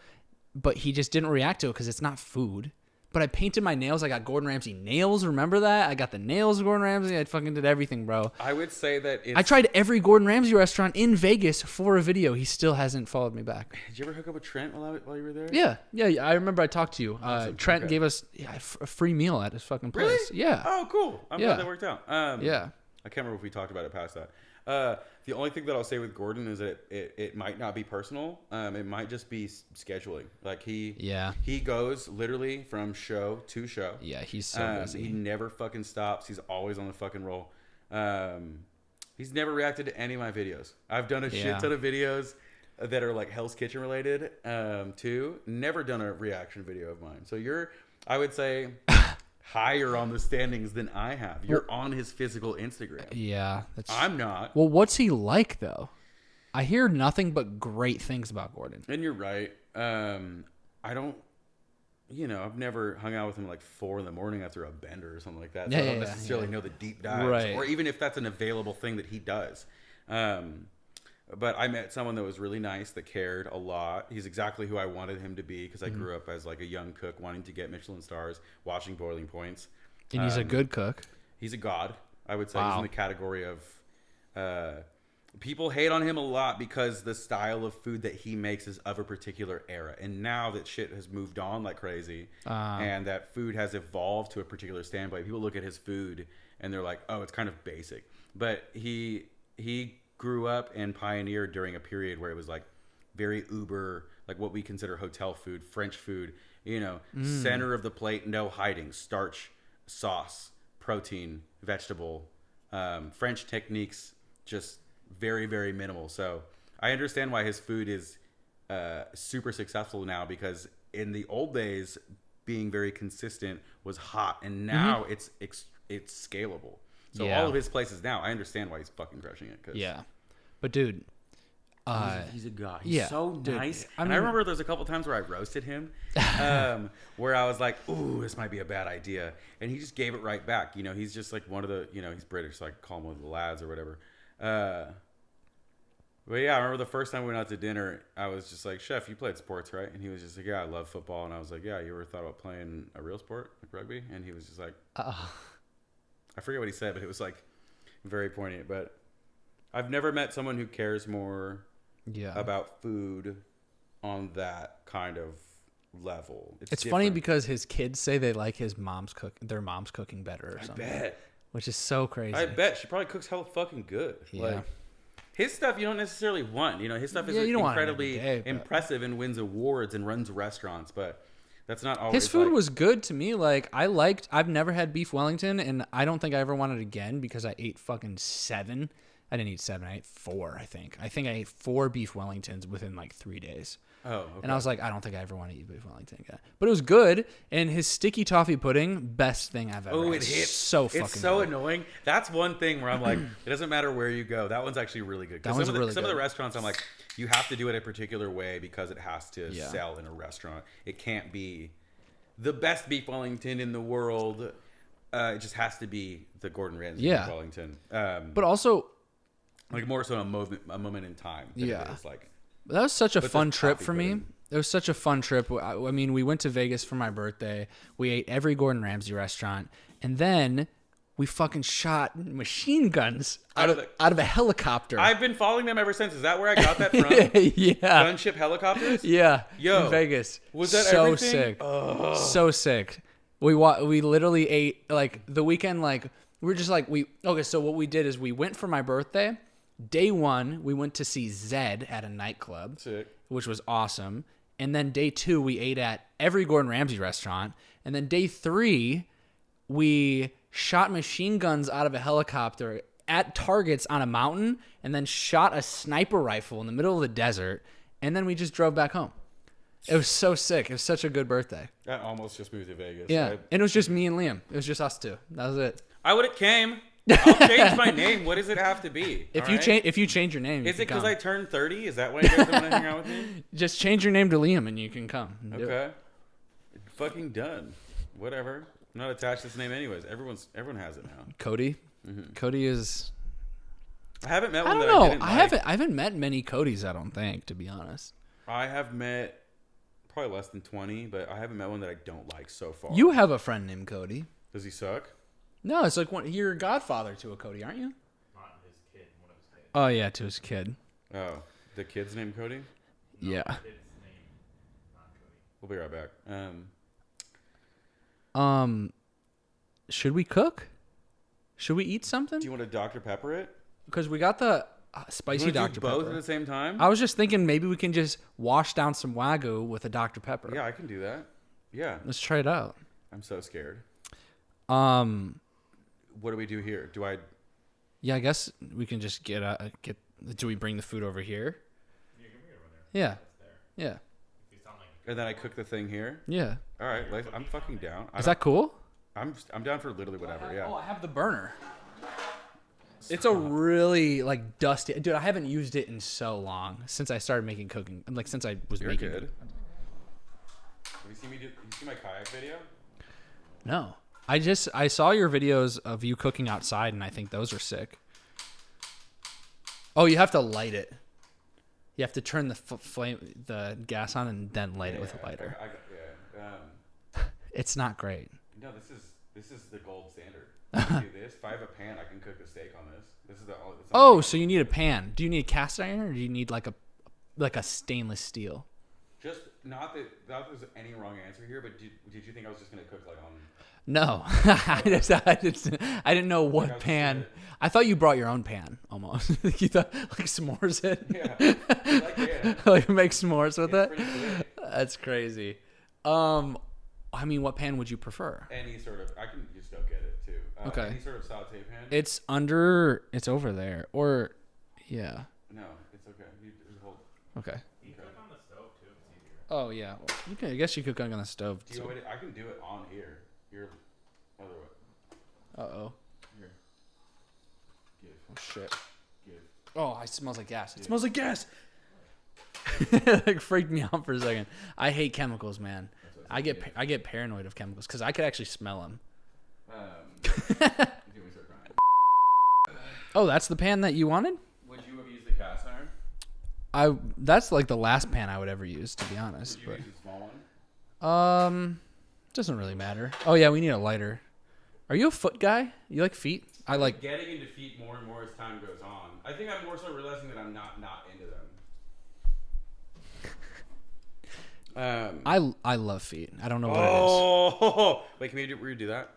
but he just didn't react to it because it's not food. But I painted my nails. I got Gordon Ramsay nails. Remember that? I got the nails of Gordon Ramsay. I fucking did everything, bro. I would say that it's... I tried every Gordon Ramsay restaurant in Vegas for a video. He still hasn't followed me back. Did you ever hook up with Trent while you were there? Yeah. I remember I talked to you. Awesome. Trent Okay. gave us a free meal at his fucking place. Really? Yeah. Oh, cool. I'm Yeah. glad that worked out. Yeah. I can't remember if we talked about it past that. The only thing that I'll say with Gordon is that it might not be personal. It might just be scheduling. Like he goes literally from show to show. Yeah, he's so busy. He never fucking stops. He's always on the fucking roll. He's never reacted to any of my videos. I've done a shit ton of videos that are like Hell's Kitchen related too. Never done a reaction video of mine. So I would say, higher on the standings than I have. You're on his physical Instagram. Yeah. I'm not. Well, what's he like, though? I hear nothing but great things about Gordon. And you're right. I don't, I've never hung out with him at like 4 a.m. after a bender or something like that. So I don't necessarily know the deep dives. Right. Or even if that's an available thing that he does. But I met someone that was really nice, that cared a lot. He's exactly who I wanted him to be because I grew up as like a young cook wanting to get Michelin stars, watching Boiling Points. And he's a good cook. He's a god, I would say. Wow. He's in the category of... people hate on him a lot because the style of food that he makes is of a particular era. And now that shit has moved on like crazy and that food has evolved to a particular standpoint, people look at his food and they're like, oh, it's kind of basic. But he grew up and pioneered during a period where it was like very uber, like what we consider hotel food, French food, center of the plate, no hiding, starch, sauce, protein, vegetable, French techniques, just very, very minimal. So I understand why his food is super successful now, because in the old days, being very consistent was hot, and now it's scalable. So all of his places now, I understand why he's fucking crushing it. 'Cause Yeah. But, dude. He's a guy. He's so nice. I I mean- remember there's a couple times where I roasted him, where I was like, "Ooh, this might be a bad idea," and he just gave it right back. He's just like one of the, he's British, so I call him one of the lads or whatever. But yeah, I remember the first time we went out to dinner, I was just like, "Chef, you played sports, right?" And he was just like, "Yeah, I love football." And I was like, "Yeah, you ever thought about playing a real sport like rugby?" And he was just like, I forget what he said, but it was like very poignant. But I've never met someone who cares more about food on that kind of level. It's funny because his kids say they like their mom's cooking better or something. Bet. which is so crazy. I bet she probably cooks hella fucking good. Yeah. Like, his stuff you don't necessarily want. You know, his stuff is you don't want it incredibly every day, but- impressive and wins awards and runs restaurants, but that's not always. His food like, was good to me. Like I've never had beef Wellington, and I don't think I ever wanted it again because I ate fucking 7. I didn't eat 7. I ate 4. I think I ate 4 beef Wellingtons within like 3 days. Oh, okay. And I was like, I don't think I ever want to eat beef Wellington again. But it was good, and his sticky toffee pudding, best thing I've ever. Oh, had. it hits so fucking. It's so good. annoying. That's one thing where I'm like, it doesn't matter where you go. That one's actually really good. 'Cause That one's some of the, really some of the good. restaurants, I'm like, you have to do it a particular way because it has to Yeah. sell in a restaurant. It can't be the best beef Wellington in the world. It just has to be the Gordon Ramsay beef Wellington. But also, like more so a moment in time. Than Yeah. It is like, that was such a But fun this trip coffee for me. pudding. It was such a fun trip. I mean, we went to Vegas for my birthday. We ate every Gordon Ramsay restaurant, and then we fucking shot machine guns out of a helicopter. I've been following them ever since. Is that where I got that from? yeah, Gunship helicopters? yeah. Yo, in Vegas. was that so everything? sick? Ugh. So sick. We literally ate like the weekend. Like we were just like okay. So what we did is we went for my birthday. Day 1, we went to see Zed at a nightclub, Sick. which was awesome. And then day 2, we ate at every Gordon Ramsay restaurant. And then day 3, we shot machine guns out of a helicopter at targets on a mountain and then shot a sniper rifle in the middle of the desert. And then we just drove back home. It was so sick. It was such a good birthday. I almost just moved to Vegas. Yeah. And it was just me and Liam. It was just us two. That was it. I would have came. I'll change my name. What does it have to be? If All you right? change your name, you Is can it because come. I turned 30? Is that why you guys don't want to hang out with me? Just change your name to Liam and you can come. and do it. Okay. Fucking done. Whatever. I'm not attached to this name anyways. Everyone has it now. Cody. Mm-hmm. Cody is. I haven't met I one don't that know. I didn't like. I haven't met many Codys. I don't think, to be honest. I have met probably less than 20, but I haven't met one that I don't like so far. You have a friend named Cody. Does he suck? No, it's like you're a godfather to a Cody, aren't you? Not his kid, one of his kids. Oh yeah, to his kid. Oh, the kid's name Cody? Yeah. Kid's name, not Cody. We'll be right back. Should we cook? Should we eat something? Do you want to Dr. Pepper it? Because we got the You spicy wanna do Dr. both Pepper. at the same time? I was just thinking maybe we can just wash down some Wagyu with a Dr. Pepper. Yeah, I can do that. Yeah. Let's try it out. I'm so scared. What do we do here? Do I... Yeah, I guess we can just get. Do we bring the food over here? You can bring it over there. Yeah. It's there. Yeah. If you sound like And then I cook the thing here? Yeah. All right, I'm fucking down. Is that cool? I'm down for literally whatever, yeah. Oh, I have the burner. It's a really like dusty. Dude, I haven't used it in so long since I started making cooking. Like since I was You're making. good. Have you seen me do... You see my kayak video? No. I saw your videos of you cooking outside, and I think those are sick. Oh, you have to light it. You have to turn the gas on, and then light it with a lighter. It's not great. No, this is the gold standard. I do this. If I have a pan, I can cook a steak on this. This is the only... Oh, so you need a pan. Do you need a cast iron, or do you need like a stainless steel? Just not that there's any wrong answer here, but did you think I was just gonna cook like on... No, I didn't know what Like pan. stupid. I thought you brought your own pan almost. You thought like s'mores it. Yeah, like that. Like make s'mores with It's it. pretty quick. That's crazy. I mean, what pan would you prefer? Any sort of... I can just go get it too. Okay. Any sort of saute pan? It's over there, or yeah. No, it's okay. You just hold... Okay. you can cook on the stove too. It's easier. Oh yeah, well, you can. I guess you could cook on the stove. Do you want me to... I can do it on here. Your other way. Oh. Here. Give. Oh shit. Give. Oh, it smells like gas. It smells like gas. Like freaked me out for a second. I hate chemicals, man. I get paranoid of chemicals because I could actually smell them. You do me so crying. Oh, that's the pan that you wanted? Would you have used the cast iron? That's like the last pan I would ever use, to be honest. Would you use the small one? But doesn't really matter. Oh yeah, we need a lighter. Are you a foot guy? You like feet? I like. Getting into feet more and more as time goes on. I think I'm more so realizing that I'm not into them. I love feet. I don't know what Oh, wait, can we redo that?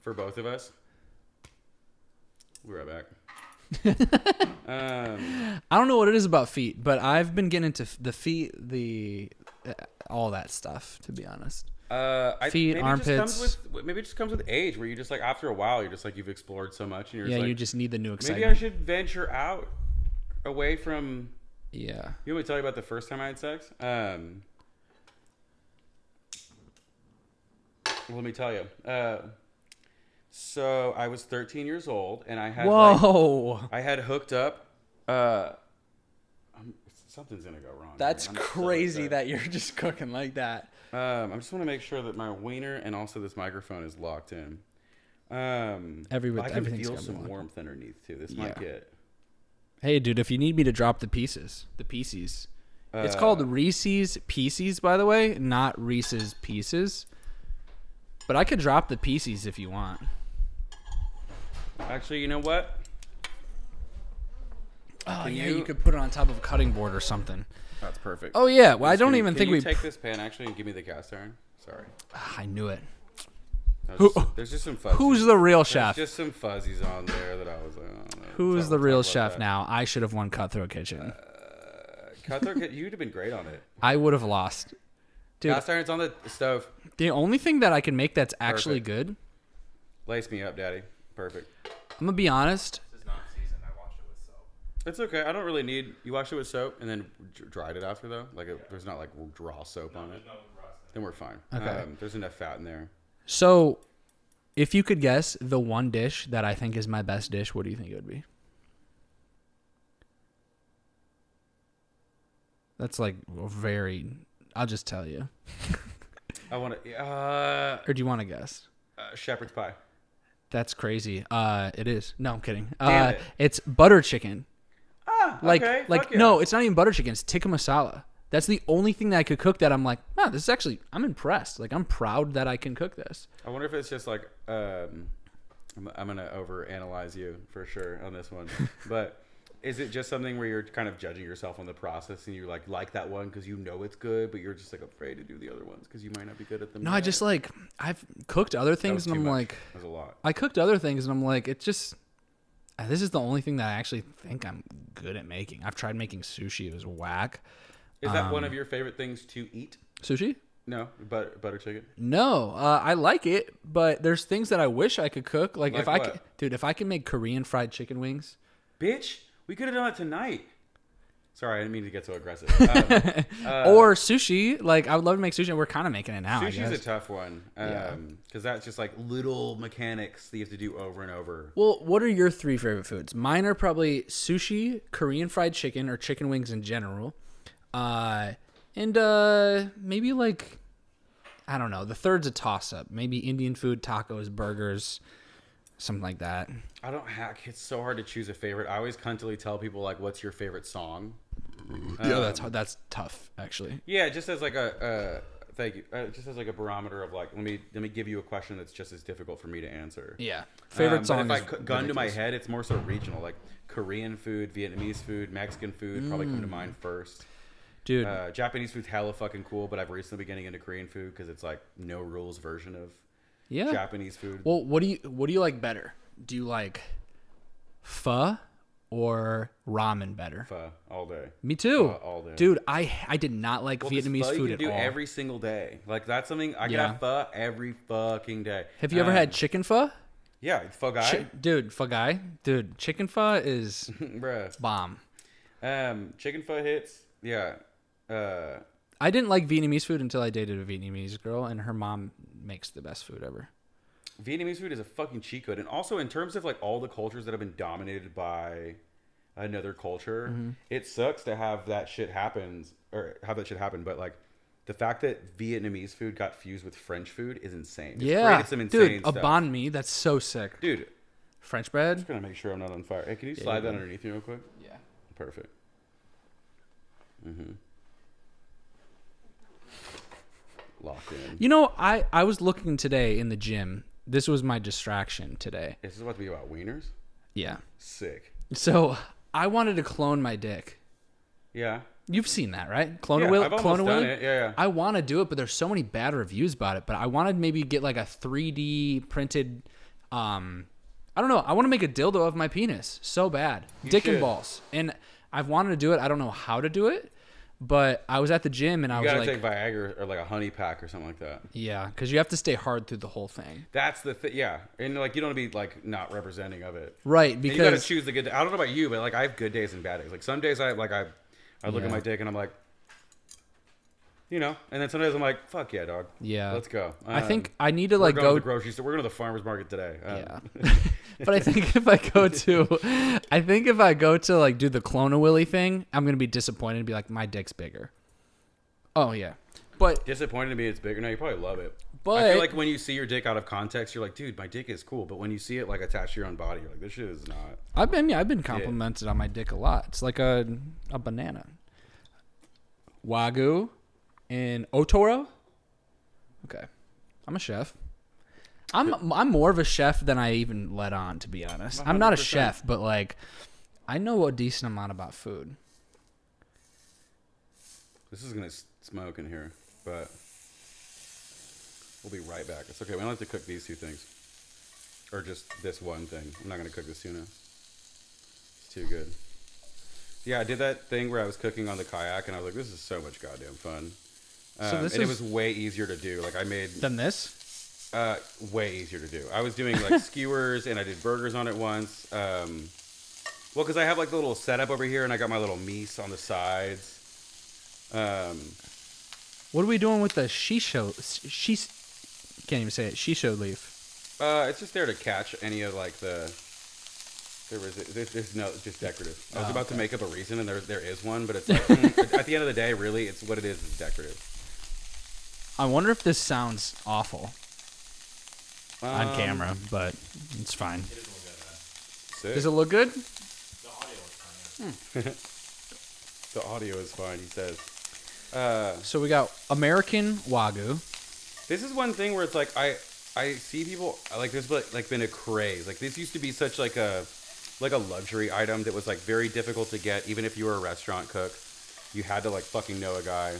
for both of us. We'll be right back. I don't know what it is about feet, but I've been getting into the feet, all that stuff, to be honest. Feet, armpits. Maybe it just comes with age, where you just like after a while, you're just like you've explored so much, and you're just like, you just need the new excitement. Maybe I should venture out, away from. Yeah. You want me to tell you about the first time I had sex? Let me tell you. So I was 13 years old, and I had I had hooked up. Something's gonna go wrong. That's crazy that you're just cooking like that. I just want to make sure that my wiener and also this microphone is locked in. I can feel some warmth underneath too. This might get. Hey, dude, if you need me to drop the pieces. It's called Reese's Pieces, by the way, not Reese's Pieces. But I could drop the pieces if you want. Actually, you know what? Oh, you could put it on top of a cutting board or something. That's perfect. Oh, yeah. Well, I don't even think we... Can you take this pan, actually, and give me the cast iron? Sorry. I knew it. There's just some fuzzies. Who's the real chef? There's just some fuzzies on there that I was like, oh, no. Who's the real chef now? I should have won Cutthroat Kitchen. You'd have been great on it. I would have lost. Dude, cast iron's on the stove. The only thing that I can make that's actually good... Lace me up, Daddy. Perfect. I'm going to be honest. This is not seasoned. I washed it with soap. It's okay. I don't really need... You washed it with soap and then dried it after, though? Like, there's not, like, raw soap on it? No rust. Then we're fine. Okay. There's enough fat in there. So, if you could guess the one dish that I think is my best dish, what do you think it would be? That's, like, very... I'll just tell you. I want to... Or do you want to guess? Shepherd's pie. That's crazy. It is. No, I'm kidding. Damn it. It's butter chicken. Okay. No, it's not even butter chicken. It's tikka masala. That's the only thing that I could cook that I'm like, wow, this is actually, I'm impressed. Like, I'm proud that I can cook this. I wonder if it's just like, I'm going to overanalyze you for sure on this one. But is it just something where you're kind of judging yourself on the process and you like that one because you know it's good, but you're just like afraid to do the other ones because you might not be good at them? No, I just like, I've cooked other things and I'm like, that's a lot. I cooked other things and I'm like, it just, this is the only thing that I actually think I'm good at making. I've tried making sushi. It was whack. Is that one of your favorite things to eat? Sushi? No, butter chicken. No, I like it, but there's things that I wish I could cook. Like if what? If I can make Korean fried chicken wings. Bitch, we could have done it tonight. Sorry, I didn't mean to get so aggressive. Or sushi. Like, I would love to make sushi, and we're kind of making it now. Sushi's a tough one. Because that's just like little mechanics that you have to do over and over. Well, what are your 3 favorite foods? Mine are probably sushi, Korean fried chicken, or chicken wings in general. And maybe like, I don't know. The third's a toss-up. Maybe Indian food, tacos, burgers, something like that. I don't hack. It's so hard to choose a favorite. I always cuntily tell people like, "What's your favorite song?" Yeah, that's tough actually. Yeah, just as like a thank you. Just as like a barometer of like, let me give you a question that's just as difficult for me to answer. Yeah, favorite song. But if gun to my head, it's more so regional, like Korean food, Vietnamese food, Mexican food probably come to mind first. Dude, Japanese food's hella fucking cool, but I've recently been getting into Korean food because it's like no rules version of Japanese food. Well, what do you like better? Do you like pho or ramen better? Pho all day. Me too. Pho all day. Dude, I did not like Vietnamese pho food you at can all. do every single day. Like that's something I can have pho every fucking day. Have you ever had chicken pho? Yeah, pho guy. Pho guy. Dude, chicken pho is bruh. Bomb. Chicken pho hits. Yeah. I didn't like Vietnamese food until I dated a Vietnamese girl, and her mom makes the best food ever. Vietnamese food is a fucking cheat code. And also in terms of like all the cultures that have been dominated by another culture, it sucks to have that shit happen. But like the fact that Vietnamese food got fused with French food is insane. It's created some insane stuff. A banh mi, that's so sick. Dude. French bread? I'm just going to make sure I'm not on fire. Hey, can you slide that underneath me real quick? Yeah. Perfect. Locked in. You know, I was looking today in the gym. This was my distraction today. Is this about to be about wieners? Yeah. Sick. So I wanted to clone my dick. Yeah. You've seen that, right? Clone a I've almost done it. Yeah. I want to do it, but there's so many bad reviews about it. But I wanted maybe get like a 3D printed I don't know. I want to make a dildo of my penis so bad. Dick and balls. And I've wanted to do it. I don't know how to do it, but I was at the gym and I You was gotta like, take Viagra or like a honey pack or something like that. yeah, because you have to stay hard through the whole thing. That's the thing. Yeah, and like you don't want to be like not representing of it. Right, And you gotta because choose the good. I don't know about you, but like I have good days and bad days. Like some days I look Yeah. at my dick and I'm like, you know, and then sometimes I'm like, fuck yeah, dog. yeah, Let's go. I think I need to We're like going to go. the grocery store. We're going to the farmer's market today. Yeah. But I think if I go to like do the Clone a Willy thing, I'm gonna be disappointed and be like, my dick's bigger. Oh yeah, but Disappointed to me it's bigger. No, you probably love it. But- I feel like when you see your dick out of context, you're like, dude, my dick is cool. But when you see it like attached to your own body, you're like, this shit is not. I've been complimented on my dick a lot. It's like a banana. Wagyu and Otoro. Okay, I'm a chef. I'm more of a chef than I even let on, to be honest. I'm not a 100%. chef, but like I know a decent amount about food. This is going to smoke in here, but we'll be right back. It's okay. We don't have to cook these two things. Or just this one thing. I'm not going to cook this tuna. It's too good. Yeah, I did that thing where I was cooking on the kayak, and I was like, this is so much goddamn fun. It was way easier to do. Like I made... Than this? Way easier to do. I was doing like skewers and I did burgers on it once. Well, because I have like the little setup over here and I got my little meats on the sides. What are we doing with the shisho? Can't even say it. Shisho leaf. It's just there to catch any of like the. There's no, it's just decorative. I was about to make up a reason and there is one, but it's like at the end of the day, really, it's what it is decorative. I wonder if this sounds awful on camera, but it's fine. It doesn't look that bad. Sick. Does it look good? The audio is fine. The audio is fine, he says. So we got American Wagyu. This is one thing where it's like I see people like there's like been a craze. Like this used to be such like a luxury item that was like very difficult to get, even if you were a restaurant cook. You had to like fucking know a guy.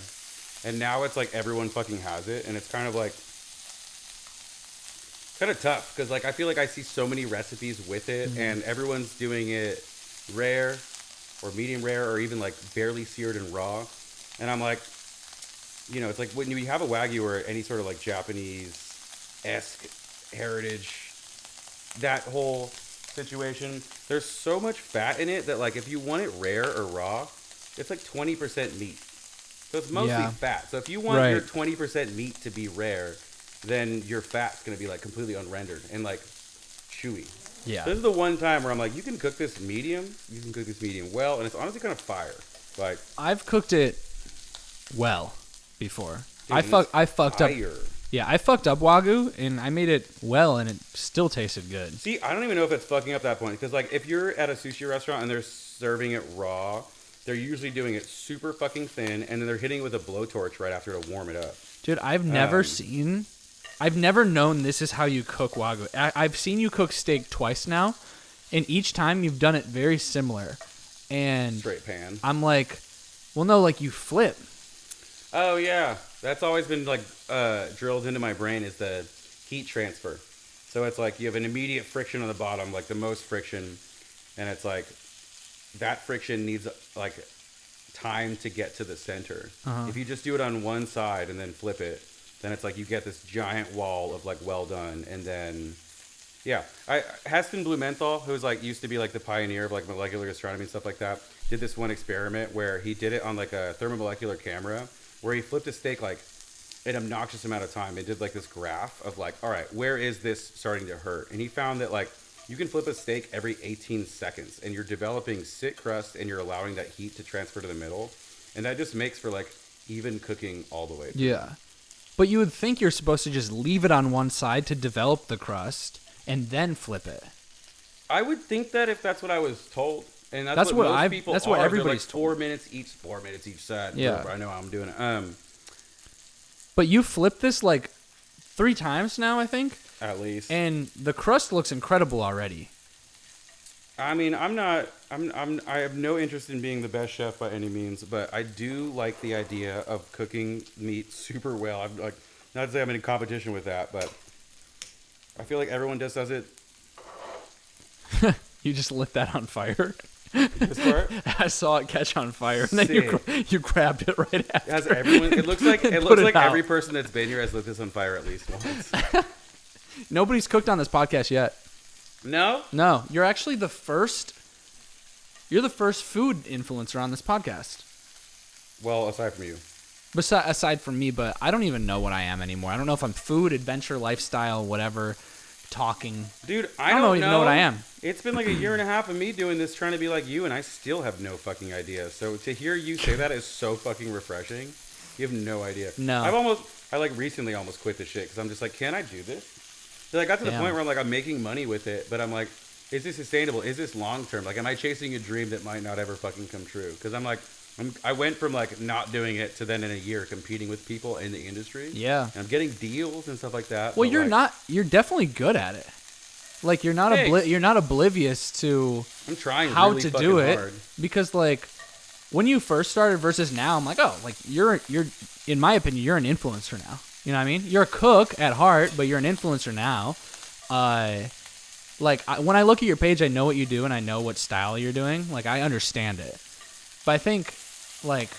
And now it's like everyone fucking has it, and it's kind of like tough because like I feel like I see so many recipes with it, and everyone's doing it rare or medium rare or even like barely seared and raw. And I'm like, you know, it's like when you have a Wagyu or any sort of like Japanese-esque heritage, that whole situation, there's so much fat in it that like if you want it rare or raw, it's like 20% meat. So it's mostly fat. So if you want your 20% meat to be rare, then your fat's going to be like completely unrendered and like chewy. Yeah. This is the one time where I'm like, you can cook this medium, you can cook this medium well, and it's honestly kind of fire. Like I've cooked it well before. dude, I fucked up. fire. Yeah, I fucked up Wagyu and I made it well and it still tasted good. See, I don't even know if it's fucking up that point because like if you're at a sushi restaurant and they're serving it raw, they're usually doing it super fucking thin, and then they're hitting it with a blowtorch right after to warm it up. Dude, I've never known this is how you cook Wagyu. I've seen you cook steak twice now, and each time you've done it very similar. And Straight pan. I'm like, well, no, like you flip. Oh yeah, that's always been like drilled into my brain is the heat transfer. So it's like you have an immediate friction on the bottom, like the most friction, and it's like that friction needs like time to get to the center. If you just do it on one side and then flip it, then it's like you get this giant wall of like well done, and then Heston Blumenthal, who's like used to be like the pioneer of like molecular astronomy and stuff like that, did this one experiment where he did it on like a thermomolecular camera where he flipped a steak like an obnoxious amount of time and did like this graph of like, all right, where is this starting to hurt? And he found that like you can flip a steak every 18 seconds and you're developing sit crust and you're allowing that heat to transfer to the middle, and that just makes for like even cooking all the way through. Yeah. But you would think you're supposed to just leave it on one side to develop the crust and then flip it. I would think that if that's what I was told, and that's what most people that's what are. everybody's They're like 4 minutes each side. Yeah. I know how I'm doing it. But you flipped this like 3 times now, I think, At least. and the crust looks incredible already. I mean, I have no interest in being the best chef by any means, but I do like the idea of cooking meat super well. I'm like, not to say I'm in competition with that, but I feel like everyone just does it You just lit that on fire. This part? I saw it catch on fire, and then you grabbed it right after. It looks like every person that's been here has lit this on fire at least once. Nobody's cooked on this podcast yet. No? No, you're actually the first. You're the first food influencer on this podcast. Well, aside from you. Aside from me, but I don't even know what I am anymore. I don't know if I'm food, adventure, lifestyle, whatever, talking. Dude, I don't even know what I am. It's been like a year and a half of me doing this, trying to be like you, and I still have no fucking idea. So to hear you say that is so fucking refreshing. You have no idea. No. I like recently almost quit the shit because I'm just like, can I do this? So I got to the point where I'm like, I'm making money with it, but I'm like, is this sustainable? Is this long term? Like, am I chasing a dream that might not ever fucking come true? Because I'm like, I went from like not doing it to then in a year competing with people in the industry. Yeah. And I'm getting deals and stuff like that. Well, you're definitely good at it. Like you're not you're not oblivious to I'm trying how really to fucking do it hard. because like when you first started versus now, I'm like, oh, like you're in my opinion, you're an influencer now. You know what I mean? You're a cook at heart, but you're an influencer now. When I look at your page, I know what you do and I know what style you're doing. Like I understand it. But I think like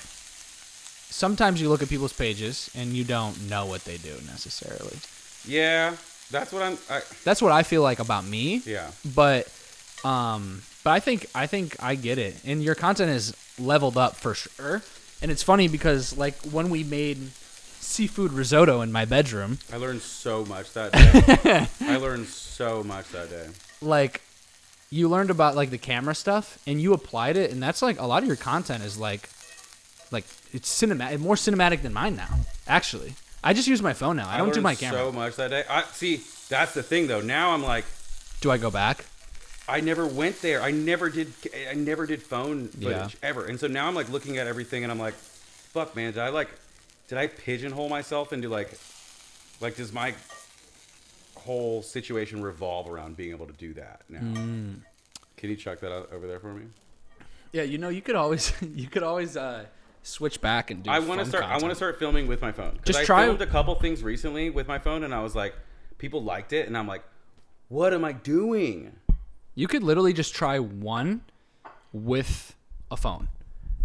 sometimes you look at people's pages and you don't know what they do necessarily. Yeah, that's what that's what I feel like about me. Yeah. But I think I get it. And your content is leveled up for sure. And it's funny because like when we made seafood risotto in my bedroom, I learned so much that day. Like you learned about like the camera stuff and you applied it, and that's like a lot of your content is like it's cinematic, more cinematic than mine now. Actually, I just use my phone now. I don't do my camera. So much that day. See, that's the thing though. Now I'm like, do I go back? I never went there. I never did phone footage ever. And so now I'm like looking at everything and I'm like, fuck man, did I pigeonhole myself into like does my whole situation revolve around being able to do that now? Can you chuck that out over there for me? Yeah, you could always switch back and do. I want to start filming with my phone. Just I filmed a couple things recently with my phone, and I was like, people liked it, and I'm like, what am I doing? You could literally just try one with a phone.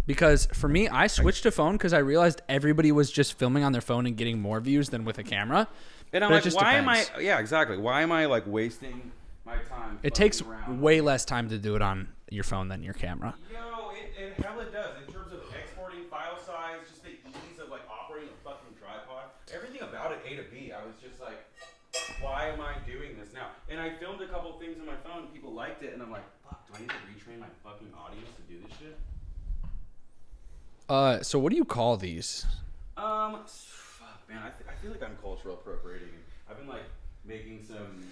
Because for me, I switched to phone because I realized everybody was just filming on their phone and getting more views than with a camera. And I'm like, why am I? Yeah, exactly. Why am I like wasting my time? It takes way less time to do it on your phone than your camera. Yo, it hella does. In terms of exporting file size, just the ease of like operating a fucking tripod, everything about it A to B. I was just like, why am I doing this now? And I filmed a couple things on my phone. People liked it, and I'm like, fuck, do I need to retrain my fucking audience to do this shit? So what do you call these? Fuck, man, I feel like I'm cultural appropriating. I've been like making some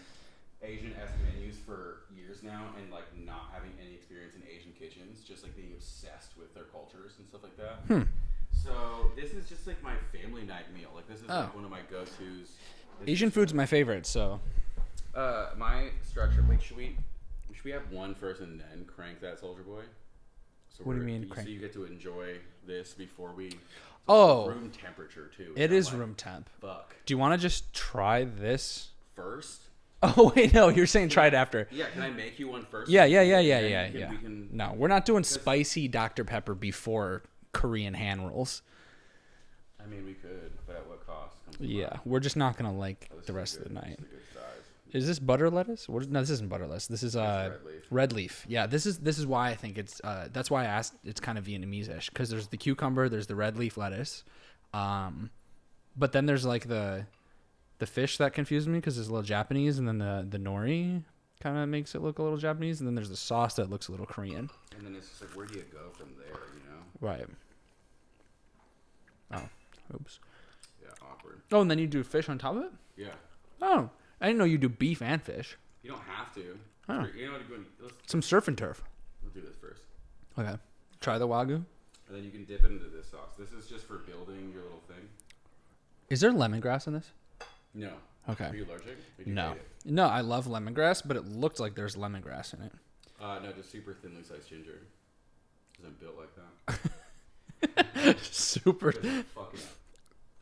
Asian-esque menus for years now, and like not having any experience in Asian kitchens, just like being obsessed with their cultures and stuff like that. So this is just like my family night meal. Like this is like one of my go-tos. Asian food's my favorite, so. My structure. Wait, should we have one first and then crank that Soldier Boy? So what do you mean? So you get to enjoy this before we. Room temperature too. It is room temp. Fuck. Do you want to just try this first? Oh wait, no, you're saying try it after. Yeah, can I make you one first? Yeah. We No, we're not doing spicy Dr. Pepper before Korean hand rolls. I mean, we could, but at what cost? We're just not gonna like the rest of the night. Is this butter lettuce? No, this isn't butter lettuce. This is red leaf. Yeah, this is why I think it's that's why I asked. It's kind of Vietnamese-ish because there's the cucumber, there's the red leaf lettuce, but then there's like the fish that confused me because it's a little Japanese, and then the nori kind of makes it look a little Japanese, and then there's the sauce that looks a little Korean. And then it's just like, where do you go from there? You know? Right. Oh, oops. Yeah, awkward. Oh, and then you do fish on top of it? Yeah. Oh, I didn't know you do beef and fish. You don't have to. Oh. You know what? Some surf and turf. We'll do this first. Okay. Try the wagyu. And then you can dip it into this sauce. This is just for building your little thing. Is there lemongrass in this? No. Okay. Are you allergic? Or do you No. hate it? No, I love lemongrass, but it looked like there's lemongrass in it. No, just super thinly sliced ginger. Because I'm built like that. Super. Fucking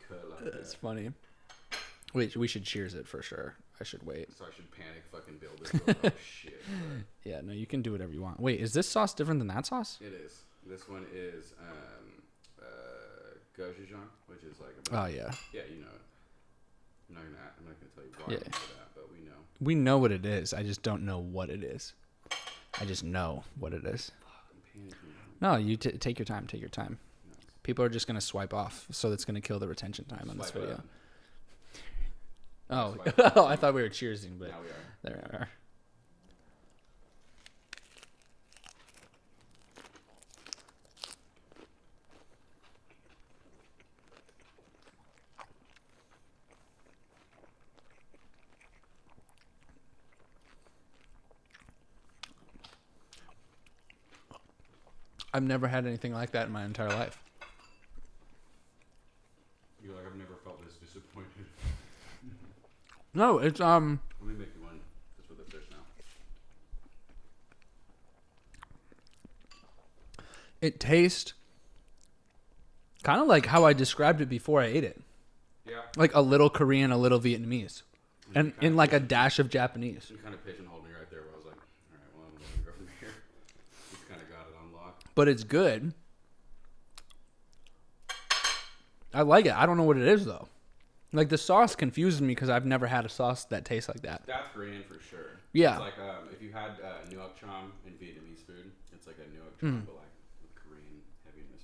cut like That's that. funny. Wait, we should cheers it for sure. I should wait. So I should panic fucking build this. Oh shit. Yeah, no, you can do whatever you want. Wait, is this sauce different than that sauce? It is. This one is gochujang, which is like. Oh yeah. Yeah, you know it. I'm not gonna tell you why Yeah. we know that, but we know. We know what it is. I just don't know what it is. I just know what it is. I'm panicking. No, you take your time. Take your time. No, People are just gonna swipe off, so that's gonna kill the retention time on this swipe video. up. Oh, Swipe I thought we were cheersing, but Now we are. there we are. I've never had anything like that in my entire life. You're like, I've never felt this disappointed. No, it's Let me make you one just with the fish now. it tastes kind of like how I described it before I ate it. Yeah. Like a little Korean, a little Vietnamese, and kinda in like a dash of Japanese. You kind of pigeonholed me right there where I was like, all right, well, I'm going to go from here. Just kind of got it unlocked. But it's good. I like it. I don't know what it is though. Like the sauce confuses me because I've never had a sauce that tastes like that. That's Korean for sure. Yeah. It's like if you had nuoc cham in Vietnamese food, it's like a nuoc cham, but like with Korean heaviness.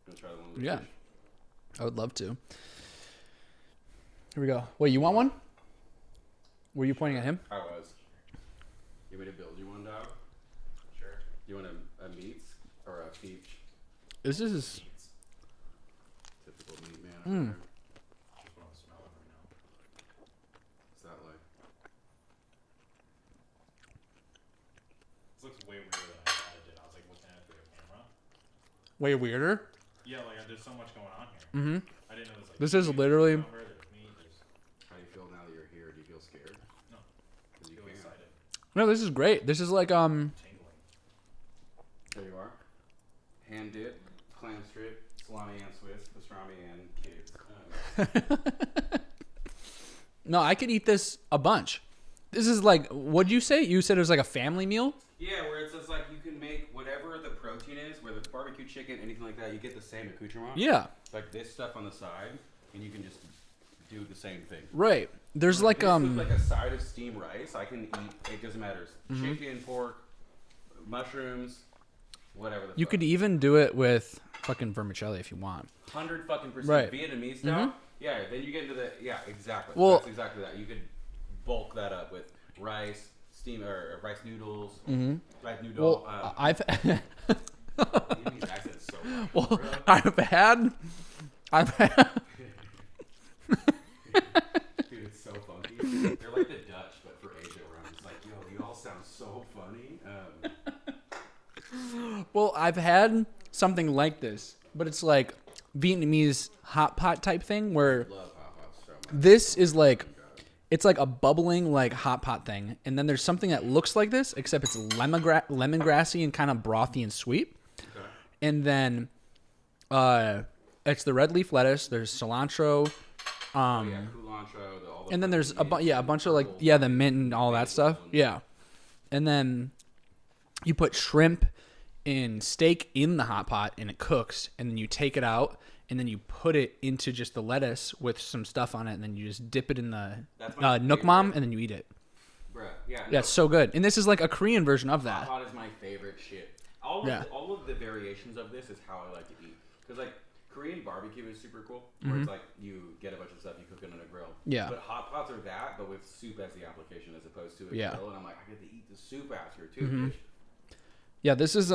You want to try the one with the Yeah. fish? I would love to. Here we go. Wait, you want one? Were you pointing at him? I was. You want me to build you one, dog? Sure. You want a meats or a peach? This is Typical meat man. Over there. Just want to smell it right now. What's that like? This looks way weirder than I thought it did. I was like looking at it through the camera. way weirder. Yeah, like there's so much going on here. Mm-hmm. I didn't know there's like. This is meat, literally- cucumber, there's meat, there's How do you feel now that you're here? Do you feel scared? No. 'Cause you feel can't. excited, No, this is great. This is like tingling. There you are. Hand dip, clam strip, salami and Swiss, pastrami and kids. No, I could eat this a bunch. This is like, what'd you say? You said it was like a family meal? Yeah, where it's just like you can make whatever the protein is, whether it's barbecue chicken, anything like that, you get the same accoutrement. Yeah. Like this stuff on the side, and you can just do the same thing. Right. There's like This with like a side of steamed rice. I can eat. It doesn't matter. Chicken, pork, mushrooms, whatever. you could even do it with fucking vermicelli if you want. 100 fucking % Right. Vietnamese style. Yeah, then you get into the exactly. Well- That's exactly that. You could bulk that up with rice, steam or rice noodles, rice noodle. Well, I've Vietnamese accent's so funny, well, bro. I've had Dude, it's so funky. They're like the Dutch, but for Asia, where I'm just like, yo, you all sound so funny. well, I've had something like this, but it's like Vietnamese hot pot type thing where Love hot pot so much. this is like it's like a bubbling like hot pot thing, and then there's something that looks like this except it's lemongrassy and kind of brothy and sweet. Okay. And then it's the red leaf lettuce. There's cilantro, Yeah, culantro, all the and then there's a mints a and bunch of like purple the mint and all that stuff. basil. Yeah, and then you put shrimp and steak in the hot pot, and it cooks, and then you take it out, and then you put it into just the lettuce with some stuff on it, and then you just dip it in the That's my nook mom, favorite. and then you eat it. Bruh, yeah. Yeah, it's so good. And this is like a Korean version of Hot that. pot is my favorite shit. All of the variations of this is how I like to eat. Because like Korean barbecue is super cool, where it's like you get a bunch of stuff, you cook it on a grill. Yeah. But hot pots are that, but with soup as the application as opposed to a Yeah. grill. And I'm like, I get to eat the soup after too. Bitch. Yeah, this is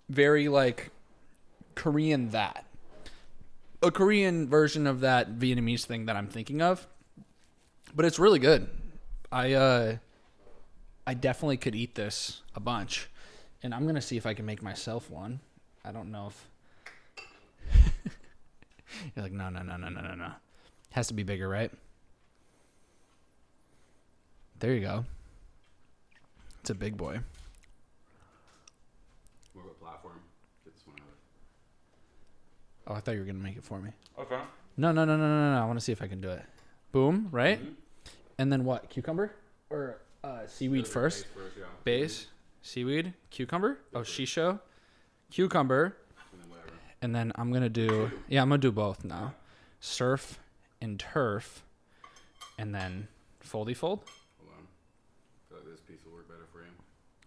very like Korean that. A Korean version of that Vietnamese thing that I'm thinking of. But it's really good. I definitely could eat this a bunch. And I'm going to see if I can make myself one. I don't know if You're like, no. Has to be bigger, right? There you go. It's a big boy. More of a platform. Get this one out. Oh, I thought you were going to make it for me. Okay. No. I want to see if I can do it. Boom, right? Mhm. And then what? Cucumber or seaweed first? Base, seaweed, cucumber. Oh, shisho, cucumber, And then whatever. and then I'm gonna do. Yeah, I'm gonna do both now. Surf and turf, and then foldy fold. Hold on. I feel like this piece will work better for you.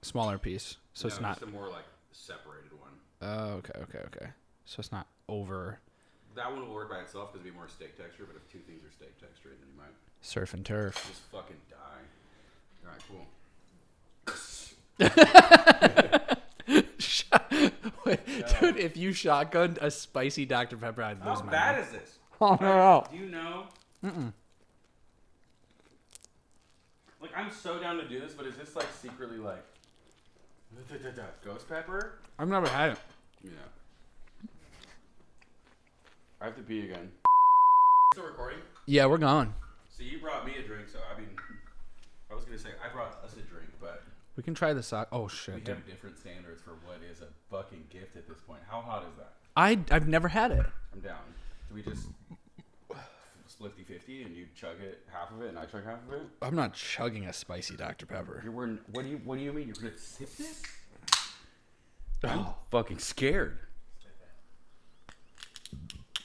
Smaller piece, so it's not. Just a more like separated one. Oh, okay. So it's not over. That one will work by itself because it'll be more steak texture. But if two things are steak texture, then you might Surf and turf. just fucking die. All right, cool. Wait, dude, if you shotgunned a spicy Dr. Pepper, I'd lose How my bad mind. is this? Oh, no. Do you know? Like, I'm so down to do this, but is this like secretly like ghost pepper? I've never had it. Yeah. I have to pee again. Still recording? Yeah, we're going. So you brought me a drink, so I mean, I was gonna say I brought us a drink, but We can try the sock. Oh, we shit, dude. have different standards for what is a fucking gift at this point. How hot is that? I've never had it. I'm down. Do we just split 50-50 and you chug it, half of it, and I chug half of it? I'm not chugging a spicy Dr. Pepper. What do you mean? You're gonna sip this? I'm fucking scared.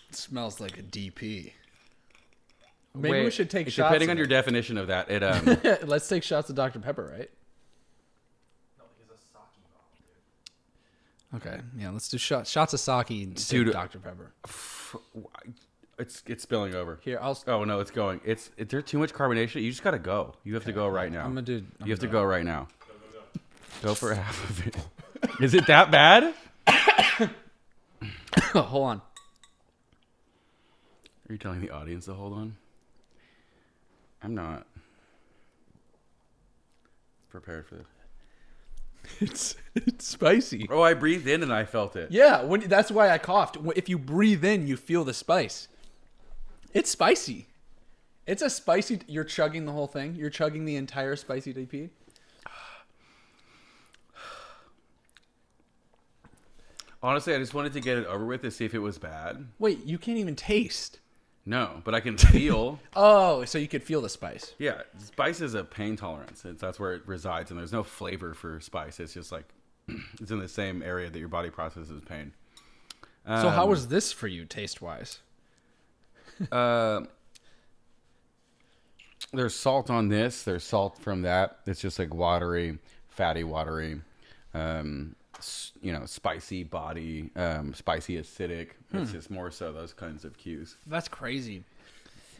It smells like a DP. Maybe we should take shots. Depending on of your it. definition of that, it Let's take shots of Dr. Pepper, right? No, he's a sake bottle, dude. Okay, yeah, let's do shots of sake instead Dude, of Dr. Pepper. it's spilling over. Here, I'll. Oh no, it's going. There's too much carbonation. You just gotta go. You have to go right now. I'm gonna do. You have to go right now. Go for half of it. Is it that bad? Hold on. Are you telling the audience to hold on? I'm not prepared for this. It's spicy. Oh, I breathed in and I felt it. Yeah, that's why I coughed. If you breathe in, you feel the spice. It's spicy. It's a spicy. You're chugging the whole thing. You're chugging the entire spicy DP. Honestly, I just wanted to get it over with to see if it was bad. Wait, you can't even taste. No, but I can feel. Oh, so you could feel the spice. Yeah, spice is a pain tolerance. That's where it resides, and there's no flavor for spice. It's just like it's in the same area that your body processes pain. So how was this for you, taste wise? There's salt on this. There's salt from that. It's just like watery, fatty, watery. Spicy body, spicy acidic. It's just more so those kinds of cues That's crazy.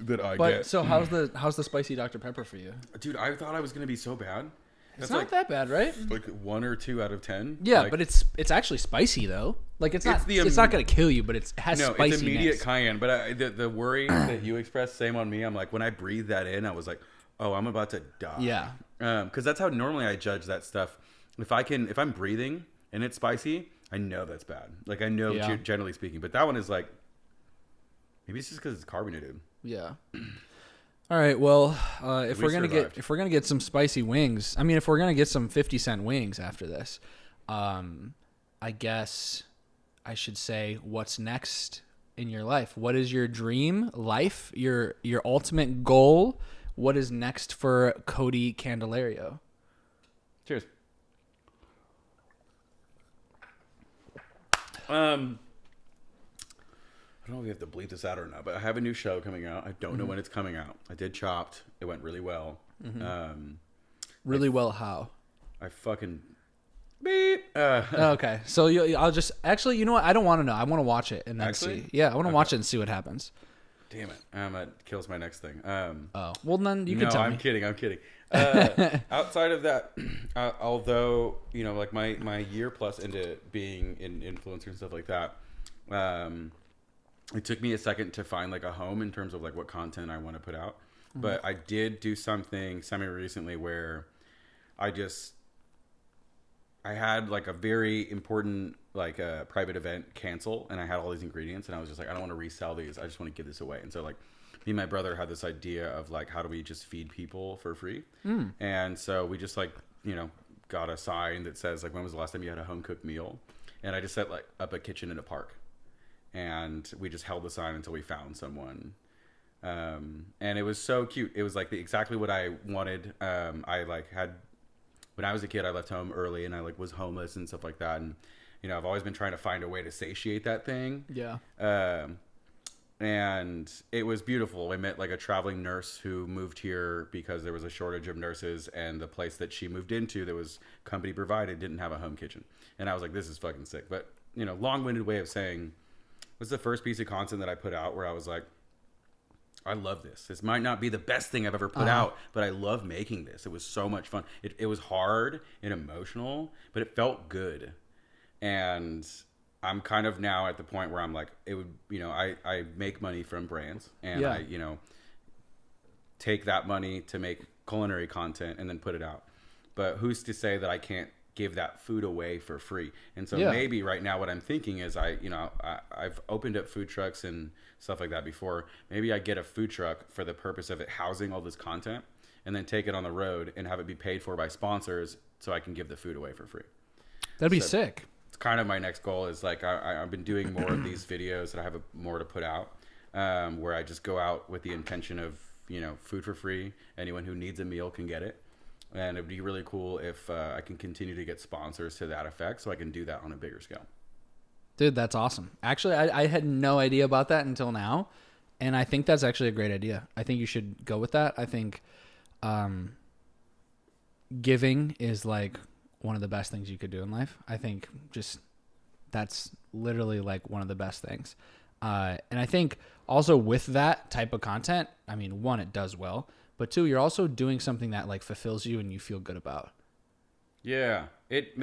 that I But get. so how's the spicy Dr. Pepper for you? Dude, I thought I was gonna be so bad. It's That's not like that bad, right? 1 or 2 out of 10. Yeah, Like, but it's actually spicy though. Like it's not It's not gonna kill you, but it has no, spiciness. it's immediate cayenne. But the worry that you expressed, same on me. I'm like, when I breathed that in, I was like, oh, I'm about to die. Yeah. Because that's how normally I judge that stuff. If I'm breathing and it's spicy, I know that's bad. Like I know, Yeah. generally speaking. But that one is like, maybe it's just because it's carbonated. Yeah. All right. Well, if We we're gonna survived. get some spicy wings, I mean, if we're gonna get some 50-cent wings after this, I guess I should say, what's next in your life? What is your dream life? Your ultimate goal? What is next for Cody Candelario? Cheers. I don't know if we have to bleep this out or not, but I have a new show coming out. I don't know when it's coming out. I did Chopped. It went really well. Really well, how? I fucking beep. Okay, so I'll just actually, you know what? I don't want to know. I want to watch it and then Actually? see. Yeah, I want to watch it and see what happens. Damn it. That kills my next thing. Oh, well then you can No, tell I'm me. kidding. I'm kidding. Outside of that, although like my year plus into being an influencer and stuff like that, it took me a second to find like a home in terms of like what content I want to put out. But I did do something semi recently where I had like a very important like private event cancel, and I had all these ingredients, and I was just like, I don't want to resell these. I just want to give this away. And so like me and my brother had this idea of like, how do we just feed people for free? And so we just like, got a sign that says like, when was the last time you had a home cooked meal? And I just set like up a kitchen in a park, and we just held the sign until we found someone And it was so cute. It was like exactly what I wanted. I like had when I was a kid, I left home early and I like was homeless and stuff like that. And you know, I've always been trying to find a way to satiate that thing. Yeah. And it was beautiful. I met like a traveling nurse who moved here because there was a shortage of nurses, and the place that she moved into that was company provided didn't have a home kitchen. And I was like, this is fucking sick. But you know, long-winded way of saying, it was the first piece of content that I put out where I was like, I love this. This might not be the best thing I've ever put out, but I love making this. It was so much fun. It was hard and emotional, but it felt good. And I'm kind of now at the point where I'm like, it would, you know, I make money from brands, and I, you know, take that money to make culinary content and then put it out. But who's to say that I can't give that food away for free? And so maybe right now what I'm thinking is I've opened up food trucks and stuff like that before. Maybe I get a food truck for the purpose of it housing all this content, and then take it on the road and have it be paid for by sponsors so I can give the food away for free. That'd be sick. It's kind of my next goal is like I've been doing more of these videos that I have more to put out, where I just go out with the intention of, you know, food for free. Anyone who needs a meal can get it. And it'd be really cool if I can continue to get sponsors to that effect so I can do that on a bigger scale. Dude, that's awesome. Actually, I had no idea about that until now. And I think that's actually a great idea. I think you should go with that. I think giving is like one of the best things you could do in life. I think just that's literally like one of the best things. And I think also with that type of content, I mean, one, it does well, but two, you're also doing something that like fulfills you and you feel good about. Yeah, it's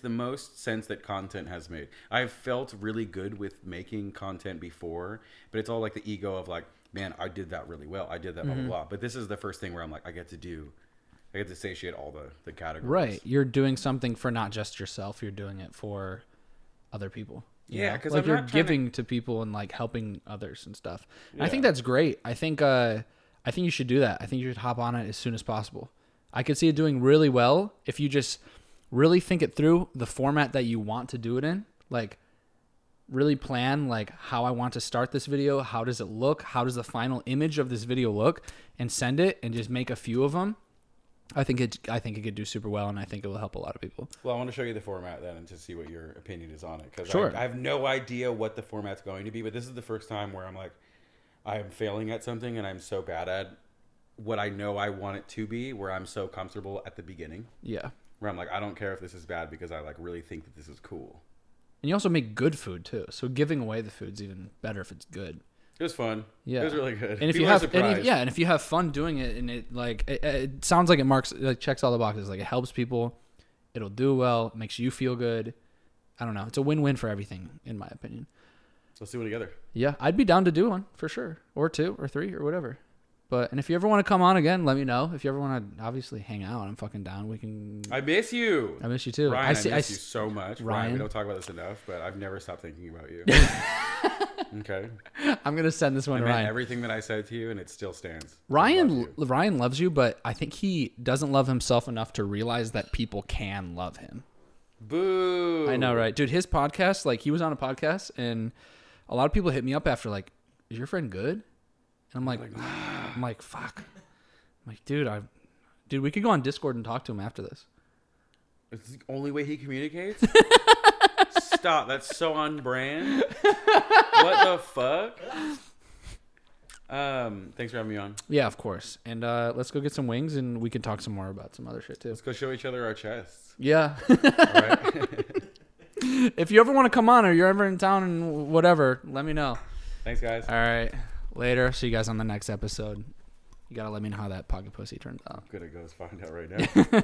the most sense that content has made. I've felt really good with making content before, but it's all like the ego of like, man, I did that really well. I did that blah, blah, blah. But this is the first thing where I'm like, I get to satiate all the categories. Right. You're doing something for not just yourself. You're doing it for other people. Yeah, because like you're giving to people and like helping others and stuff. And I think that's great. I think you should do that. I think you should hop on it as soon as possible. I could see it doing really well if you just really think it through, the format that you want to do it in. Like really plan like how I want to start this video. How does it look? How does the final image of this video look? And send it and just make a few of them. I think it could do super well, and I think it will help a lot of people. Well, I want to show you the format then and to see what your opinion is on it. Because sure. I have no idea what the format's going to be, but this is the first time where I'm like, I am failing at something and I'm so bad at what I know I want it to be, where I'm so comfortable at the beginning. Yeah. Where I'm like, I don't care if this is bad because I like really think that this is cool. And you also make good food too. So giving away the food's even better if it's good. It was fun. Yeah. It was really good. And if you have, and if you have fun doing it, and it like it sounds like it checks all the boxes. Like it helps people, it'll do well, it makes you feel good. I don't know. It's a win-win for everything, in my opinion. Let's do it together. Yeah, I'd be down to do one for sure, or 2 or 3 or whatever. And if you ever want to come on again, let me know. If you ever want to obviously hang out, I'm fucking down. We can. I miss you. I miss you too. Ryan, I miss you so much. Ryan, we don't talk about this enough, but I've never stopped thinking about you. Okay. I'm gonna send this one to Ryan. Everything that I said to you, and it still stands. Ryan loves you, but I think he doesn't love himself enough to realize that people can love him. Boo. I know, right, dude? His podcast, like he was on a podcast, and a lot of people hit me up after, like, "Is your friend good?" And I'm like, fuck. I'm like, dude, we could go on Discord and talk to him after this. It's the only way he communicates? Stop. That's so on brand. What the fuck? Thanks for having me on. Yeah, of course. And let's go get some wings and we can talk some more about some other shit too. Let's go show each other our chests. Yeah. All right. If you ever want to come on or you're ever in town and whatever, let me know. Thanks, guys. All right. Later. See you guys on the next episode. You got to let me know how that pocket pussy turns out. I'm going to go find out right now.